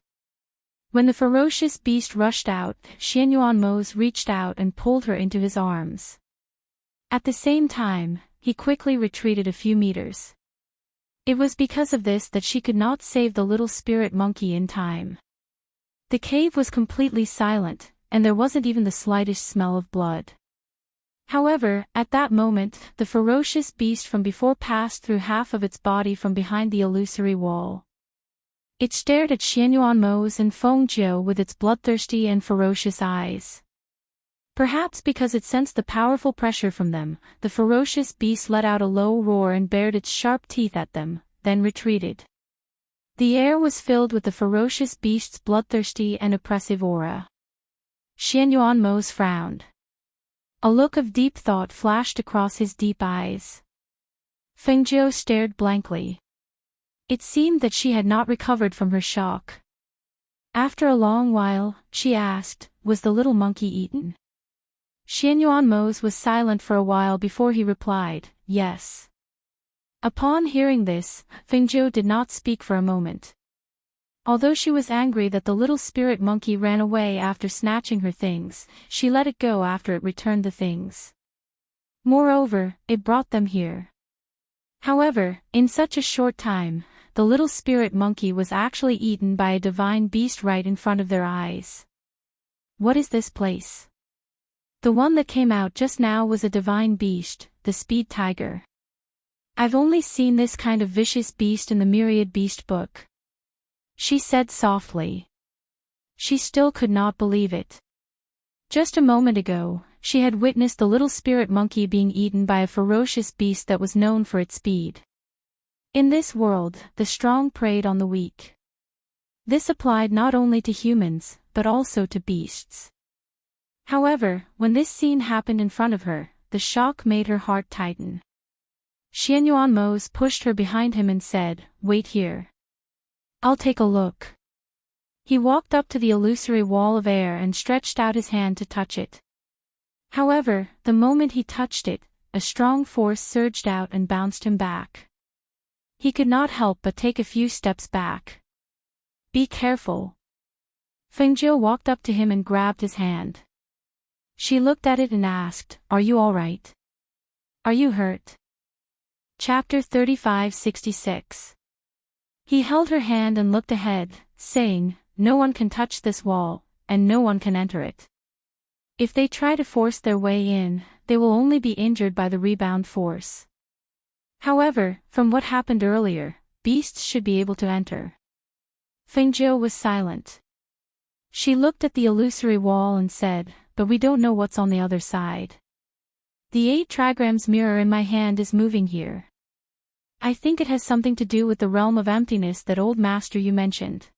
When the ferocious beast rushed out, Xianyuanmose reached out and pulled her into his arms. At the same time, he quickly retreated a few meters. It was because of this that she could not save the little spirit monkey in time. The cave was completely silent, and there wasn't even the slightest smell of blood. However, at that moment, the ferocious beast from before passed through half of its body from behind the illusory wall. It stared at Xianyuanmose and Fengzhou with its bloodthirsty and ferocious eyes. Perhaps because it sensed the powerful pressure from them, the ferocious beast let out a low roar and bared its sharp teeth at them, then retreated. The air was filled with the ferocious beast's bloodthirsty and oppressive aura. Xianyuanmose frowned. A look of deep thought flashed across his deep eyes. Fengzhou stared blankly. It seemed that she had not recovered from her shock. After a long while, she asked, "Was the little monkey eaten?" Xianyuanmose was silent for a while before he replied, "Yes." Upon hearing this, Fengzhou did not speak for a moment. Although she was angry that the little spirit monkey ran away after snatching her things, she let it go after it returned the things. Moreover, it brought them here. However, in such a short time, the little spirit monkey was actually eaten by a divine beast right in front of their eyes. What is this place? The one that came out just now was a divine beast, the speed tiger. I've only seen this kind of vicious beast in the Myriad Beast book, she said softly. She still could not believe it. Just a moment ago, she had witnessed the little spirit monkey being eaten by a ferocious beast that was known for its speed. In this world, the strong preyed on the weak. This applied not only to humans, but also to beasts. However, when this scene happened in front of her, the shock made her heart tighten. Xianyuan pushed her behind him and said, "Wait here. I'll take a look." He walked up to the illusory wall of air and stretched out his hand to touch it. However, the moment he touched it, a strong force surged out and bounced him back. He could not help but take a few steps back. "Be careful." Fengjiu walked up to him and grabbed his hand. She looked at it and asked, "Are you all right? Are you hurt?" Chapter 35-66. He held her hand and looked ahead, saying, "No one can touch this wall, and no one can enter it. If they try to force their way in, they will only be injured by the rebound force. However, from what happened earlier, beasts should be able to enter." Fengjiu was silent. She looked at the illusory wall and said, "But we don't know what's on the other side. The 8 trigrams mirror in my hand is moving here. I think it has something to do with the realm of emptiness that old master you mentioned.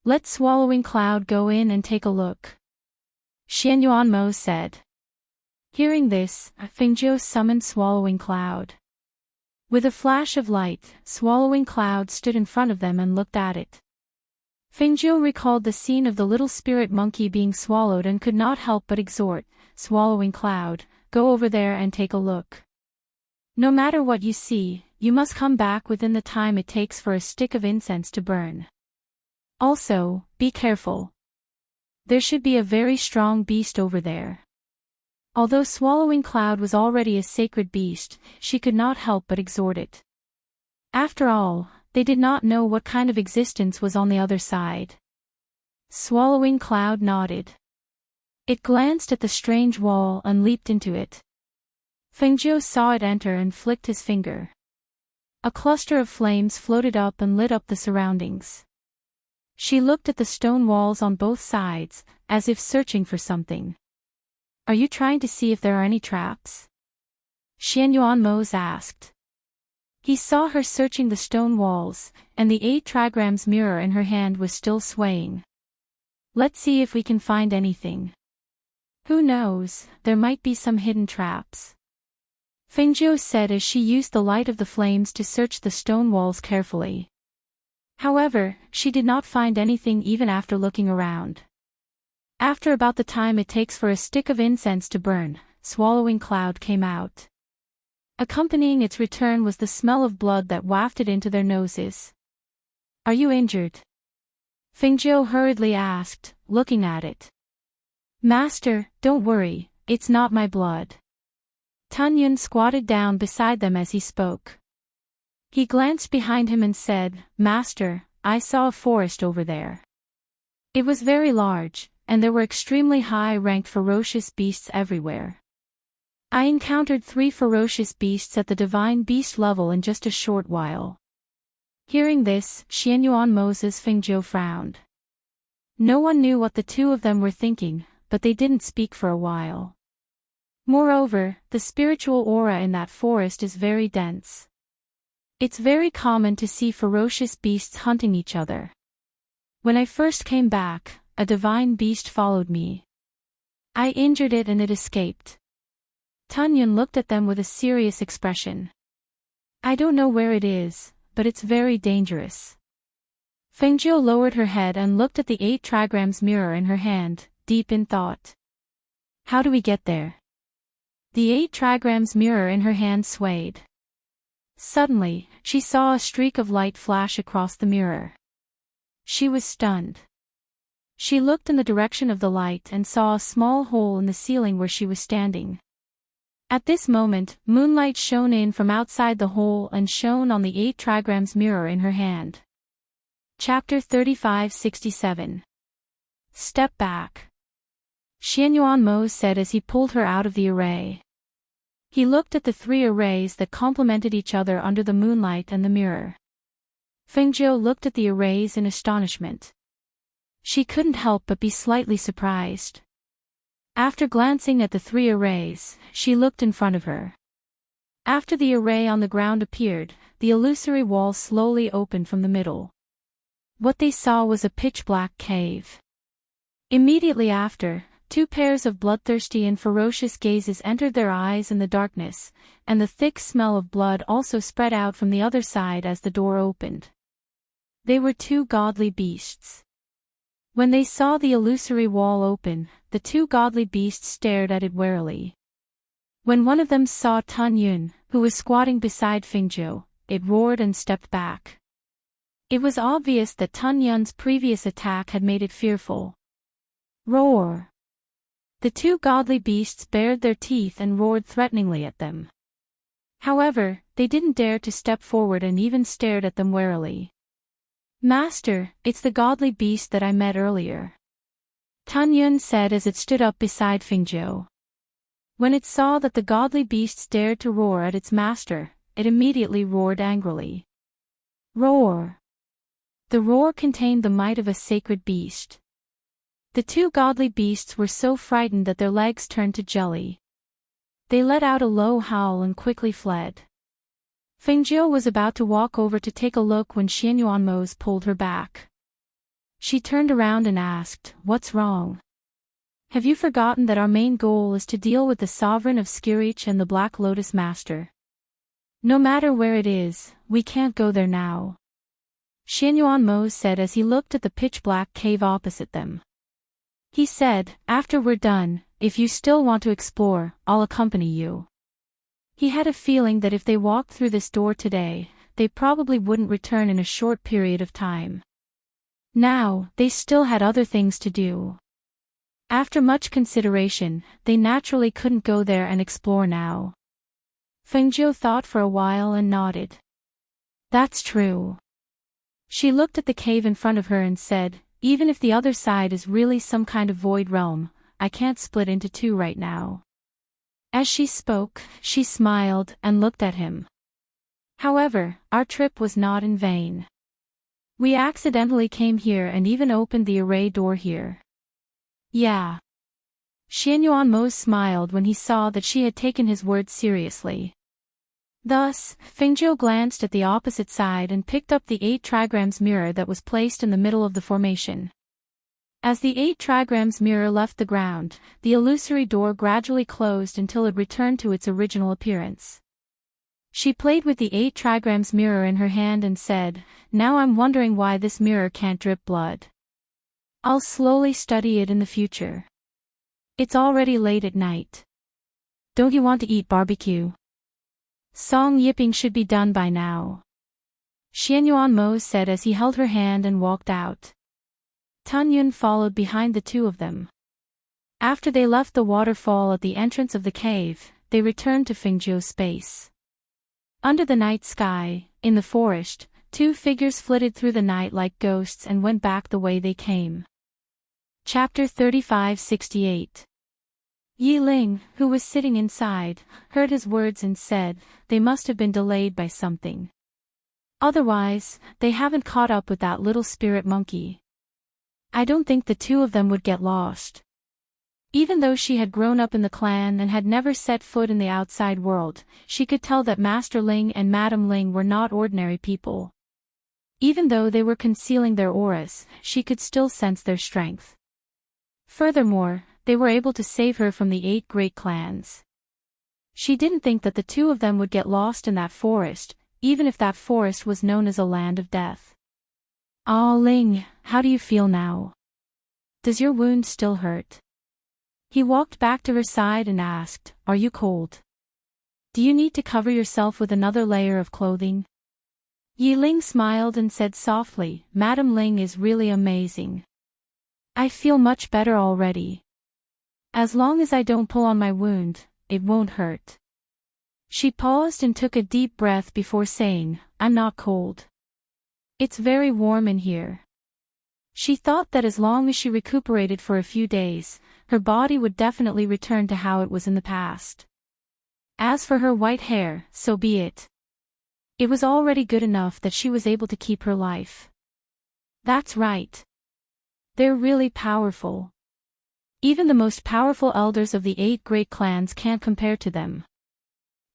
Let Swallowing Cloud go in and take a look," Xianyuan said. Hearing this, Fengjiu summoned Swallowing Cloud. With a flash of light, Swallowing Cloud stood in front of them and looked at it. Fengjiu recalled the scene of the little spirit monkey being swallowed and could not help but exhort, "Swallowing Cloud, go over there and take a look. No matter what you see, you must come back within the time it takes for a stick of incense to burn. Also, be careful. There should be a very strong beast over there." Although Swallowing Cloud was already a sacred beast, she could not help but exhort it. After all, they did not know what kind of existence was on the other side. Swallowing Cloud nodded. It glanced at the strange wall and leaped into it. Fengjiu saw it enter and flicked his finger. A cluster of flames floated up and lit up the surroundings. She looked at the stone walls on both sides, as if searching for something. "Are you trying to see if there are any traps?" Xianyuan asked. He saw her searching the stone walls, and the 8 trigrams mirror in her hand was still swaying. "Let's see if we can find anything. Who knows, there might be some hidden traps," Fengjiu said as she used the light of the flames to search the stone walls carefully. However, she did not find anything even after looking around. After about the time it takes for a stick of incense to burn, Swallowing Cloud came out. Accompanying its return was the smell of blood that wafted into their noses. "Are you injured?" Fengjiu hurriedly asked, looking at it. "Master, don't worry, it's not my blood." Tunyun squatted down beside them as he spoke. He glanced behind him and said, "Master, I saw a forest over there. It was very large, and there were extremely high-ranked ferocious beasts everywhere. I encountered 3 ferocious beasts at the divine beast level in just a short while." Hearing this, Xianyuan Fengjiu frowned. No one knew what the two of them were thinking, but they didn't speak for a while. Moreover, the spiritual aura in that forest is very dense. It's very common to see ferocious beasts hunting each other. When I first came back, a divine beast followed me. I injured it and it escaped. Tunyun looked at them with a serious expression. "I don't know where it is, but it's very dangerous." Fengjiu lowered her head and looked at the 8 trigrams mirror in her hand, deep in thought. "How do we get there?" The 8 trigrams mirror in her hand swayed. Suddenly, she saw a streak of light flash across the mirror. She was stunned. She looked in the direction of the light and saw a small hole in the ceiling where she was standing. At this moment, moonlight shone in from outside the hole and shone on the 8 trigrams mirror in her hand. Chapter 35-67. Step back, Xianyuan said as he pulled her out of the array. He looked at the three arrays that complemented each other under the moonlight and the mirror. Fengjiu looked at the arrays in astonishment. She couldn't help but be slightly surprised. After glancing at the three arrays, she looked in front of her. After the array on the ground appeared, the illusory wall slowly opened from the middle. What they saw was a pitch-black cave. Immediately after, two pairs of bloodthirsty and ferocious gazes entered their eyes in the darkness, and the thick smell of blood also spread out from the other side as the door opened. They were two godly beasts. When they saw the illusory wall open, the two godly beasts stared at it warily. When one of them saw Tun Yun, who was squatting beside Fengjiu, it roared and stepped back. It was obvious that Tun Yun's previous attack had made it fearful. Roar! The two godly beasts bared their teeth and roared threateningly at them. However, they didn't dare to step forward and even stared at them warily. Master, it's the godly beast that I met earlier. Tun Yun said as it stood up beside Fengjiu. When it saw that the godly beasts dared to roar at its master, it immediately roared angrily. Roar! The roar contained the might of a sacred beast. The two godly beasts were so frightened that their legs turned to jelly. They let out a low howl and quickly fled. Fengjiu was about to walk over to take a look when Xianyuanmo's pulled her back. She turned around and asked, "What's wrong? Have you forgotten that our main goal is to deal with the sovereign of Skirich and the Black Lotus Master? No matter where it is, we can't go there now," Xianyuanmo said as he looked at the pitch-black cave opposite them. He said, "After we're done, if you still want to explore, I'll accompany you." He had a feeling that if they walked through this door today, they probably wouldn't return in a short period of time. Now, they still had other things to do. After much consideration, they naturally couldn't go there and explore now. Fengjiu thought for a while and nodded. That's true. She looked at the cave in front of her and said, "Even if the other side is really some kind of void realm, I can't split into two right now." As she spoke, she smiled and looked at him. "However, our trip was not in vain. We accidentally came here and even opened the array door here." Yeah. Xianyuanmo smiled when he saw that she had taken his words seriously. Thus, Fengjiu glanced at the opposite side and picked up the 8 trigrams mirror that was placed in the middle of the formation. As the 8 trigrams mirror left the ground, the illusory door gradually closed until it returned to its original appearance. She played with the 8 trigrams mirror in her hand and said, "Now I'm wondering why this mirror can't drip blood. I'll slowly study it in the future. It's already late at night. Don't you want to eat barbecue? Song yipping should be done by now," Xianyuanmo said as he held her hand and walked out. Tun Yun followed behind the two of them. After they left the waterfall at the entrance of the cave, they returned to Fengjiu's space. Under the night sky, in the forest, 2 figures flitted through the night like ghosts and went back the way they came. Chapter 3568. Yi Ling, who was sitting inside, heard his words and said, "They must have been delayed by something. Otherwise, they haven't caught up with that little spirit monkey. I don't think the two of them would get lost." Even though she had grown up in the clan and had never set foot in the outside world, she could tell that Master Ling and Madam Ling were not ordinary people. Even though they were concealing their auras, she could still sense their strength. Furthermore, they were able to save her from the 8 great clans. She didn't think that the two of them would get lost in that forest, even if that forest was known as a land of death. "Ah, Ling, how do you feel now? Does your wound still hurt?" He walked back to her side and asked, "Are you cold? Do you need to cover yourself with another layer of clothing?" Yi Ling smiled and said softly, "Madam Ling is really amazing. I feel much better already. As long as I don't pull on my wound, it won't hurt." She paused and took a deep breath before saying, "I'm not cold. It's very warm in here." She thought that as long as she recuperated for a few days, her body would definitely return to how it was in the past. As for her white hair, so be it. It was already good enough that she was able to keep her life. That's right. They're really powerful. Even the most powerful elders of the 8 great clans can't compare to them.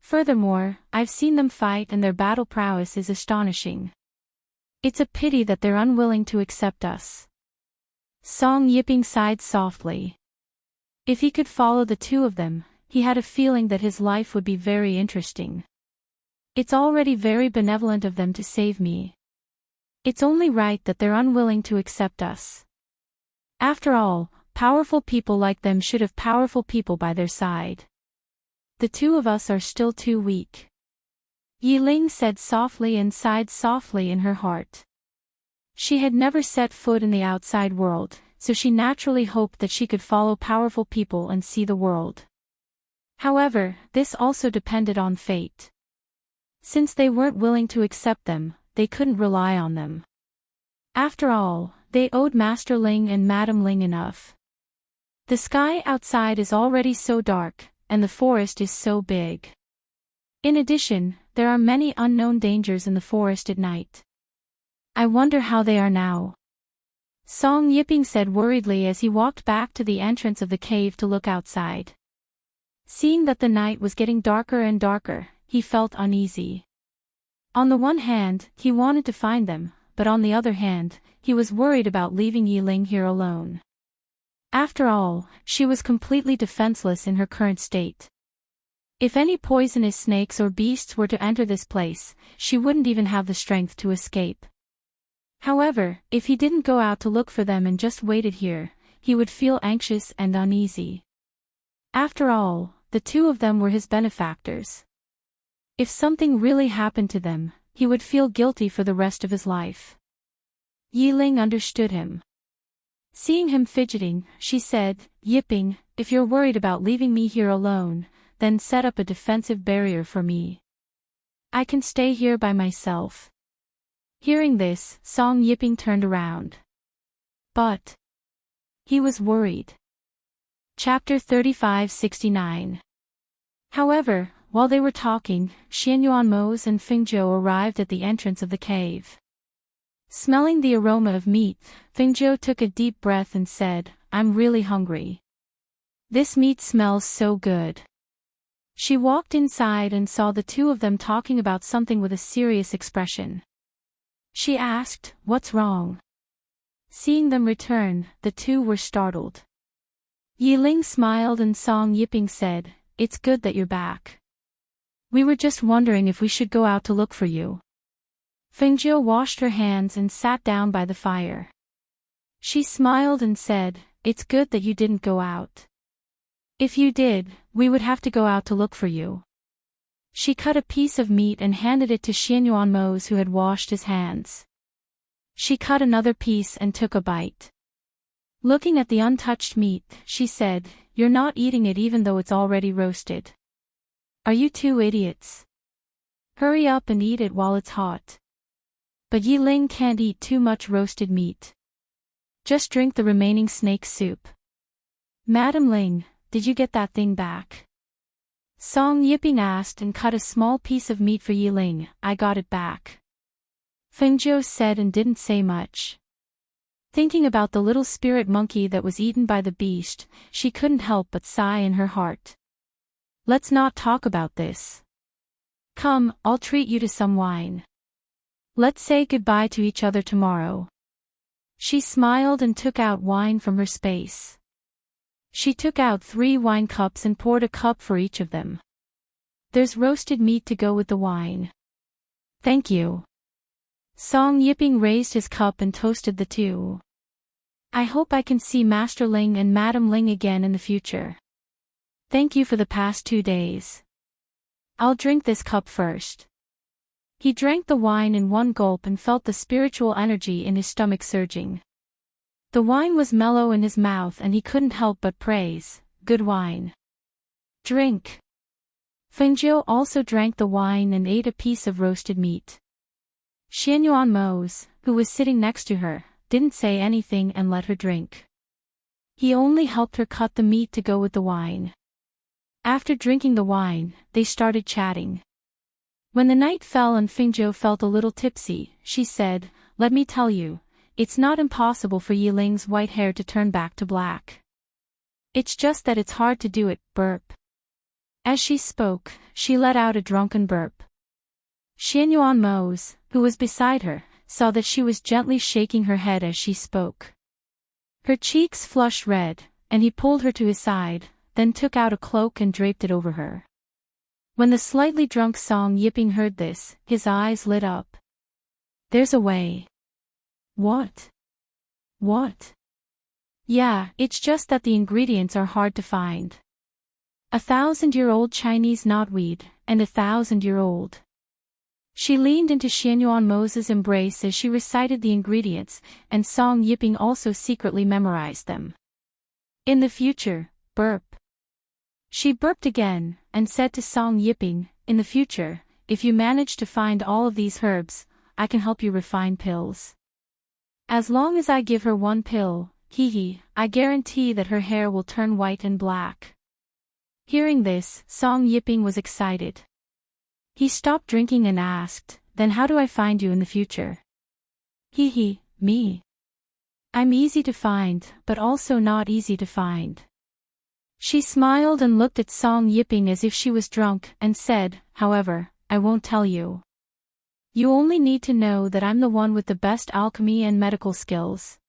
Furthermore, I've seen them fight and their battle prowess is astonishing. It's a pity that they're unwilling to accept us. Song Yipping sighed softly. If he could follow the 2 of them, he had a feeling that his life would be very interesting. It's already very benevolent of them to save me. It's only right that they're unwilling to accept us. After all, powerful people like them should have powerful people by their side. The 2 of us are still too weak. Yi Ling said softly and sighed softly in her heart. She had never set foot in the outside world, so she naturally hoped that she could follow powerful people and see the world. However, this also depended on fate. Since they weren't willing to accept them, they couldn't rely on them. After all, they owed Master Ling and Madam Ling enough. The sky outside is already so dark, and the forest is so big. In addition, there are many unknown dangers in the forest at night. I wonder how they are now. Song Yipping said worriedly as he walked back to the entrance of the cave to look outside. Seeing that the night was getting darker and darker, he felt uneasy. On the one hand, he wanted to find them, but on the other hand, he was worried about leaving Yi Ling here alone. After all, she was completely defenseless in her current state. If any poisonous snakes or beasts were to enter this place, she wouldn't even have the strength to escape. However, if he didn't go out to look for them and just waited here, he would feel anxious and uneasy. After all, the 2 of them were his benefactors. If something really happened to them, he would feel guilty for the rest of his life. Yi Ling understood him. Seeing him fidgeting, she said, Yipping, if you're worried about leaving me here alone, then set up a defensive barrier for me. I can stay here by myself. Hearing this, Song Yipping turned around. But he was worried. Chapter 35-69. However, while they were talking, Xianyuanmos and Fingzhou arrived at the entrance of the cave. Smelling the aroma of meat, Fingzhou took a deep breath and said, I'm really hungry. This meat smells so good. She walked inside and saw the 2 of them talking about something with a serious expression. She asked, What's wrong? Seeing them return, the 2 were startled. Yi Ling smiled and Song Yipping said, It's good that you're back. We were just wondering if we should go out to look for you. Fingzhou washed her hands and sat down by the fire. She smiled and said, It's good that you didn't go out. If you did, we would have to go out to look for you. She cut a piece of meat and handed it to Xianyuanmos, who had washed his hands. She cut another piece and took a bite. Looking at the untouched meat, she said, You're not eating it even though it's already roasted. Are you 2 idiots? Hurry up and eat it while it's hot. But Yi Ling can't eat too much roasted meat. Just drink the remaining snake soup. Madam Ling, did you get that thing back? Song Yipping asked and cut a small piece of meat for Yi Ling. I got it back. Fingzhou said and didn't say much. Thinking about the little spirit monkey that was eaten by the beast, she couldn't help but sigh in her heart. Let's not talk about this. Come, I'll treat you to some wine. Let's say goodbye to each other tomorrow. She smiled and took out wine from her space. She took out 3 wine cups and poured a cup for each of them. There's roasted meat to go with the wine. Thank you. Song Yipping raised his cup and toasted the 2. I hope I can see Master Ling and Madam Ling again in the future. Thank you for the past 2 days. I'll drink this cup first. He drank the wine in one gulp and felt the spiritual energy in his stomach surging. The wine was mellow in his mouth and he couldn't help but praise, good wine. Drink. Fingzhou also drank the wine and ate a piece of roasted meat. Xianyuanmos, who was sitting next to her, didn't say anything and let her drink. He only helped her cut the meat to go with the wine. After drinking the wine, they started chatting. When the night fell and Fingzhou felt a little tipsy, she said, "Let me tell you, it's not impossible for Yiling's white hair to turn back to black. It's just that it's hard to do it." Burp. As she spoke, she let out a drunken burp. Xianyuan Mose, who was beside her, saw that she was gently shaking her head as she spoke. Her cheeks flushed red, and he pulled her to his side, then took out a cloak and draped it over her. When the slightly drunk Song Yiping heard this, his eyes lit up. "There's a way." "What?" "What?" "Yeah, it's just that the ingredients are hard to find. 1,000-year-old Chinese knotweed, and 1,000-year-old. She leaned into Xianyuan Mose's embrace as she recited the ingredients, and Song Yiping also secretly memorized them. "In the future," burp. She burped again, and said to Song Yiping, "In the future, if you manage to find all of these herbs, I can help you refine pills. As long as I give her one pill, I guarantee that her hair will turn white and black." Hearing this, Song Yiping was excited. He stopped drinking and asked, "Then how do I find you in the future?" Me. I'm easy to find, but also not easy to find." She smiled and looked at Song Yiping as if she was drunk, and said, "However, I won't tell you. You only need to know that I'm the one with the best alchemy and medical skills."